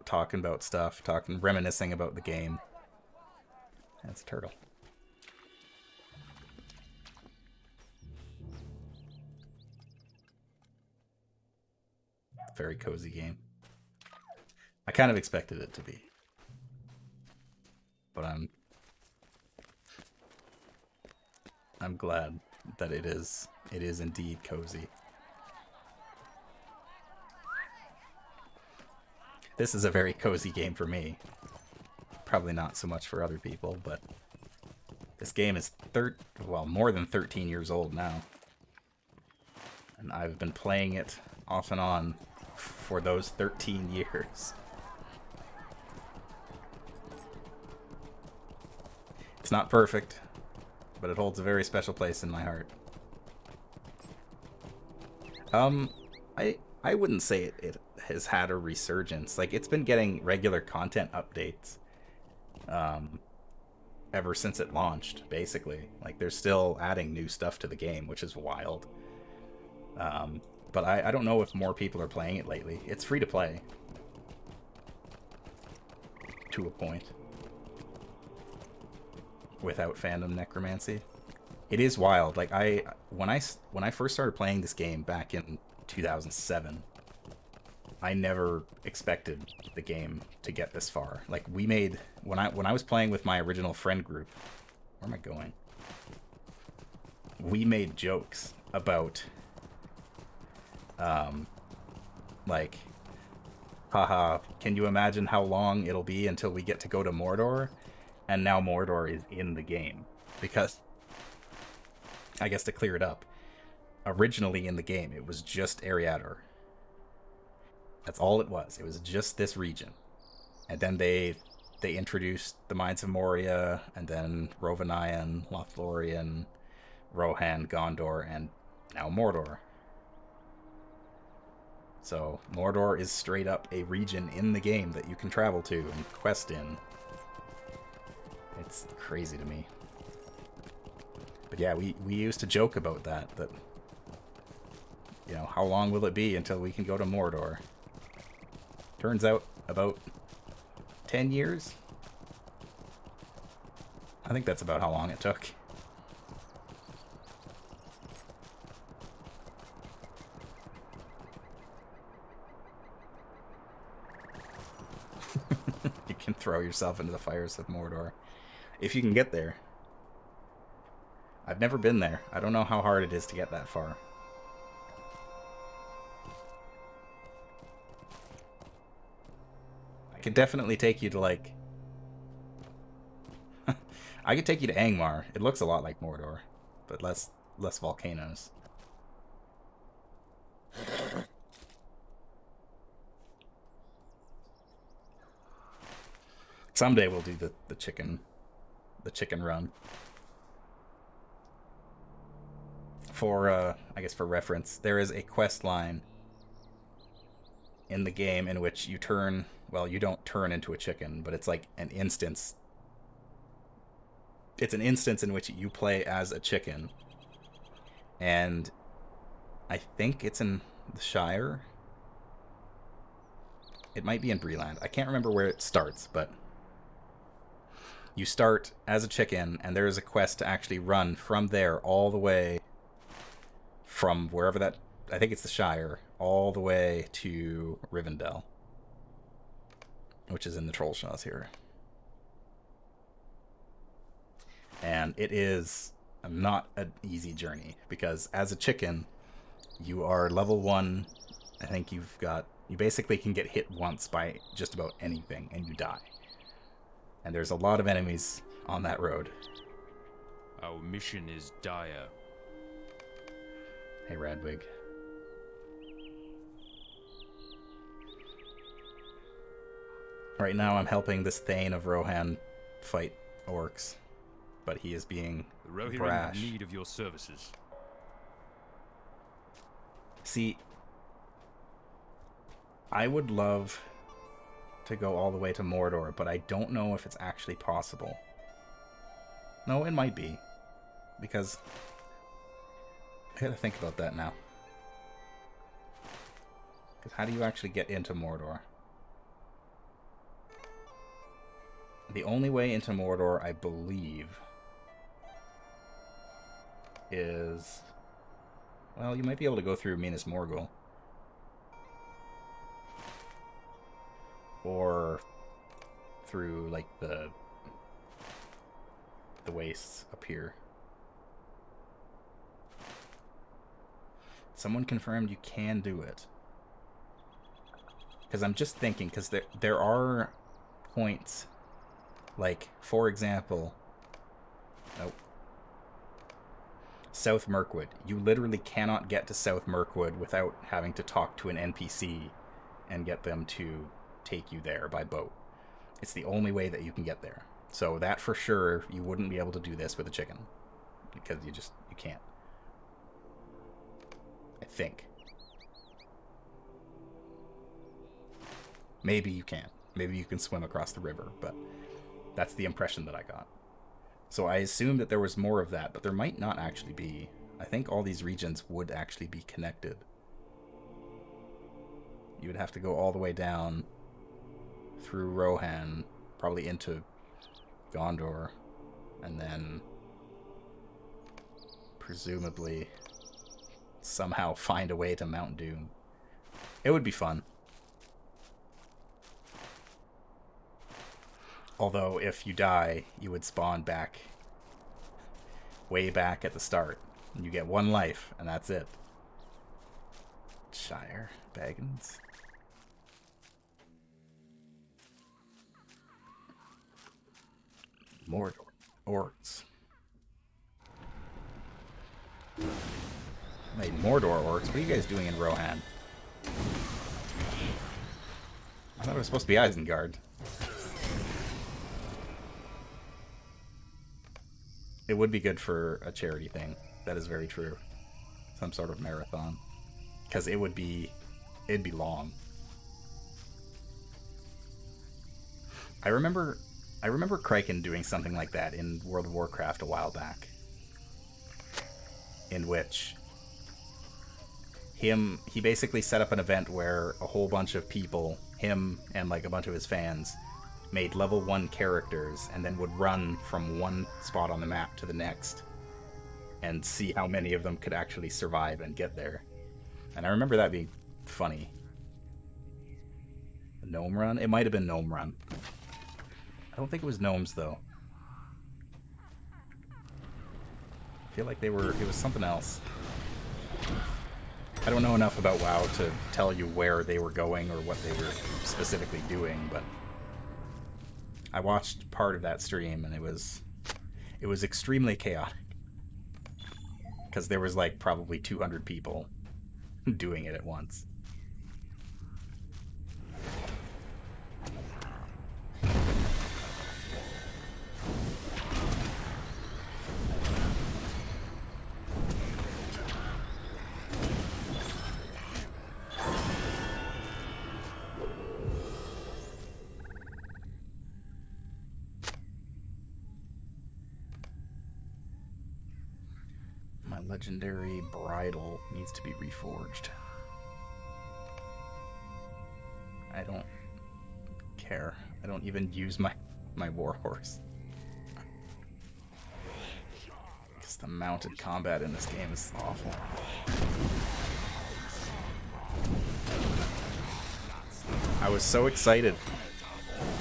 talking about stuff, reminiscing about the game. That's a turtle. Very cozy game. I kind of expected it to be, but I'm glad that it is indeed cozy. This is a very cozy game for me. Probably not so much for other people, but this game is more than 13 years old now. And I've been playing it off and on for those 13 years. It's not perfect, but it holds a very special place in my heart. I wouldn't say it has had a resurgence. Like, it's been getting regular content updates ever since it launched, basically. Like, they're still adding new stuff to the game, which is wild. But I don't know if more people are playing it lately. It's free to play. To a point. Without fandom necromancy. It is wild. Like, when I first started playing this game back in 2007, I never expected the game to get this far. Like, we made when I was playing with my original friend group, where am I going? We made jokes about like, haha, can you imagine how long it'll be until we get to go to Mordor? And now Mordor is in the game. Because, I guess to clear it up, originally in the game, it was just Eriador. That's all it was. It was just this region. And then they introduced the Mines of Moria, and then Rovanian, Lothlorien, Rohan, Gondor, and now Mordor. So, Mordor is straight up a region in the game that you can travel to and quest in. It's crazy to me. But yeah, we used to joke about that, you know, how long will it be until we can go to Mordor? Turns out, about 10 years? I think that's about how long it took. You can throw yourself into the fires of Mordor. If you can get there. I've never been there. I don't know how hard it is to get that far. I could definitely take you to, like... I could take you to Angmar. It looks a lot like Mordor, but less volcanoes. Someday we'll do the chicken run. For I guess for reference, there is a quest line in the game in which you turn, well, you don't turn into a chicken, but it's like an instance. It's an instance in which you play as a chicken. And I think it's in the Shire. It might be in Breland. I can't remember where it starts, but you start as a chicken, and there is a quest to actually run from there all the way from wherever that, I think it's the Shire, all the way to Rivendell, which is in the Trollshaws here. And it is not an easy journey, because as a chicken, you are level 1. I think you basically can get hit once by just about anything, and you die. And there's a lot of enemies on that road. Our mission is dire. Hey, Radwig. Right now I'm helping this Thane of Rohan fight orcs, but he is being The Rohirrim brash. have need of your services. See, I would love to go all the way to Mordor, but I don't know if it's actually possible. No, it might be, because I gotta think about that now. Because how do you actually get into Mordor? The only way into Mordor, I believe, is... well, you might be able to go through Minas Morgul. Or through, like, the wastes up here. Someone confirmed you can do it. Because I'm just thinking, because there are points, like, for example, nope, South Mirkwood. You literally cannot get to South Mirkwood without having to talk to an NPC and get them to take you there by boat. It's the only way that you can get there. So that for sure, you wouldn't be able to do this with a chicken. Because you can't. I think. Maybe you can. Maybe you can swim across the river, but that's the impression that I got. So I assumed that there was more of that, but there might not actually be. I think all these regions would actually be connected. You would have to go all the way down through Rohan, probably into Gondor, and then presumably somehow find a way to Mount Doom. It would be fun. Although, if you die, you would spawn back, way back at the start. And you get 1 life, and that's it. Shire, Baggins. Mordor. Orcs. Wait, Mordor orcs? What are you guys doing in Rohan? I thought it was supposed to be Isengard. It would be good for a charity thing. That is very true. Some sort of marathon. Because it'd be long. I remember Kraken doing something like that in World of Warcraft a while back. In which he basically set up an event where a whole bunch of people, him and like a bunch of his fans, made level 1 characters and then would run from one spot on the map to the next and see how many of them could actually survive and get there. And I remember that being funny. The Gnome Run? It might have been Gnome Run. I don't think it was gnomes though. I feel like it was something else. I don't know enough about WoW to tell you where they were going or what they were specifically doing, but I watched part of that stream and it was extremely chaotic. Because there was like probably 200 people doing it at once. Legendary bridle needs to be reforged. I don't care. I don't even use my warhorse. Because the mounted combat in this game is awful. I was so excited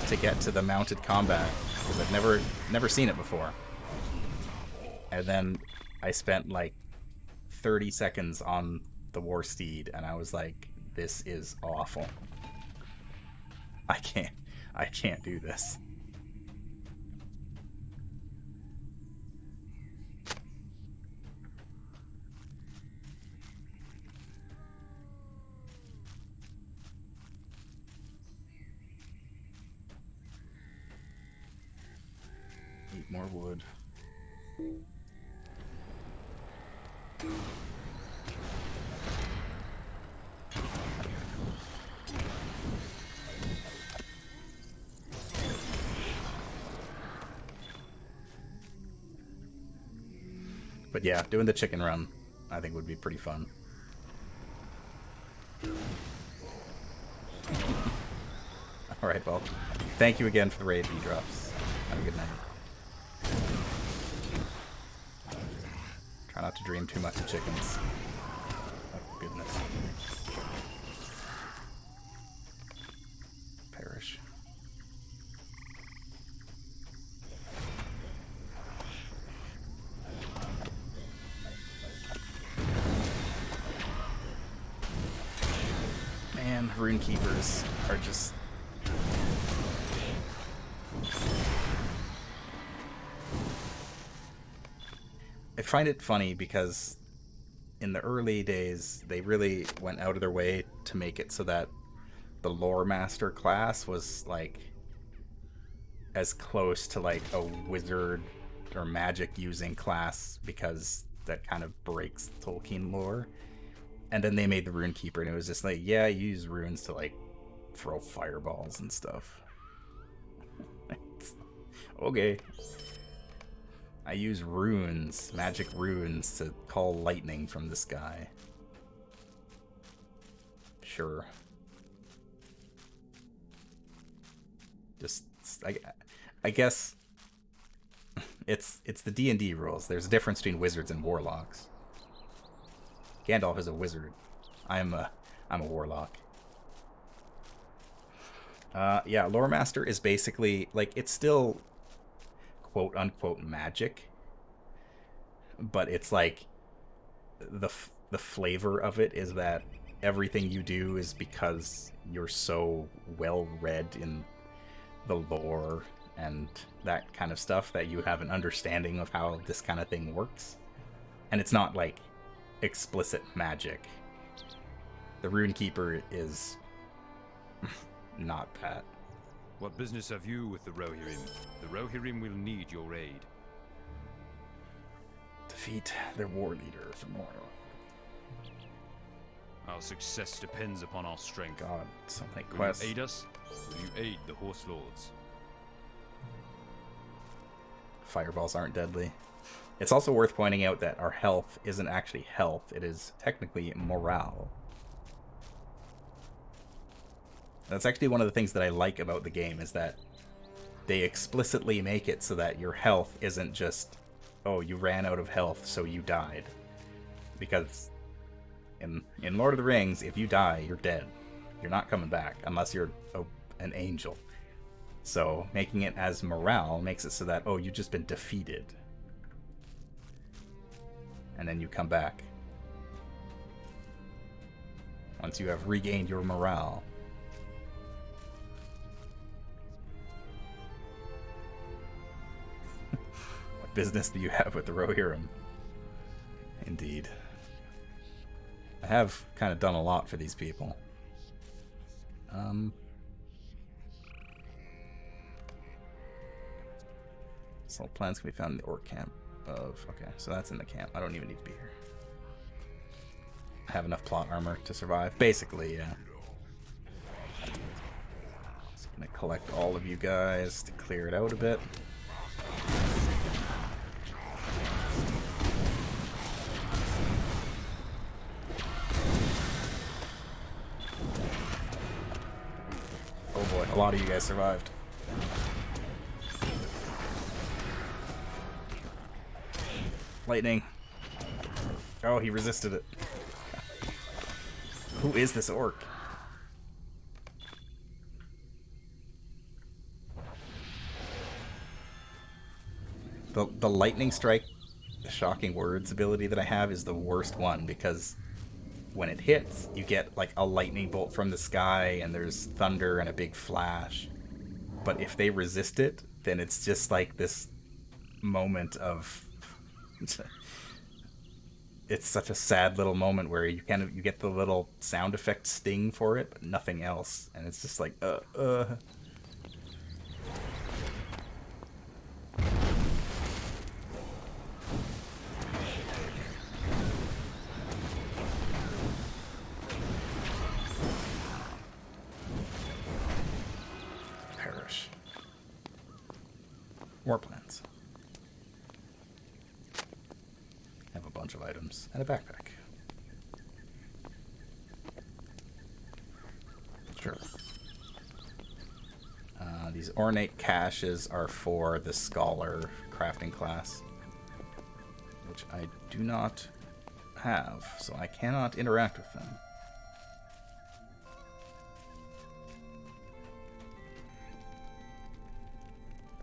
to get to the mounted combat because I've never seen it before. And then I spent like 30 seconds on the war steed and I was like, this is awful. I can't do this. Eat more wood. But yeah, doing the chicken run, I think would be pretty fun. Alright, well, thank you again for the raid V-drops. Have a good night. Try not to dream too much of chickens. Oh, goodness. Perish. Man, rune keepers are just... I find it funny because in the early days, they really went out of their way to make it so that the lore master class was like as close to like a wizard or magic using class, because that kind of breaks Tolkien lore. And then they made the rune keeper and it was just like, yeah, you use runes to like throw fireballs and stuff. Okay. I use runes, magic runes, to call lightning from the sky. Sure. Just, I guess it's the D&D rules. There's a difference between wizards and warlocks. Gandalf is a wizard. I'm a warlock. Yeah, Lore Master is basically like, it's still quote unquote magic, but it's like the flavor of it is that everything you do is because you're so well read in the lore and that kind of stuff that you have an understanding of how this kind of thing works. And it's not like explicit magic. The Rune Keeper is not that. What business have you with the Rohirrim? The Rohirrim will need your aid. Defeat their war leader for Mordor. Our success depends upon our strength. God, so many Will quests. you aid us? Will you aid the Horse Lords? Fireballs aren't deadly. It's also worth pointing out that our health isn't actually health, it is technically morale. That's actually one of the things that I like about the game, is that they explicitly make it so that your health isn't just, oh, you ran out of health, so you died. Because in Lord of the Rings, if you die, you're dead. You're not coming back, unless you're an angel. So making it as morale makes it so that, oh, you've just been defeated. And then you come back. Once you have regained your morale. What business do you have with the Rohirrim? Indeed. I have kind of done a lot for these people. Salt plants can be found in the orc camp of... Okay, so that's in the camp. I don't even need to be here. I have enough plot armor to survive. Basically, yeah. Just gonna collect all of you guys to clear it out a bit. boy, a lot of you guys survived. Lightning. Oh, he resisted it. Who is this orc? The lightning strike, the shocking words ability that I have is the worst one because when it hits, you get like a lightning bolt from the sky and there's thunder and a big flash. But if they resist it, then it's just like this moment of it's such a sad little moment where you get the little sound effect sting for it, but nothing else, and it's just like perish. More plants. Have a bunch of items and a backpack. Sure. These ornate caches are for the scholar crafting class, which I do not have, so I cannot interact with them.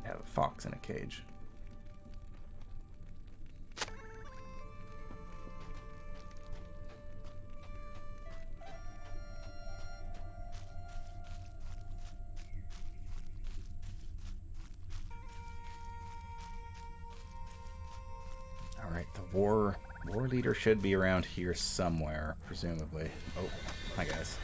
I have a fox in a cage. Alright, the war leader should be around here somewhere, presumably. Oh, hi guys.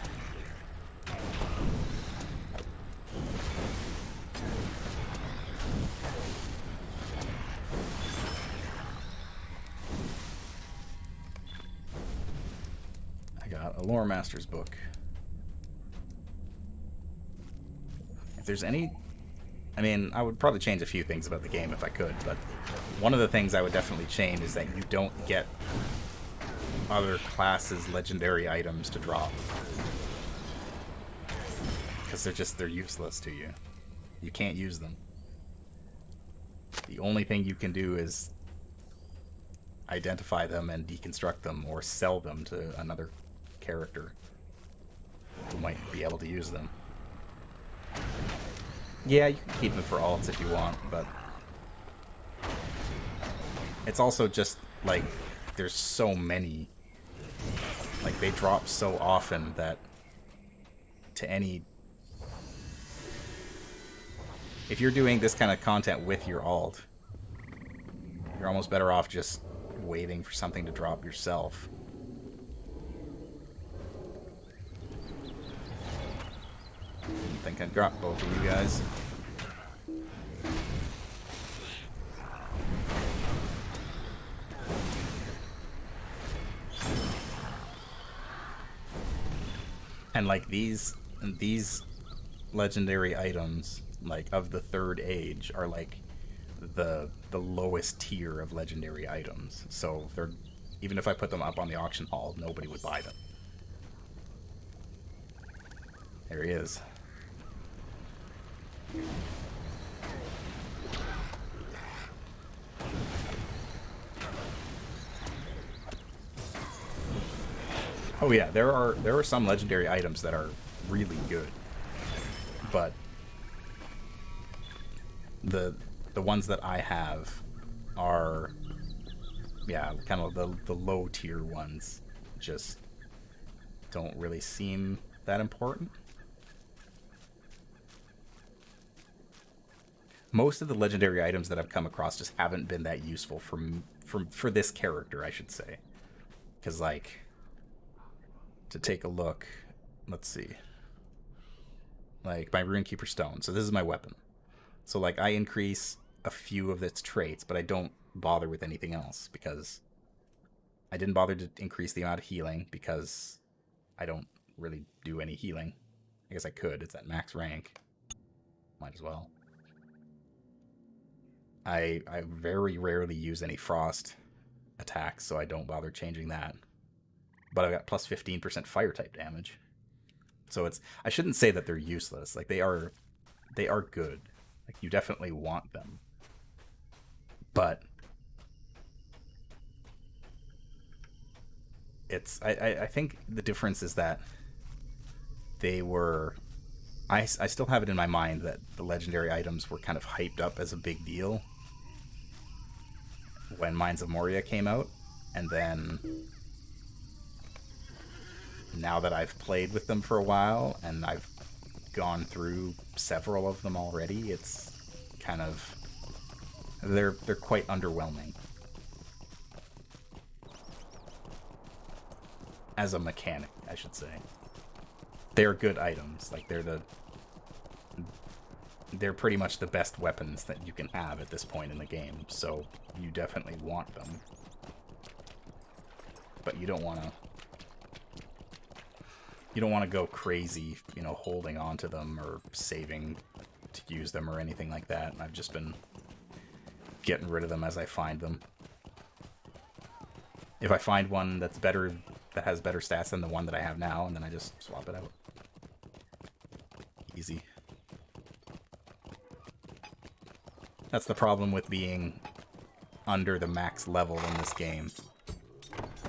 I got a lore master's book. If there's any... I mean, I would probably change a few things about the game if I could, but one of the things I would definitely change is that you don't get other classes' legendary items to drop. Because they're useless to you. You can't use them. The only thing you can do is identify them and deconstruct them or sell them to another character who might be able to use them. Yeah, you can keep them for alts if you want, but it's also just, like, there's so many. Like, they drop so often that to any... If you're doing this kind of content with your alt, you're almost better off just waiting for something to drop yourself. I think I'd drop both of you guys. And like these legendary items, like of the third age, are like the lowest tier of legendary items. So they're, even if I put them up on the auction hall, nobody would buy them. There he is. Oh yeah, there are some legendary items that are really good, but the ones that I have are, yeah, kind of the low tier ones. Just don't really seem that important. Most of the legendary items that I've come across just haven't been that useful for this character, I should say. Because, like, to take a look, let's see. Like, my Runekeeper Stone. So this is my weapon. So, like, I increase a few of its traits, but I don't bother with anything else because I didn't bother to increase the amount of healing because I don't really do any healing. I guess I could. It's at max rank. Might as well. I very rarely use any frost attacks, so I don't bother changing that. But I've got plus 15% fire type damage. So I shouldn't say that they're useless. Like, they are good. Like, you definitely want them. But I think the difference is that they were... I still have it in my mind that the legendary items were kind of hyped up as a big deal when Mines of Moria came out, and then now that I've played with them for a while and I've gone through several of them already, it's kind of... they're quite underwhelming as a mechanic, I should say. They're good items. Like, they're pretty much the best weapons that you can have at this point in the game, so you definitely want them. But you don't want to go crazy, you know, holding on to them or saving to use them or anything like that. I've just been getting rid of them as I find them. If I find one that's better, that has better stats than the one that I have now, and then I just swap it out. Easy. That's the problem with being under the max level in this game,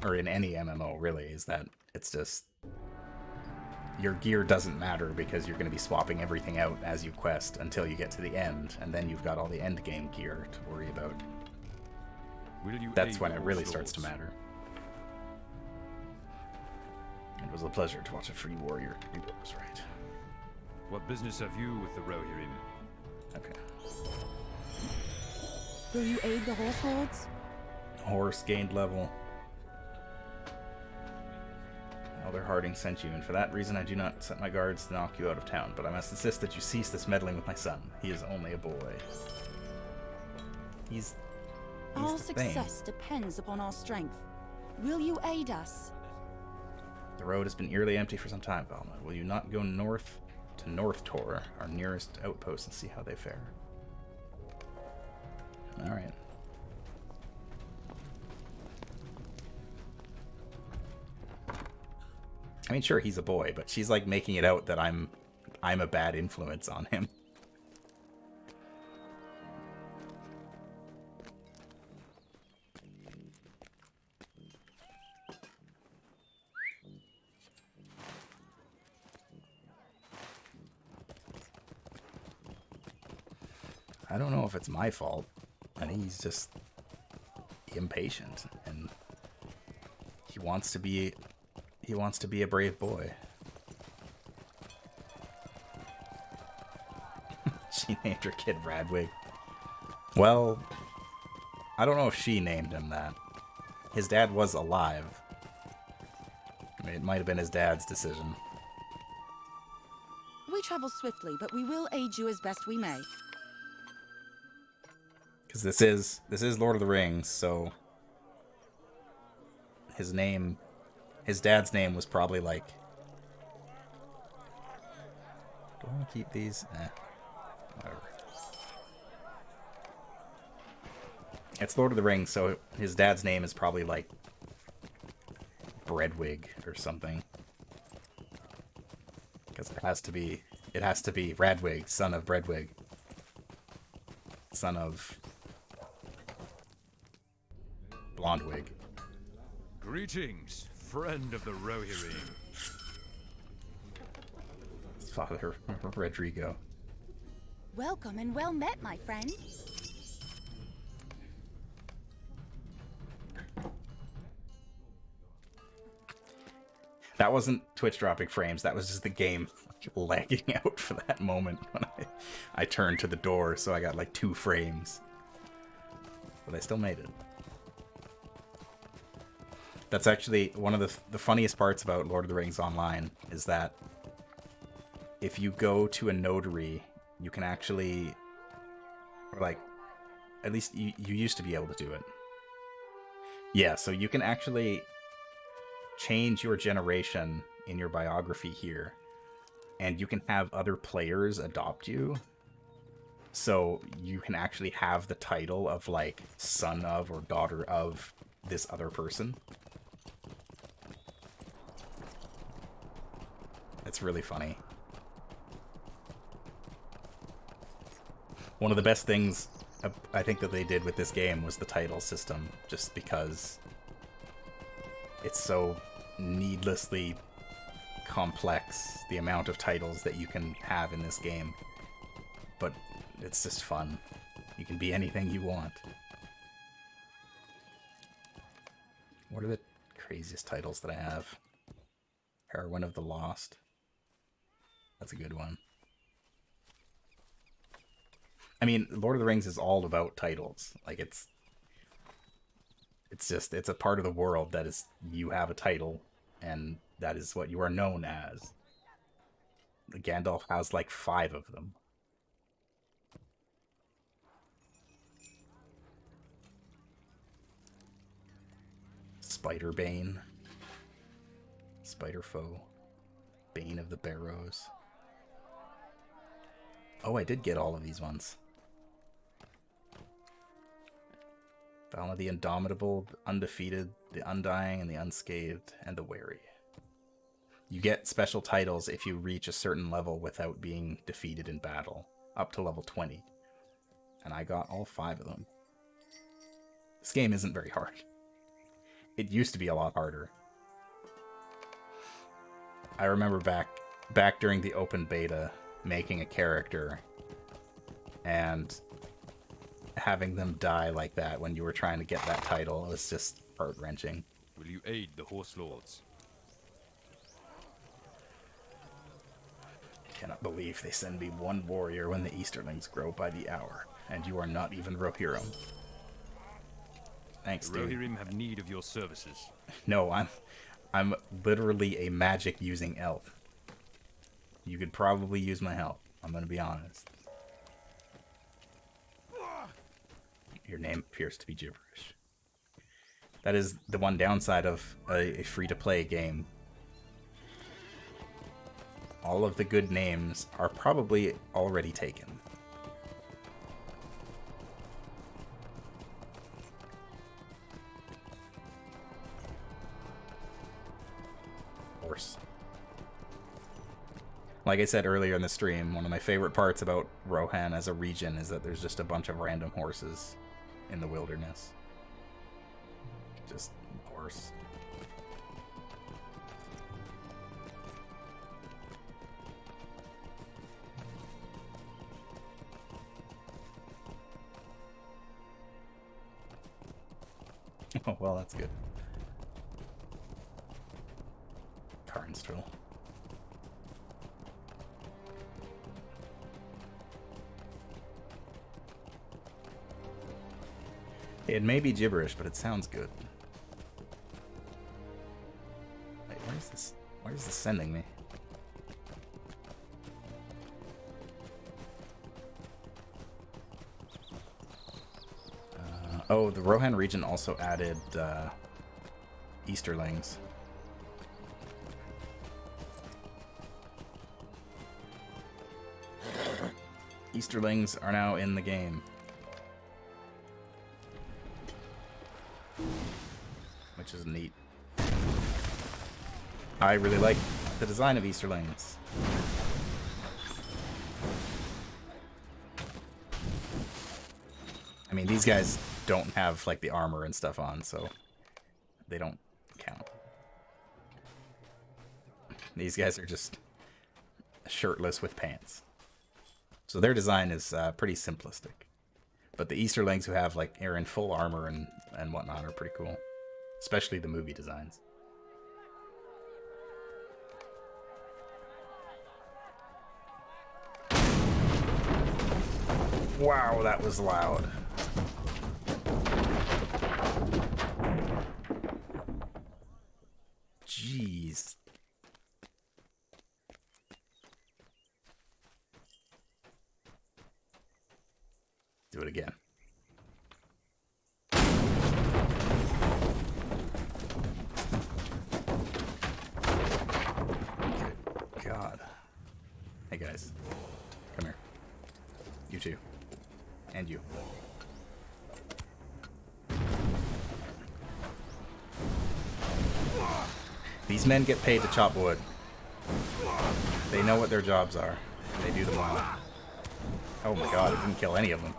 or in any MMO really, is that it's just... your gear doesn't matter because you're going to be swapping everything out as you quest until you get to the end, and then you've got all the end game gear to worry about. That's when it really starts to matter. It was a pleasure to watch a free warrior. You was right. What business have you with the Rohirrim? Okay. Will you aid the horse lords? Horse gained level. Elder Harding sent you, and for that reason I do not set my guards to knock you out of town, but I must insist that you cease this meddling with my son. He is only a boy. He's Our the thing. success depends upon our strength. Will you aid us? The road has been eerily empty for some time, Valma. Will you not go north to North Tor, our nearest outpost, and see how they fare? Alright. I mean, sure, he's a boy, but she's like making it out that I'm a bad influence on him. I don't know if it's my fault. I think he's just impatient, and he wants to be a brave boy. She named her kid Radwig. Well, I don't know if she named him that. His dad was alive. I mean, it might have been his dad's decision. We travel swiftly, but we will aid you as best we may. Because this is Lord of the Rings, so his dad's name was probably like... Do I want to keep these? Whatever. It's Lord of the Rings, so his dad's name is probably like Breadwig or something. Because it has to be Radwig, son of Breadwig. Son of Blondwig. Greetings, friend of the Rohirrim. His father, Rodrigo. Welcome and well met, my friend. That wasn't Twitch dropping frames, that was just the game lagging out for that moment when I turned to the door, so I got like 2 frames. But I still made it. That's actually one of the funniest parts about Lord of the Rings Online, is that if you go to a notary, you can actually, or like, at least you used to be able to do it. Yeah, so you can actually change your generation in your biography here, and you can have other players adopt you. So you can actually have the title of like son of or daughter of this other person. It's really funny. One of the best things I think that they did with this game was the title system, just because it's so needlessly complex, the amount of titles that you can have in this game. But it's just fun. You can be anything you want. What are the craziest titles that I have? Heroine of the Lost. That's a good one. I mean, Lord of the Rings is all about titles. Like, it's a part of the world that is, you have a title, and that is what you are known as. Gandalf has like 5 of them. Spider-Bane. Spider-Foe. Bane of the Barrows. Oh, I did get all of these ones. Valna the Indomitable, the Undefeated, the Undying, and the Unscathed, and the Wary. You get special titles if you reach a certain level without being defeated in battle, up to level 20. And I got all 5 of them. This game isn't very hard. It used to be a lot harder. I remember back during the open beta, making a character and having them die like that when you were trying to get that title. It was just heart-wrenching. Will you aid the Horse Lords? I cannot believe they send me 1 warrior when the Easterlings grow by the hour, and you are not even Rohirrim. Thanks, The dude. Rohirrim have need of your services. No, I'm literally a magic-using elf. You could probably use my help. I'm gonna be honest. Your name appears to be gibberish. That is the one downside of a free-to-play game. All of the good names are probably already taken. Horse. Like I said earlier in the stream, one of my favorite parts about Rohan as a region is that there's just a bunch of random horses in the wilderness. Just horse. Oh, well, that's good. Carnstrill. It may be gibberish, but it sounds good. Wait, where is this? Where is this sending me? Oh, the Rohan region also added Easterlings. Easterlings are now in the game. Which is neat. I really like the design of Easterlings. I mean, these guys don't have like the armor and stuff on, so they don't count. These guys are just shirtless with pants. So their design is pretty simplistic. But the Easterlings who have like are in full armor and whatnot are pretty cool. Especially the movie designs. Wow, that was loud. Jeez. Do it again. God. Hey guys. Come here. You too. And you. These men get paid to chop wood. They know what their jobs are, and they do them well. Oh my god, it didn't kill any of them.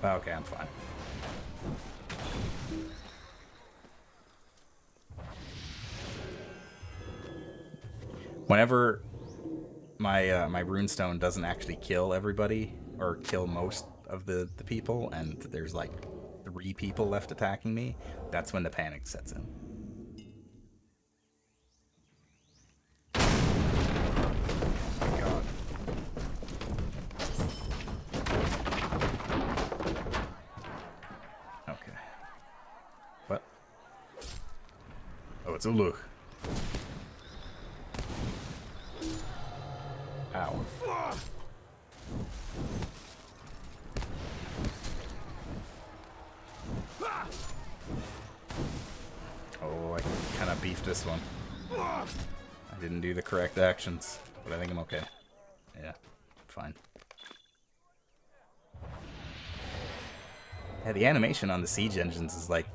Oh, okay, I'm fine. Whenever my runestone doesn't actually kill everybody, or kill most of the people, and there's like 3 people left attacking me, that's when the panic sets in. God. Okay. What? Oh, it's a look. Ow. Oh, I kind of beefed this one. I didn't do the correct actions, but I think I'm okay. Yeah, fine. Yeah, the animation on the siege engines is like...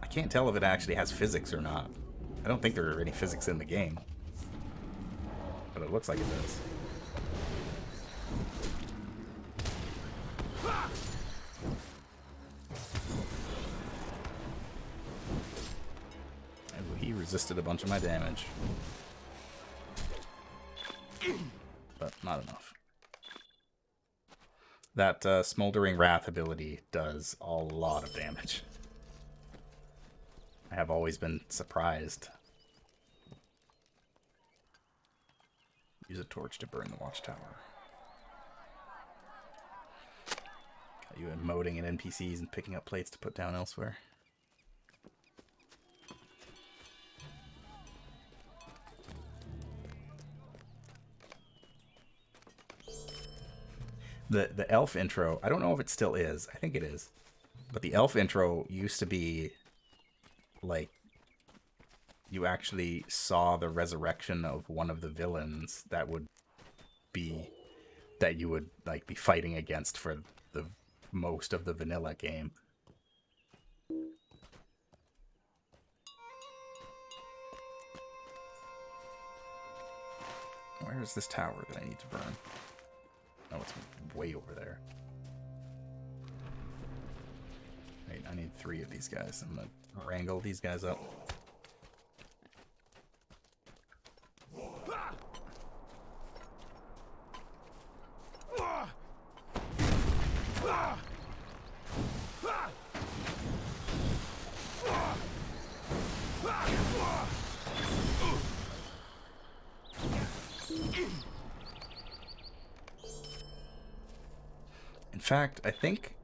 I can't tell if it actually has physics or not. I don't think there are any physics in the game. But it looks like it does. Oh, he resisted a bunch of my damage. But not enough. That Smoldering Wrath ability does a lot of damage. I have always been surprised. Use a torch to burn the watchtower. Got you emoting at NPCs and picking up plates to put down elsewhere. The elf intro, I don't know if it still is. I think it is. But the elf intro used to be like you actually saw the resurrection of one of the villains that would be that you would like be fighting against for the most of the vanilla game. Where is this tower that I need to burn? Oh, it's way over there. Wait, I need 3 of these guys. I'm gonna wrangle these guys up. In fact, I think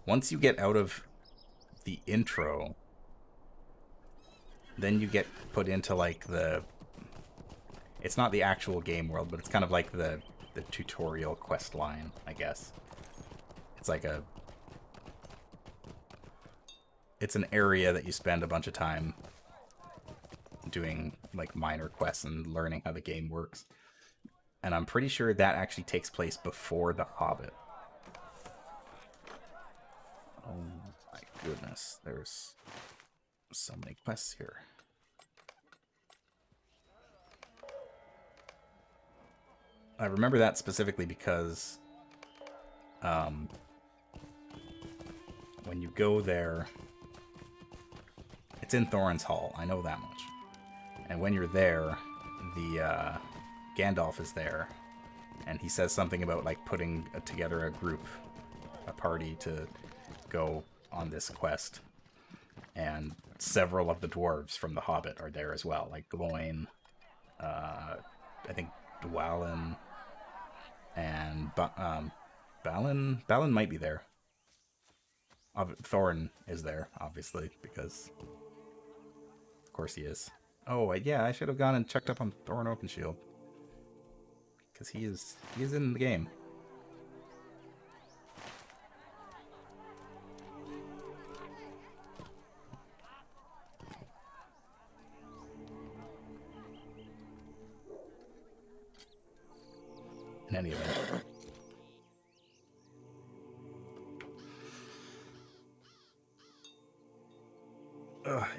once you get out of the intro, then you get put into like the... It's not the actual game world, but it's kind of like the tutorial quest line, I guess. It's like a... It's an area that you spend a bunch of time doing like minor quests and learning how the game works. And I'm pretty sure that actually takes place before The Hobbit. Oh my goodness, there's so many quests here. I remember that specifically because when you go there, it's in Thorin's Hall, I know that much. And when you're there, the Gandalf is there, and he says something about like putting together a group, a party to go on this quest. And several of the dwarves from The Hobbit are there as well, like Gloin, I think Dwalin, and Balin. Balin might be there. Thorin is there, obviously, because of course he is. Oh, yeah, I should have gone and checked up on Thorin Openshield, because he is in the game. In any event.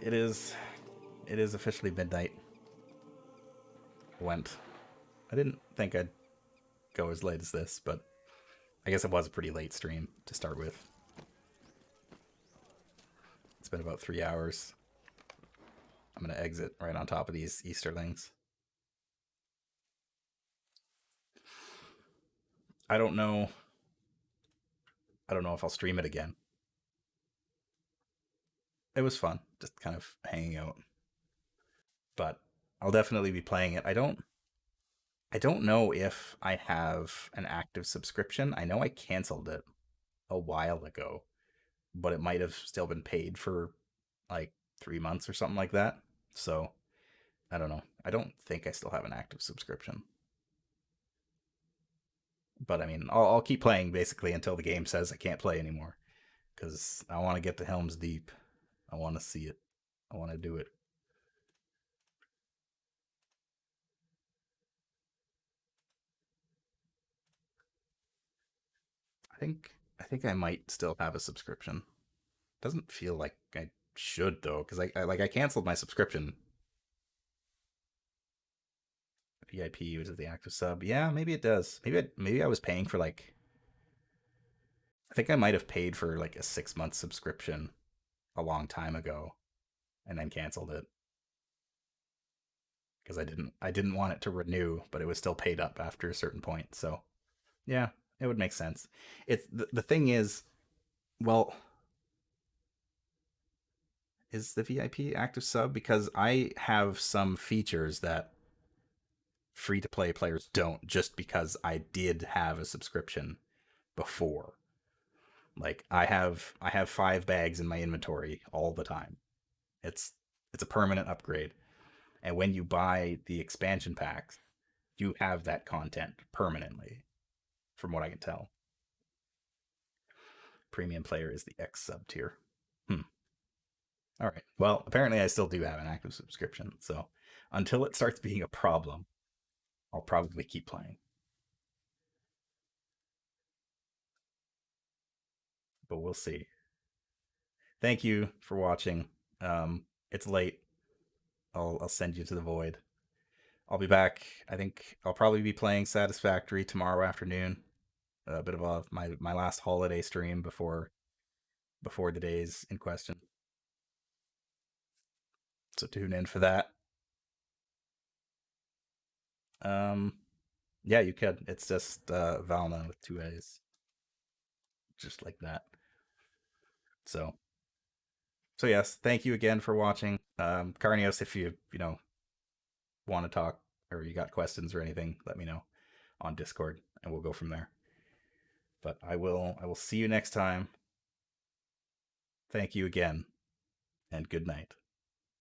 It is officially midnight. I didn't think I'd go as late as this, but I guess it was a pretty late stream to start with. It's been about 3 hours. I'm gonna exit right on top of these Easterlings. I don't know if I'll stream it again. It was fun, just kind of hanging out. But I'll definitely be playing it. I don't know if I have an active subscription. I know I canceled it a while ago, but it might have still been paid for like 3 months or something like that. So I don't know. I don't think I still have an active subscription. But I mean, I'll keep playing basically until the game says I can't play anymore, because I want to get to Helm's Deep. I want to see it. I want to do it. I think I might still have a subscription. Doesn't feel like I should though, because I canceled my subscription. VIP was the active sub. Yeah, maybe it does. Maybe I was paying for like. I think I might have paid for like a 6-month subscription a long time ago, and then canceled it because I didn't want it to renew, but it was still paid up after a certain point. So yeah, it would make sense. It's the thing is, well, is the VIP active sub, because I have some features that free to play players don't, just because I did have a subscription before. Like I have 5 bags in my inventory all the time. It's a permanent upgrade. And when you buy the expansion packs, you have that content permanently, from what I can tell. Premium player is the X sub tier. All right. Well, apparently I still do have an active subscription, so until it starts being a problem, I'll probably keep playing. But we'll see. Thank you for watching. It's late. I'll send you to the void. I'll be back. I think I'll probably be playing Satisfactory tomorrow afternoon. A bit of my last holiday stream before the days in question. So tune in for that. Yeah, you could. It's just Valna with 2 A's, just like that. So yes, thank you again for watching. Carnios, if you want to talk or you got questions or anything, let me know on Discord and we'll go from there. But I will see you next time. Thank you again, and good night.